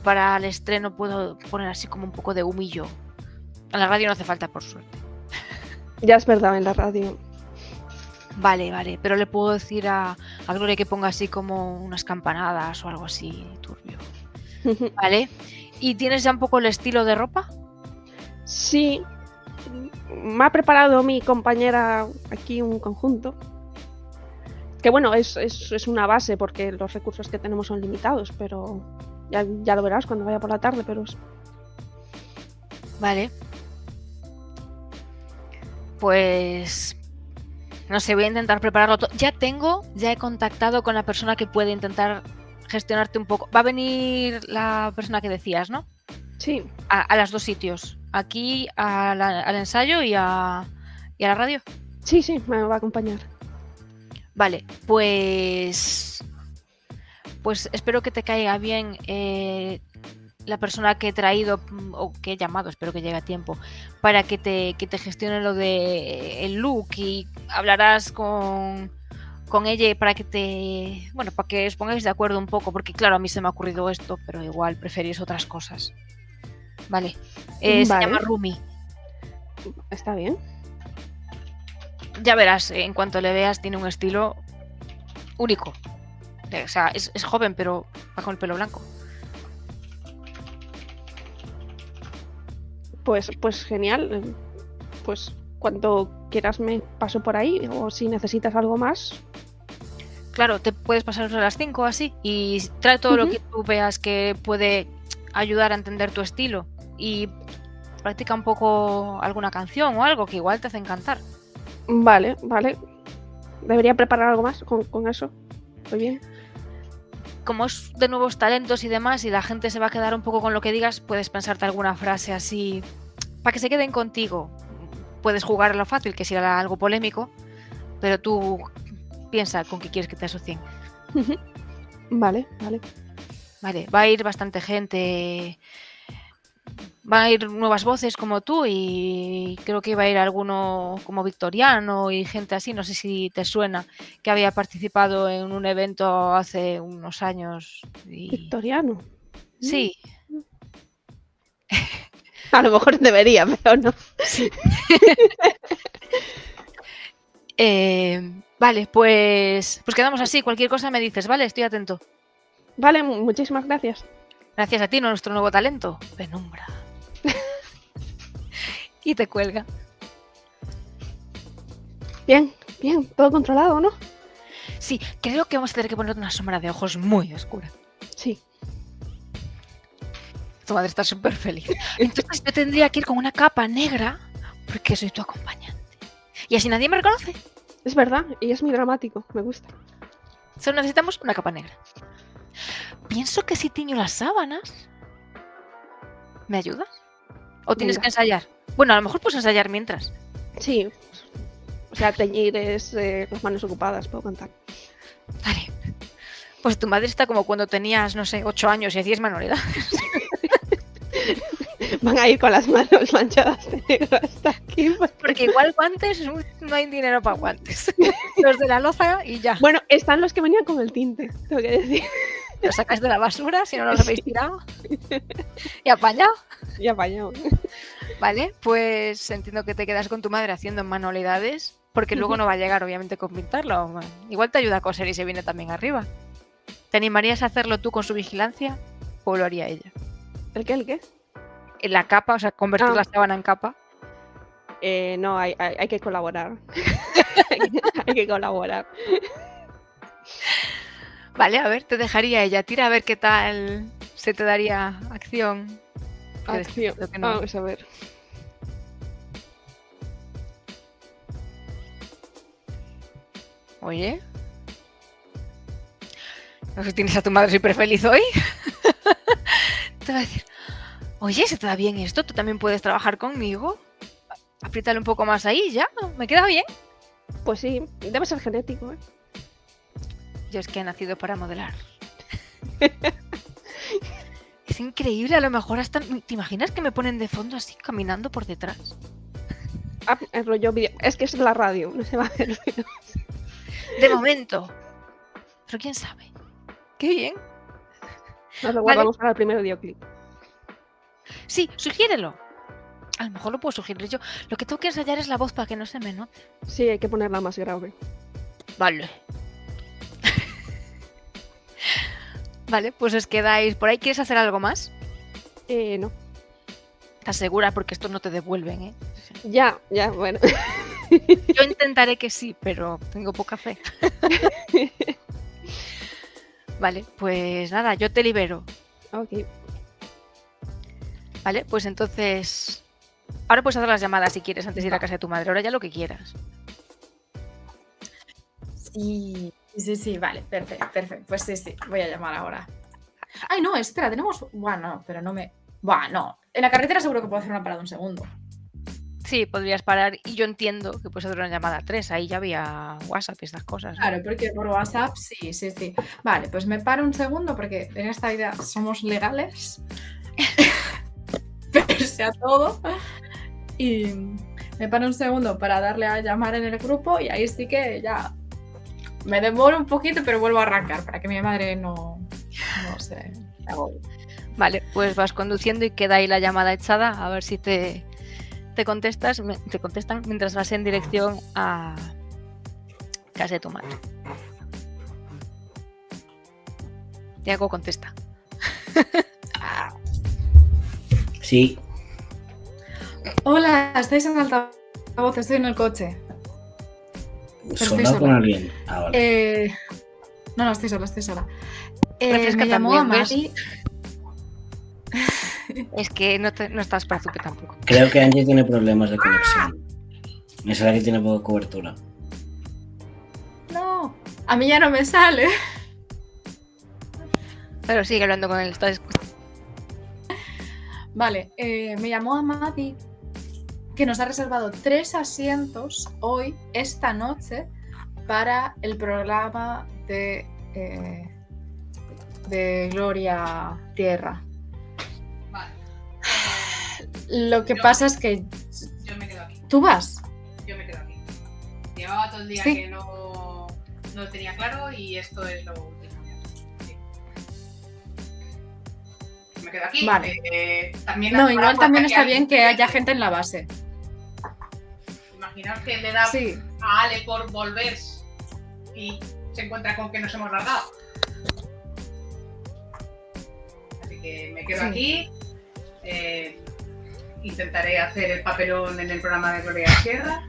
para el estreno puedo poner así como un poco de humillo. En la radio no hace falta, por suerte. Ya es verdad, en la radio. Vale, pero le puedo decir a Gloria que ponga así como unas campanadas o algo así turbio. Vale. ¿Y tienes ya un poco el estilo de ropa? Sí. Me ha preparado mi compañera aquí un conjunto. Que bueno, es una base porque los recursos que tenemos son limitados, pero ya lo verás cuando vaya por la tarde, pero... Vale. Pues... no sé, voy a intentar prepararlo todo. Ya he contactado con la persona que puede intentar gestionarte un poco. Va a venir la persona que decías, ¿no? Sí. A los dos sitios. Aquí al ensayo y a la radio. Sí, me va a acompañar. Vale, pues espero que te caiga bien la persona que he traído o que he llamado, espero que llegue a tiempo, para que te gestione lo de el look y hablarás con ella para que para que os pongáis de acuerdo un poco, porque claro, a mí se me ha ocurrido esto, pero igual preferís otras cosas. Vale. Se llama Rumi. Está bien. Ya verás, en cuanto le veas, tiene un estilo único. O sea, es joven, pero va con el pelo blanco. Pues genial. Pues cuando quieras me paso por ahí, o si necesitas algo más. Claro, te puedes pasar a las 5 así y trae todo lo que tú veas que puede ayudar a entender tu estilo y practica un poco alguna canción o algo que igual te hace encantar. Vale. ¿Debería preparar algo más con eso? Muy bien. Como es de nuevos talentos y demás y la gente se va a quedar un poco con lo que digas, puedes pensarte alguna frase así para que se queden contigo. Puedes jugar a lo fácil, que será algo polémico, pero tú piensa con qué quieres que te asocien. Vale. Vale, va a ir bastante gente, van a ir nuevas voces como tú y creo que iba a ir alguno como Victoriano y gente así, no sé si te suena, que había participado en un evento hace unos años. Victoriano. Sí. A lo mejor debería, pero no. Sí. Vale, pues quedamos así. Cualquier cosa me dices, ¿vale? Estoy atento. Vale, muchísimas gracias. Gracias a ti, nuestro nuevo talento, Penumbra. Y te cuelga. Bien, todo controlado, ¿no? Sí, creo que vamos a tener que poner una sombra de ojos muy oscura. Sí. Tu madre está súper feliz. Entonces yo tendría que ir con una capa negra porque soy tu acompañante. Y así nadie me reconoce. Es verdad, y es muy dramático, me gusta. Solo necesitamos una capa negra. Pienso que si tiño las sábanas... ¿Me ayudas? ¿O tienes que ensayar? Bueno, a lo mejor puedes ensayar mientras. Sí. O sea, teñir es las manos ocupadas, puedo contar. Vale. Pues tu madre está como cuando tenías, no sé, 8 años y hacías manualidades. Van a ir con las manos manchadas de negro hasta aquí. Porque igual guantes, no hay dinero para guantes. Los de la loza y ya. Bueno, están los que venían con el tinte, tengo que decir. Los sacas de la basura si no los habéis tirado. Y apañado. Y apañado. Vale, pues entiendo que te quedas con tu madre haciendo manualidades, porque luego no va a llegar obviamente con pintarlo. Igual te ayuda a coser y se viene también arriba. ¿Te animarías a hacerlo tú con su vigilancia o lo haría ella? ¿El qué? En la capa, o sea, convertir la sábana en capa. No, hay que colaborar. Hay que colaborar. Vale, a ver, te dejaría ella. Tira a ver qué tal se te daría acción. Acción. No. Vamos a ver. Oye. No sé si tienes a tu madre súper feliz hoy. Te va a decir, oye, ¿se te da bien esto? ¿Tú también puedes trabajar conmigo? Apriétale un poco más ahí, ya. Me queda bien. Pues sí, debe ser genético, ¿eh? Yo es que he nacido para modelar. Es increíble, a lo mejor hasta... ¿Te imaginas que me ponen de fondo así, caminando por detrás? Ah, el rollo vídeo. Es que es la radio, no se va a hacer. De momento. Pero quién sabe. Qué bien. Nos lo Vale. guardamos para el primer videoclip. Sí, sugiérelo. A lo mejor lo puedo sugerir yo. Lo que tengo que ensayar es la voz para que no se me note. Sí, hay que ponerla más grave. Vale. Vale, pues os quedáis por ahí. ¿Quieres hacer algo más? No. ¿Estás segura? Porque estos no te devuelven, ¿eh? Ya, bueno. Yo intentaré que sí, pero tengo poca fe. Vale, pues nada, yo te libero. Ok. Vale, pues entonces... Ahora puedes hacer las llamadas si quieres antes de ir a casa de tu madre. Ahora ya lo que quieras. Sí, vale, perfecto. Pues sí, voy a llamar ahora. Ay, no, espera, tenemos... Bueno, pero no me... Bueno, en la carretera seguro que puedo hacer una parada un segundo. Sí, podrías parar y yo entiendo que puedes hacer una llamada a 3. Ahí ya había WhatsApp y estas cosas, ¿no? Claro, porque por WhatsApp sí. Vale, pues me paro un segundo porque en esta vida somos legales. Pese a todo. Y me paro un segundo para darle a llamar en el grupo y ahí sí que ya me demoro un poquito, pero vuelvo a arrancar para que mi madre no se agobie. Vale, pues vas conduciendo y queda ahí la llamada echada. A ver si te contestan mientras vas en dirección a casa de tu madre. Tiago contesta. Sí, Hola, estáis en altavoz, estoy en el coche. estoy ¿sola con sola. alguien? Ah, vale. No, estoy sola. Refresca Me llamó también, a ¿ves? Mari. Es que no estás para Zupe tampoco. Creo que Angie tiene problemas de conexión. Es la que tiene poca cobertura. No, a mí ya no me sale. Pero sigue hablando con él. Vale, me llamó a Madi que nos ha reservado 3 asientos hoy, esta noche, para el programa de Gloria Tierra. Vale. Lo que pasa es que Yo me quedo aquí. tú vas. Yo me quedo aquí. Llevaba todo el día Sí. que no lo tenía claro y esto es lo último. Sí. Me quedo aquí. Vale. También No, habrá igual por también aquí está alguien bien que haya gente en la base. Imaginaos que le da Sí, a Ale por volver y se encuentra con que nos hemos largado. Así que me quedo Sí. aquí. Intentaré hacer el papelón en el programa de Gloria Sierra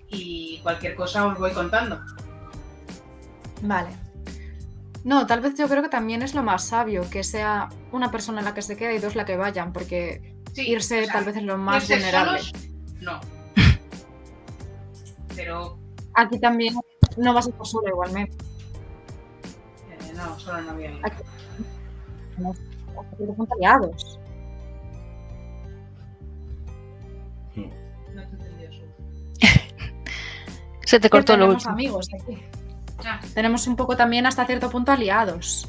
y cualquier cosa os voy contando. vale. No, tal vez yo creo que también es lo más sabio, que sea una persona la que se quede y 2 la que vayan, porque Sí, irse o sea, tal vez es lo más irse vulnerable. solos, no. Pero Aquí también no vas a estar sola igualmente. no, solo no voy a ir. Aquí son aliados. No te he entendido solo. Se te cortó lo Tenemos último. amigos aquí. Ah, Tenemos un poco también hasta cierto punto aliados.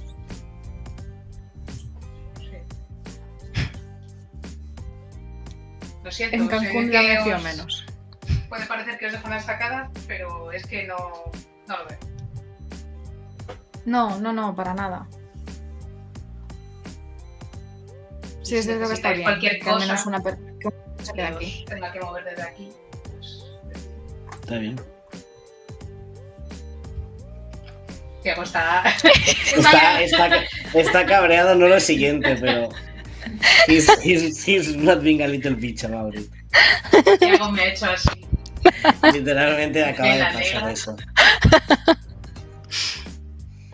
sí. Lo siento. En sé Cancún que ya me fío os- menos. Puede parecer que os dejo una estacada, pero es que no lo veo. No, para nada. Sí, es Si cierto que está necesitáis bien. cualquier Que al menos cosa, una persona se quede que aquí. os tenga que mover desde aquí. Pues, Está bien. Tiago está. Está cabreado, no lo siguiente, pero. He's not being a little bitch about it. Tiago me ha hecho así. Literalmente acaba de Me la pasar alegra. eso.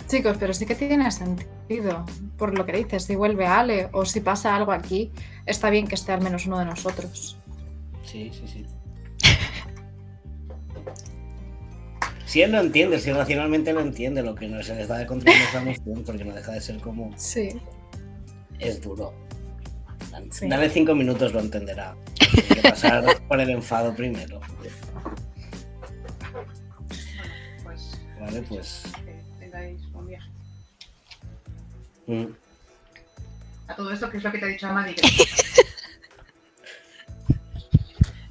Chicos, pero sí que tiene sentido. Por lo que dices, si vuelve Ale o si pasa algo aquí, está bien que esté al menos uno de nosotros. Sí. Si él lo entiende, si racionalmente lo entiende, lo que no se le está de control es la emoción, porque no deja de ser como. Sí. Es duro. Sí. Dale 5 minutos, lo entenderá. Hay que pasar por el enfado primero. Pues Vale, pues. que tengáis buen viaje. mm, A todo esto, ¿qué es lo que te ha dicho Amadi?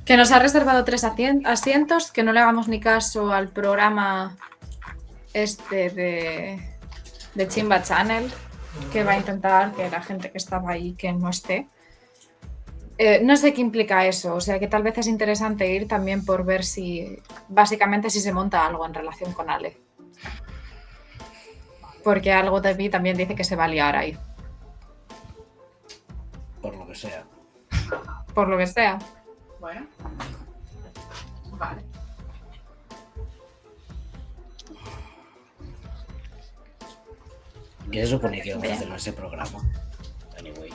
Que nos ha reservado 3 asientos, que no le hagamos ni caso al programa este de Chimba Channel, que va a intentar que la gente que estaba ahí que no esté. No sé qué implica eso, o sea que tal vez es interesante ir también por ver si, básicamente, si se monta algo en relación con Ale. Porque algo de mí también dice que se va a liar ahí, por lo que sea. por lo que sea. Bueno. Vale. ¿Qué se supone que vamos a hacer en ese programa? Anyway.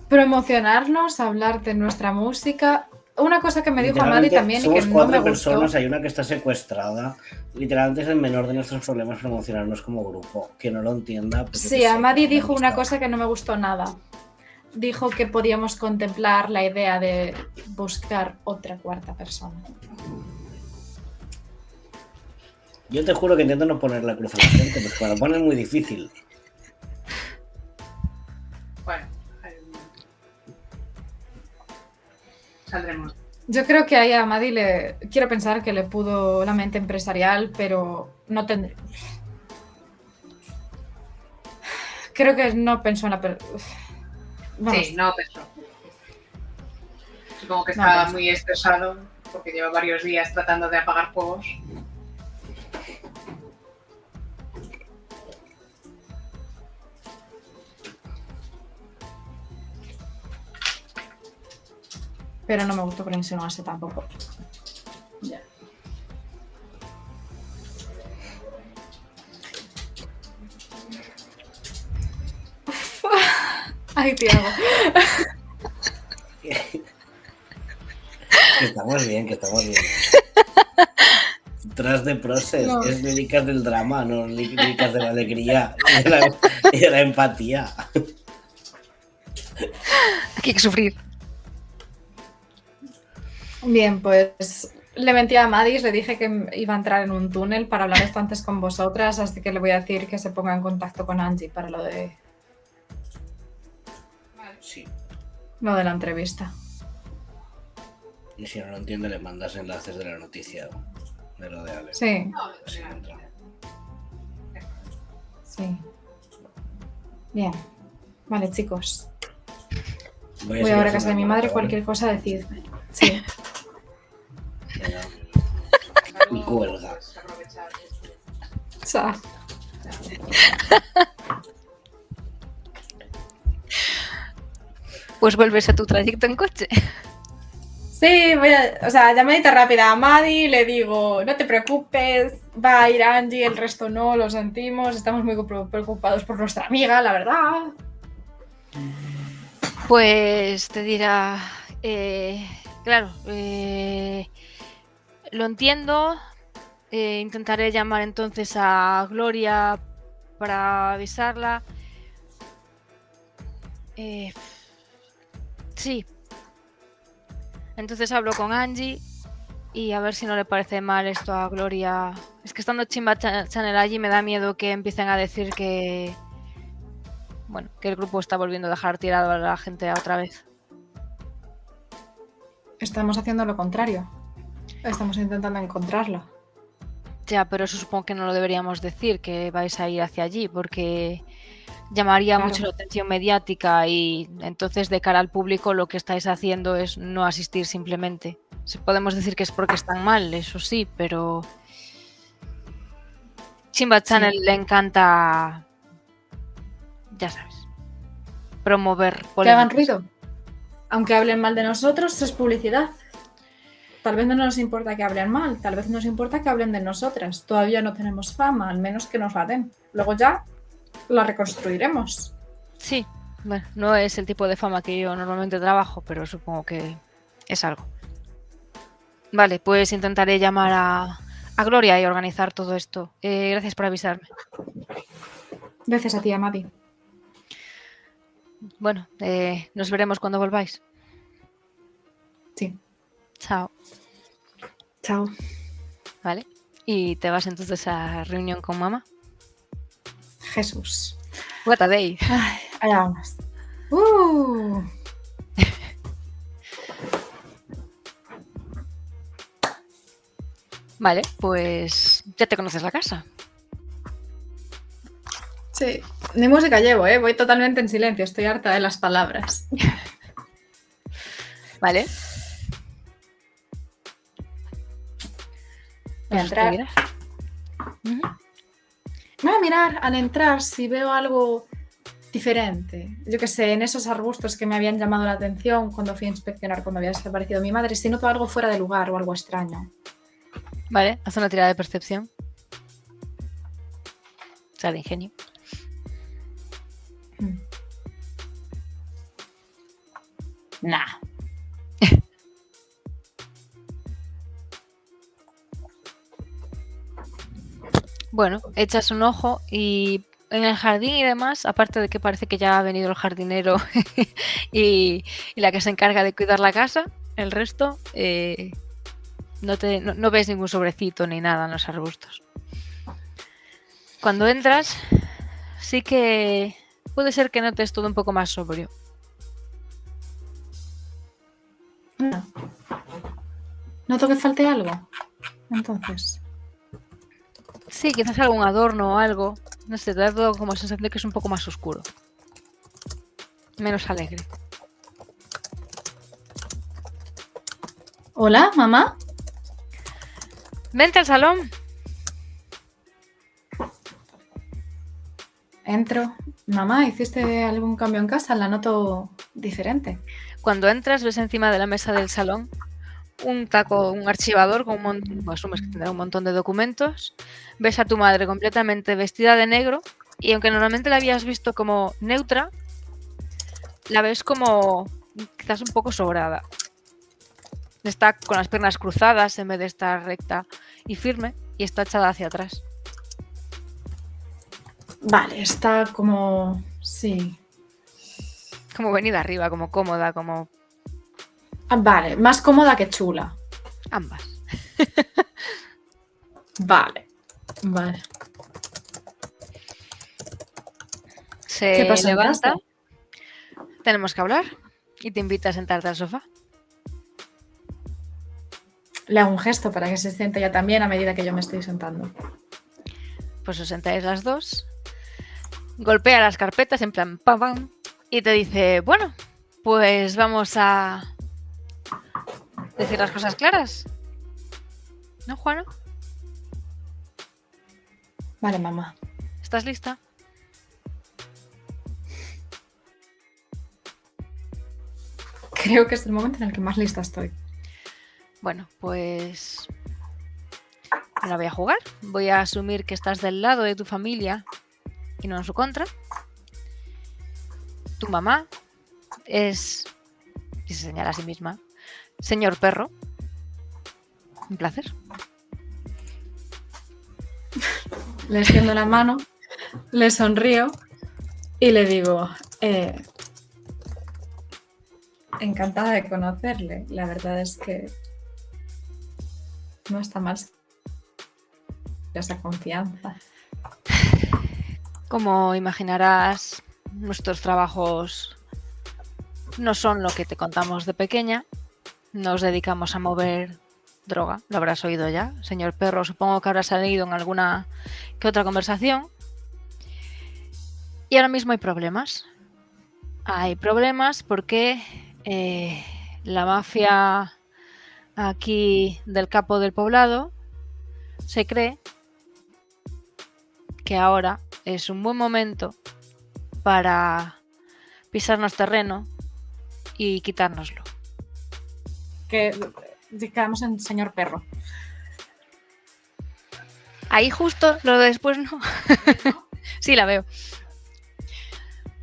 Promocionarnos, hablar de nuestra música. Una cosa que me dijo Amadi Literalmente, también y somos que no 4 me gustó. personas, hay una que está secuestrada. Literalmente es el menor de nuestros problemas promocionarnos como grupo. Que no lo entienda. Pues yo Sí, qué sé, Amadi que dijo me una gusta. cosa que no me gustó nada. Dijo que podíamos contemplar la idea de buscar otra cuarta persona. Yo te juro que intento no poner la cruz a la gente, pues cuando ponen muy difícil. Bueno. Saldremos. Yo creo que ahí a Amadi quiero pensar que le pudo la mente empresarial, pero no tendría. Creo que no pensó en la. Vamos, Sí, no pensó. Supongo que No está pensó. muy estresado porque lleva varios días tratando de apagar fuegos. pero no me gustó que lo insinuase tampoco. Ya. Ay, Tiago. Que estamos bien, que estamos bien. Tras de Process, No. es líricas del drama, no líricas de la alegría y de la empatía. Aquí hay que sufrir. Bien, pues le mentí a Madis, le dije que iba a entrar en un túnel para hablar esto antes con vosotras, así que le voy a decir que se ponga en contacto con Angie para lo de Sí. la entrevista. Y si no lo entiende, le mandas enlaces de la noticia de lo de Ale. Sí, Sí, entra. sí. Bien. Vale, chicos. Voy seguir ahora a casa de mi haciendo madre, algo, cualquier cosa decidme. Sí. ¿vale? Venga. Y cuelga. Aprovechar. Chao. Pues vuelves a tu trayecto en coche. Sí, llamadita rápida a Madi, le digo, no te preocupes, va a ir Angie, el resto no, lo sentimos, estamos muy preocupados por nuestra amiga, la verdad. Pues te dirá, claro, lo entiendo. Intentaré llamar entonces a Gloria para avisarla. Sí. Entonces hablo con Angie y a ver si no le parece mal esto a Gloria. Es que estando Chimba Channel allí me da miedo que empiecen a decir que... Bueno, que el grupo está volviendo a dejar tirado a la gente otra vez. Estamos haciendo lo contrario. Estamos intentando encontrarla. Ya, pero eso supongo que no lo deberíamos decir, que vais a ir hacia allí, porque llamaría Claro. mucho la atención mediática y entonces de cara al público lo que estáis haciendo es no asistir simplemente. Podemos decir que es porque están mal, eso sí, pero Chimba Channel le encanta, ya sabes, promover Que hagan polémicas. ruido. Aunque hablen mal de nosotros, es publicidad. Tal vez no nos importa que hablen mal, tal vez nos importa que hablen de nosotras. Todavía no tenemos fama, al menos que nos la den. Luego ya la reconstruiremos. Sí, bueno, no es el tipo de fama que yo normalmente trabajo, pero supongo que es algo. Vale, pues intentaré llamar a Gloria y organizar todo esto. Gracias por avisarme. Gracias a ti, Amadi. Bueno, nos veremos cuando volváis. Chao. Chao. ¿Vale? Y te vas entonces a reunión con mamá. Jesús. What a day. Ay, allá vamos. Vale, pues ya te conoces la casa. Sí, ni música llevo, ¿eh? Voy totalmente en silencio, estoy harta de las palabras. Vale. Voy a entrar. Ujú. Voy a mirar al entrar si veo algo diferente. Yo qué sé, en esos arbustos que me habían llamado la atención cuando fui a inspeccionar cuando había desaparecido mi madre, si noto algo fuera de lugar o algo extraño. Vale, haz una tirada de percepción. O sea, de ingenio. Nah. Bueno, echas un ojo y en el jardín y demás, aparte de que parece que ya ha venido el jardinero y la que se encarga de cuidar la casa, el resto no ves ningún sobrecito ni nada en los arbustos. Cuando entras, sí que puede ser que notes todo un poco más sobrio. Noto que falte algo. Entonces. Sí, quizás algún adorno o algo. No sé, te da todo como sensación de que es un poco más oscuro. Menos alegre. Hola, mamá. Vente al salón. Entro. Mamá, ¿hiciste algún cambio en casa? La noto diferente. Cuando entras, ves encima de la mesa del salón un archivador con asumes que tendrá un montón de documentos. Ves a tu madre completamente vestida de negro y aunque normalmente la habías visto como neutra, la ves como quizás un poco sobrada. Está con las piernas cruzadas en vez de estar recta y firme y está echada hacia atrás. Vale, está como... Sí. Como venida arriba, como cómoda, como Vale, más cómoda que chula. ambas. Vale. Se ¿Qué pasa en levanta. casa? Tenemos que hablar y te invita a sentarte al sofá. Le hago un gesto para que se siente ella también a medida que yo me estoy sentando. Pues os sentáis las dos. Golpea las carpetas en plan pam pam y te dice, bueno, pues vamos a decir las cosas claras. ¿No, Juana? Vale, mamá. ¿Estás lista? Creo que es el momento en el que más lista estoy. Bueno, pues ahora voy a jugar. Voy a asumir que estás del lado de tu familia y no en su contra. Tu mamá es, y se señala a sí misma, señor perro. Un placer. Le extiendo la mano, le sonrío y le digo, encantada de conocerle. La verdad es que no está mal esa confianza. Como imaginarás, nuestros trabajos no son lo que te contamos de pequeña. Nos dedicamos a mover droga, lo habrás oído ya, señor perro. Supongo que habrá salido en alguna que otra conversación. Y ahora mismo hay problemas. Hay problemas porque la mafia aquí del capo del poblado se cree que ahora es un buen momento para pisarnos terreno y quitárnoslo. Que quedamos en señor perro. Ahí justo, lo de después no. Sí, la veo.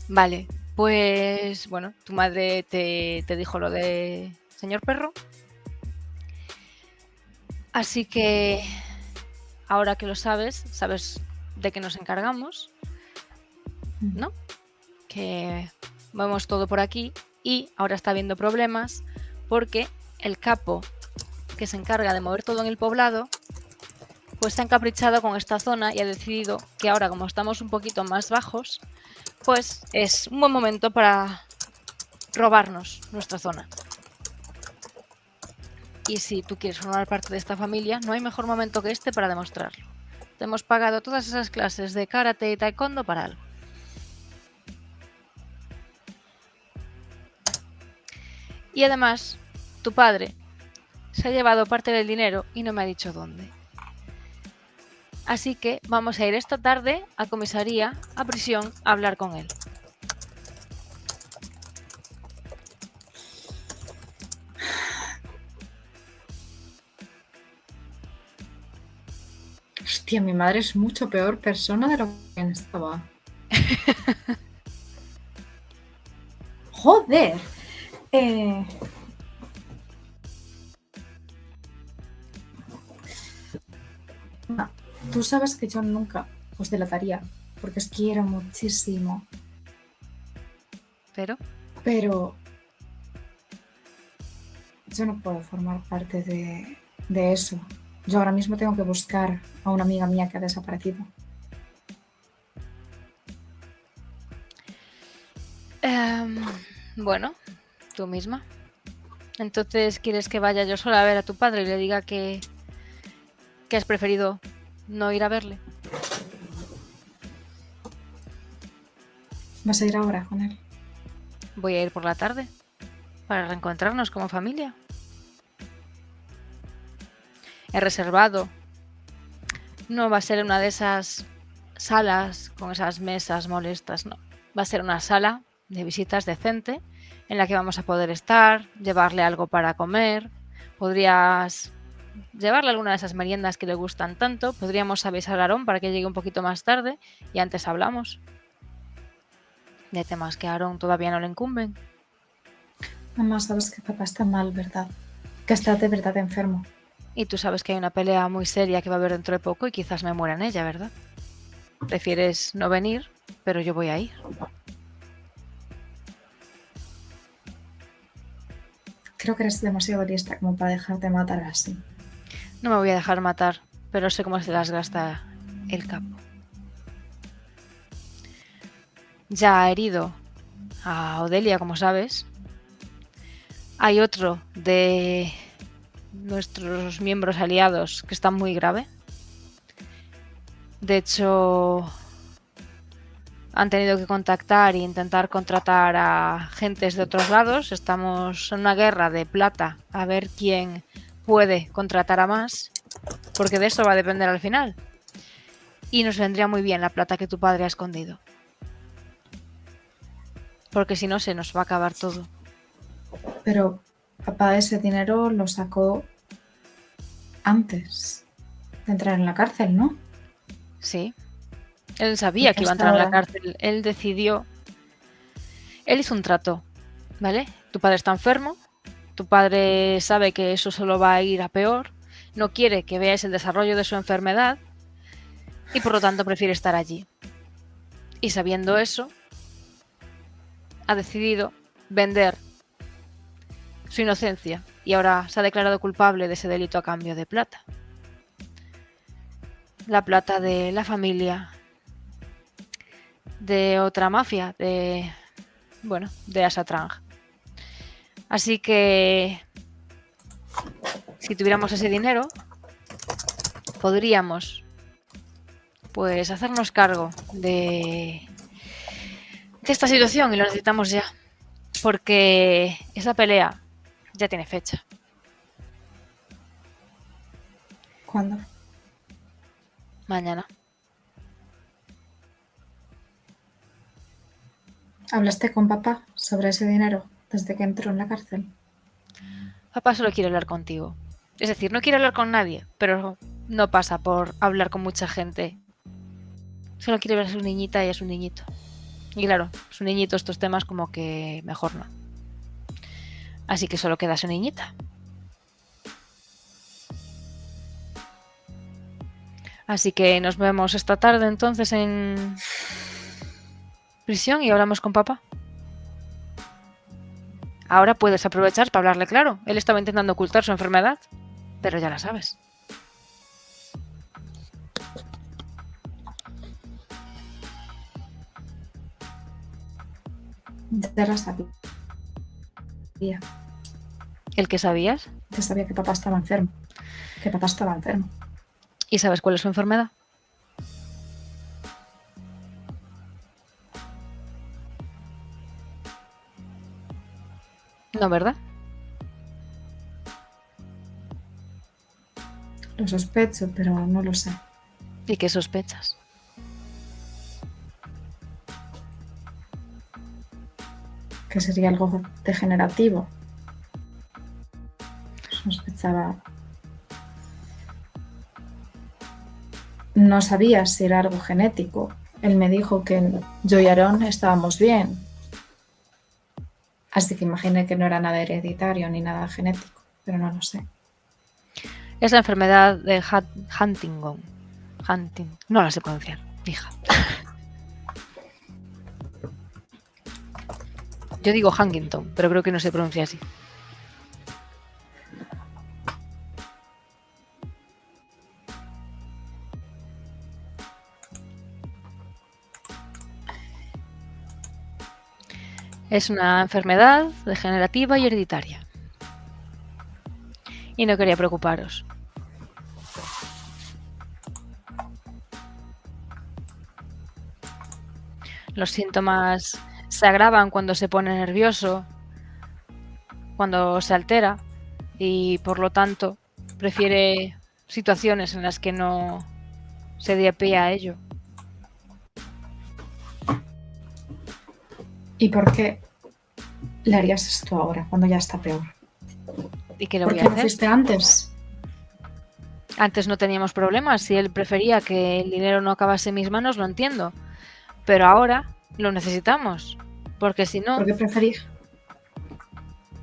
Vale, pues bueno, tu madre te dijo lo de señor perro. Así que ahora que lo sabes de qué nos encargamos, ¿no? Que vemos todo por aquí y ahora está habiendo problemas porque el capo que se encarga de mover todo en el poblado, pues se ha encaprichado con esta zona y ha decidido que ahora, como estamos un poquito más bajos, pues es un buen momento para robarnos nuestra zona. Y si tú quieres formar parte de esta familia, no hay mejor momento que este para demostrarlo. Te hemos pagado todas esas clases de karate y taekwondo para algo. Y además, tu padre se ha llevado parte del dinero y no me ha dicho dónde. Así que vamos a ir esta tarde a comisaría, a prisión, a hablar con él. Hostia, mi madre es mucho peor persona de lo que estaba. Joder. No, tú sabes que yo nunca os delataría, porque os quiero muchísimo. Pero yo no puedo formar parte de eso. Yo ahora mismo tengo que buscar a una amiga mía que ha desaparecido. Bueno, tú misma. Entonces, ¿quieres que vaya yo sola a ver a tu padre y le diga que has preferido no ir a verle? ¿Vas a ir ahora con él? Voy a ir por la tarde para reencontrarnos como familia. He reservado. No va a ser una de esas salas con esas mesas molestas, no. Va a ser una sala de visitas decente en la que vamos a poder estar, llevarle algo para comer. Podrías llevarle alguna de esas meriendas que le gustan tanto. Podríamos avisar a Aarón para que llegue un poquito más tarde y antes hablamos de temas que a Aarón todavía no le incumben. Mamá, sabes que papá está mal, ¿verdad? Que está de verdad enfermo. Y tú sabes que hay una pelea muy seria que va a haber dentro de poco y quizás me muera en ella, ¿verdad? Prefieres no venir, pero yo voy a ir. Creo que eres demasiado lista como para dejarte matar así. No me voy a dejar matar, pero sé cómo se las gasta el capo. Ya ha herido a Odelia, como sabes. Hay otro de nuestros miembros aliados que está muy grave. De hecho, han tenido que contactar e intentar contratar a gentes de otros lados. Estamos en una guerra de plata a ver quién puede contratar a más, porque de eso va a depender al final. Y nos vendría muy bien la plata que tu padre ha escondido, porque si no se nos va a acabar todo. Pero papá ese dinero lo sacó antes de entrar en la cárcel, ¿no? Sí. Él sabía que iba a entrar en la cárcel. Él decidió. Él hizo un trato, ¿vale? Tu padre está enfermo. Tu padre sabe que eso solo va a ir a peor. No quiere que veáis el desarrollo de su enfermedad. Y por lo tanto prefiere estar allí. Y sabiendo eso, ha decidido vender su inocencia. Y ahora se ha declarado culpable de ese delito a cambio de plata. La plata de la familia, de otra mafia, de Asatrang. Así que si tuviéramos ese dinero, podríamos pues hacernos cargo de esta situación, y lo necesitamos ya, porque esa pelea ya tiene fecha. ¿Cuándo? Mañana. ¿Hablaste con papá sobre ese dinero desde que entró en la cárcel? Papá solo quiere hablar contigo. Es decir, no quiere hablar con nadie, pero no pasa por hablar con mucha gente. Solo quiere ver a su niñita y a su niñito. Y claro, su niñito estos temas como que mejor no. Así que solo queda su niñita. Así que nos vemos esta tarde entonces en prisión y hablamos con papá. Ahora puedes aprovechar para hablarle claro. Él estaba intentando ocultar su enfermedad. pero ya la sabes. Ya la sabía. ¿El que sabías? Ya sabía que papá estaba enfermo. Que papá estaba enfermo. ¿Y sabes cuál es su enfermedad? No, ¿verdad? Lo sospecho, pero no lo sé. ¿Y qué sospechas? Que sería algo degenerativo. Sospechaba. No sabía si era algo genético. Él me dijo que yo y Aarón estábamos bien. Así que imaginé que no era nada hereditario ni nada genético, pero no lo sé. Es la enfermedad de Huntington. No la sé pronunciar, hija. Yo digo Huntington, pero creo que no se pronuncia así. Es una enfermedad degenerativa y hereditaria. Y no quería preocuparos. Los síntomas se agravan cuando se pone nervioso, cuando se altera y por lo tanto prefiere situaciones en las que no se dé pie a ello. ¿Y por qué le harías esto ahora, cuando ya está peor? ¿Y qué le ¿Por voy qué a no hacer? fuiste antes? Antes no teníamos problemas. Si él prefería que el dinero no acabase en mis manos, lo entiendo. Pero ahora lo necesitamos. Porque si no, ¿Por qué preferí?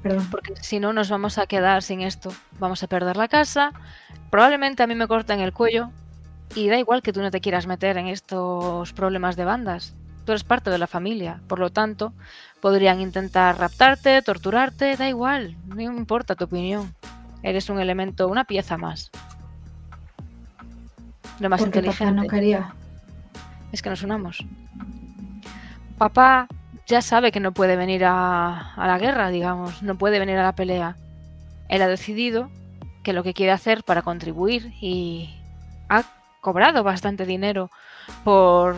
Perdón. porque si no nos vamos a quedar sin esto. Vamos a perder la casa. Probablemente a mí me corten el cuello. Y da igual que tú no te quieras meter en estos problemas de bandas. Tú eres parte de la familia. Por lo tanto, podrían intentar raptarte, torturarte. Da igual. No me importa tu opinión. Eres un elemento, una pieza más. Lo más Porque papá inteligente no quería. es que nos unamos. Papá ya sabe que no puede venir a la guerra, digamos, no puede venir a la pelea. Él ha decidido que lo que quiere hacer para contribuir y ha cobrado bastante dinero por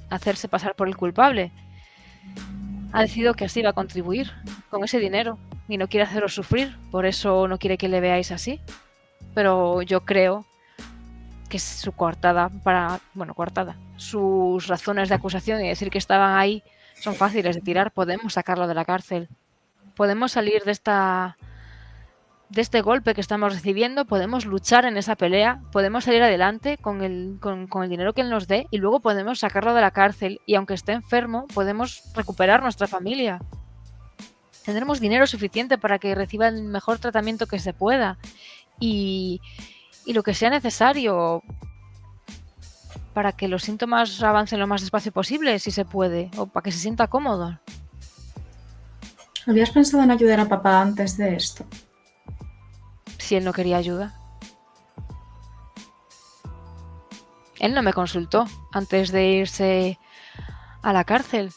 hacerse pasar por el culpable. Ha decidido que así va a contribuir con ese dinero y no quiere haceros sufrir, por eso no quiere que le veáis así. Pero yo creo que es su coartada sus razones de acusación y decir que estaban ahí son fáciles de tirar. Podemos sacarlo de la cárcel. Podemos salir de este golpe que estamos recibiendo, podemos luchar en esa pelea, podemos salir adelante con el dinero que él nos dé y luego podemos sacarlo de la cárcel y aunque esté enfermo podemos recuperar nuestra familia. Tendremos dinero suficiente para que reciba el mejor tratamiento que se pueda y lo que sea necesario para que los síntomas avancen lo más despacio posible, si se puede, o para que se sienta cómodo. ¿Habías pensado en ayudar a papá antes de esto? Si él no quería ayuda. Él no me consultó antes de irse a la cárcel.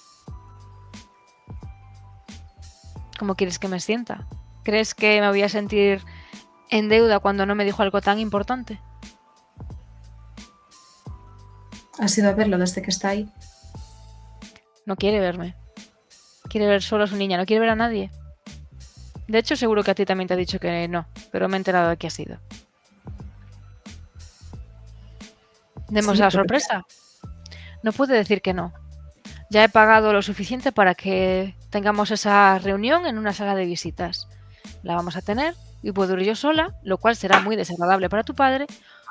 ¿Cómo quieres que me sienta? ¿Crees que me voy a sentir en deuda cuando no me dijo algo tan importante? ¿Has ido a verlo desde que está ahí? No quiere verme. Quiere ver solo a su niña, no quiere ver a nadie. De hecho, seguro que a ti también te ha dicho que no, pero me he enterado de que ha sido. Demos Sí, la pero- sorpresa. No puede decir que no. Ya he pagado lo suficiente para que tengamos esa reunión en una sala de visitas. La vamos a tener y puedo ir yo sola, lo cual será muy desagradable para tu padre,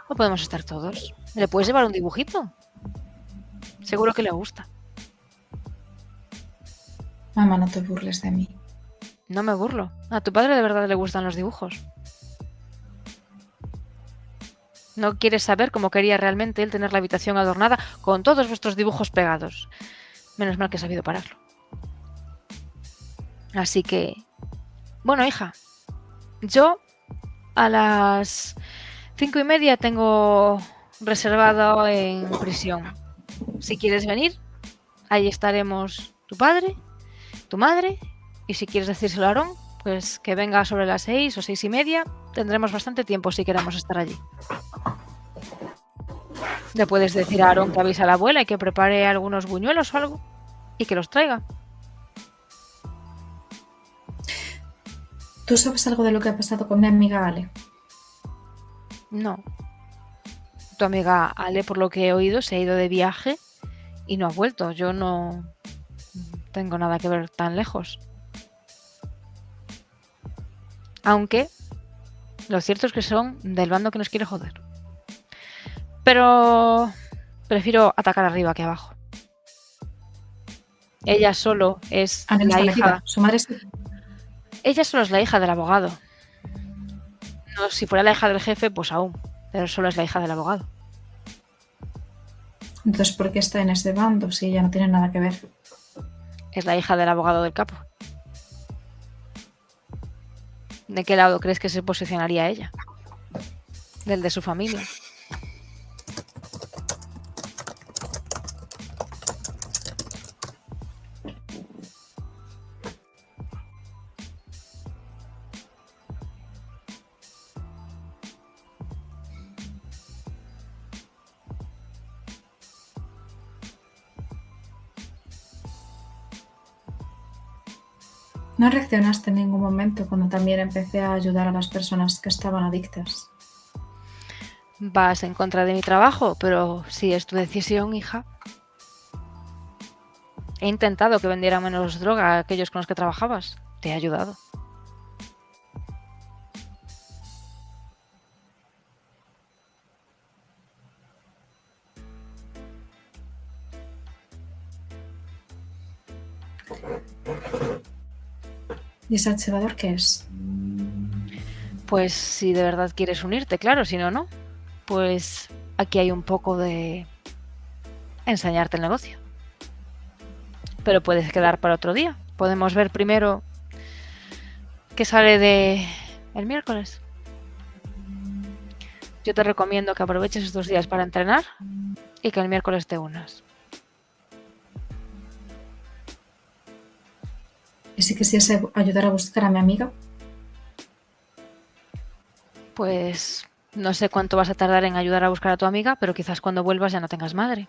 o podemos estar todos. ¿Le puedes llevar un dibujito? Seguro que le gusta. Mamá, no te burles de mí. No me burlo. A tu padre de verdad le gustan los dibujos. No quieres saber cómo quería realmente él tener la habitación adornada con todos vuestros dibujos pegados. Menos mal que he sabido pararlo. Así que... Bueno, hija, yo A las 5:30 tengo reservado en prisión. Si quieres venir, ahí estaremos tu padre, tu madre, y si quieres decírselo a Aarón, pues que venga sobre las 6 o 6:30. Tendremos bastante tiempo si queremos estar allí. Le puedes decir a Aarón que avise a la abuela y que prepare algunos buñuelos o algo y que los traiga. ¿Tú sabes algo de lo que ha pasado con mi amiga Ale? No. Tu amiga Ale, por lo que he oído, se ha ido de viaje y no ha vuelto. Yo no tengo nada que ver tan lejos. Aunque lo cierto es que son del bando que nos quiere joder. Pero prefiero atacar arriba que abajo. Ella solo es Ale no la está hija. metida. Su madre sí. Ella solo es la hija del abogado. No, si fuera la hija del jefe, pues aún. Pero solo es la hija del abogado. Entonces, ¿por qué está en ese bando si ella no tiene nada que ver? Es la hija del abogado del capo. ¿De qué lado crees que se posicionaría ella? Del de su familia. No reaccionaste en ningún momento cuando también empecé a ayudar a las personas que estaban adictas. Vas en contra de mi trabajo, pero si es tu decisión, hija. He intentado que vendiera menos droga a aquellos con los que trabajabas. Te he ayudado. ¿Y ese archivador qué es? Pues si de verdad quieres unirte, claro, si no, no. Pues aquí hay un poco de enseñarte el negocio. Pero puedes quedar para otro día. Podemos ver primero qué sale de el miércoles. Yo te recomiendo que aproveches estos días para entrenar y que el miércoles te unas. ¿Y si quisiese ayudar a buscar a mi amiga? Pues no sé cuánto vas a tardar en ayudar a buscar a tu amiga, pero quizás cuando vuelvas ya no tengas madre.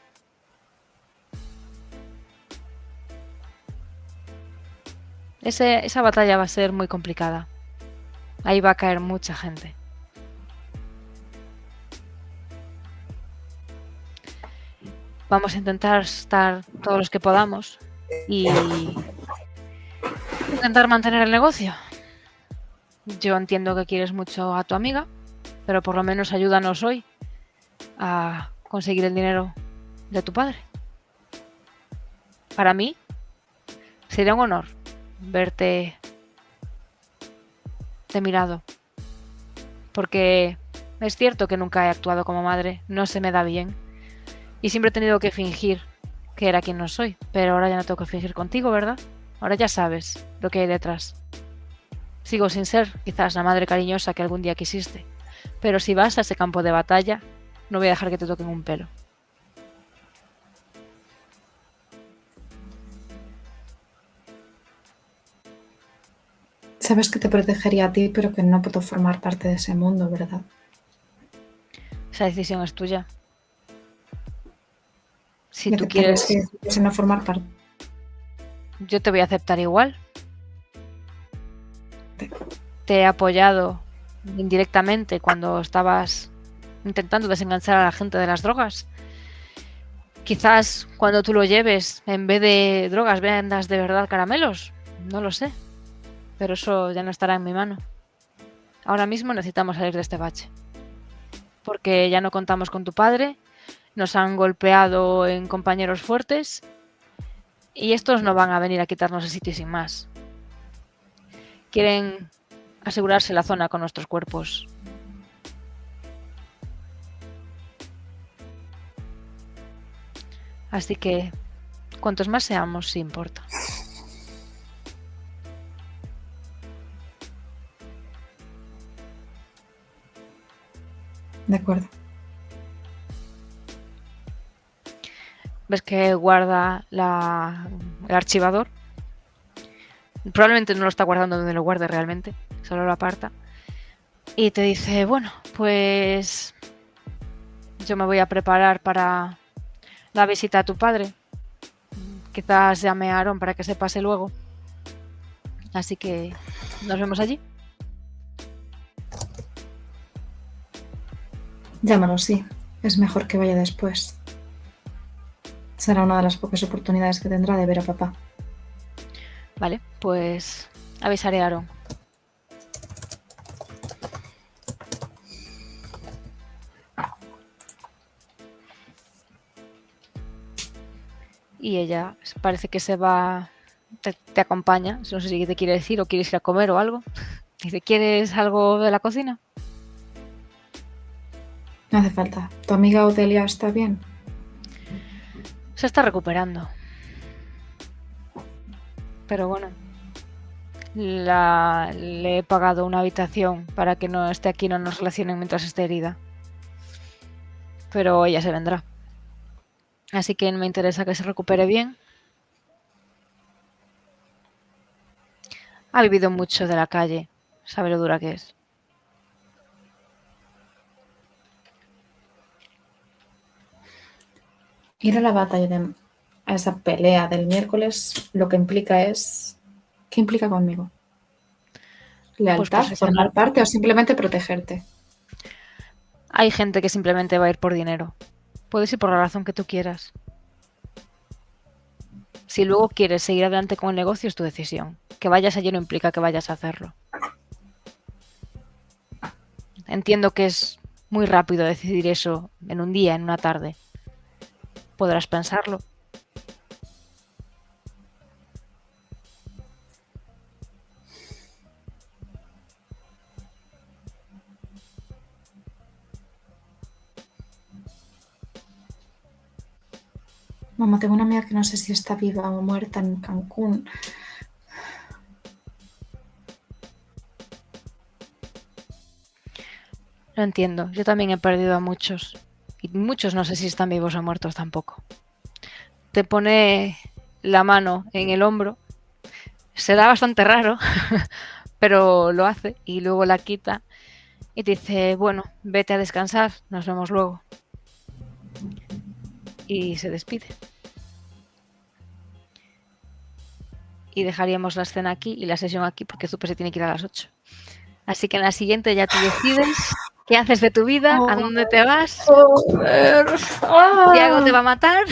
Esa batalla va a ser muy complicada. Ahí va a caer mucha gente. Vamos a intentar estar todos los que podamos y intentar mantener el negocio. Yo entiendo que quieres mucho a tu amiga, pero por lo menos ayúdanos hoy a conseguir el dinero de tu padre. Para mí sería un honor verte de mi lado, porque es cierto que nunca he actuado como madre, no se me da bien y siempre he tenido que fingir que era quien no soy, pero ahora ya no tengo que fingir contigo, ¿verdad? Ahora ya sabes lo que hay detrás. Sigo sin ser quizás la madre cariñosa que algún día quisiste, pero si vas a ese campo de batalla, no voy a dejar que te toquen un pelo. Sabes que te protegería a ti, pero que no puedo formar parte de ese mundo, ¿verdad? Esa decisión es tuya. Si ¿Y tú aceptarías quieres, que decidiese no formar parte? yo te voy a aceptar igual. Te he apoyado indirectamente cuando estabas intentando desenganchar a la gente de las drogas. Quizás cuando tú lo lleves, en vez de drogas, vendas de verdad caramelos. No lo sé. Pero eso ya no estará en mi mano. Ahora mismo necesitamos salir de este bache. Porque ya no contamos con tu padre, nos han golpeado en compañeros fuertes y estos no van a venir a quitarnos el sitio sin más. Quieren asegurarse la zona con nuestros cuerpos. Así que cuantos más seamos, sí importa. De acuerdo. Ves que guarda el archivador. Probablemente no lo está guardando donde lo guarde realmente, solo lo aparta. Y te dice, bueno, pues yo me voy a preparar para la visita a tu padre. Quizás llame a Aaron para que se pase luego. Así que nos vemos allí. Llámalo, sí. Es mejor que vaya después. Será una de las pocas oportunidades que tendrá de ver a papá. Vale, pues avisaré a Aaron. Y ella parece que se va, te acompaña. No sé si te quiere decir o quieres ir a comer o algo. Dice, ¿quieres algo de la cocina? No hace falta. ¿Tu amiga Odelia está bien? Se está recuperando. Pero bueno, le he pagado una habitación para que no esté aquí, no nos relacionen mientras esté herida. Pero ella se vendrá. Así que me interesa que se recupere bien. Ha vivido mucho de la calle. Sabe lo dura que es. Ir a la batalla, a esa pelea del miércoles, lo que implica es... ¿Qué implica conmigo? ¿Lealtad, formar parte o simplemente protegerte? Hay gente que simplemente va a ir por dinero. Puedes ir por la razón que tú quieras. Si luego quieres seguir adelante con el negocio es tu decisión. Que vayas allí no implica que vayas a hacerlo. Entiendo que es muy rápido decidir eso en un día, en una tarde. Podrás pensarlo. Mamá, tengo una amiga que no sé si está viva o muerta en Cancún. Lo entiendo. Yo también he perdido a muchos. Y muchos no sé si están vivos o muertos tampoco. Te pone la mano en el hombro. Será bastante raro, pero lo hace y luego la quita y te dice, bueno, vete a descansar, nos vemos luego. Y se despide. Y dejaríamos la escena aquí y la sesión aquí porque Zupe se tiene que ir a las 8. Así que en la siguiente ya tú decides qué haces de tu vida, a dónde te vas. Joder. Tiago te va a matar.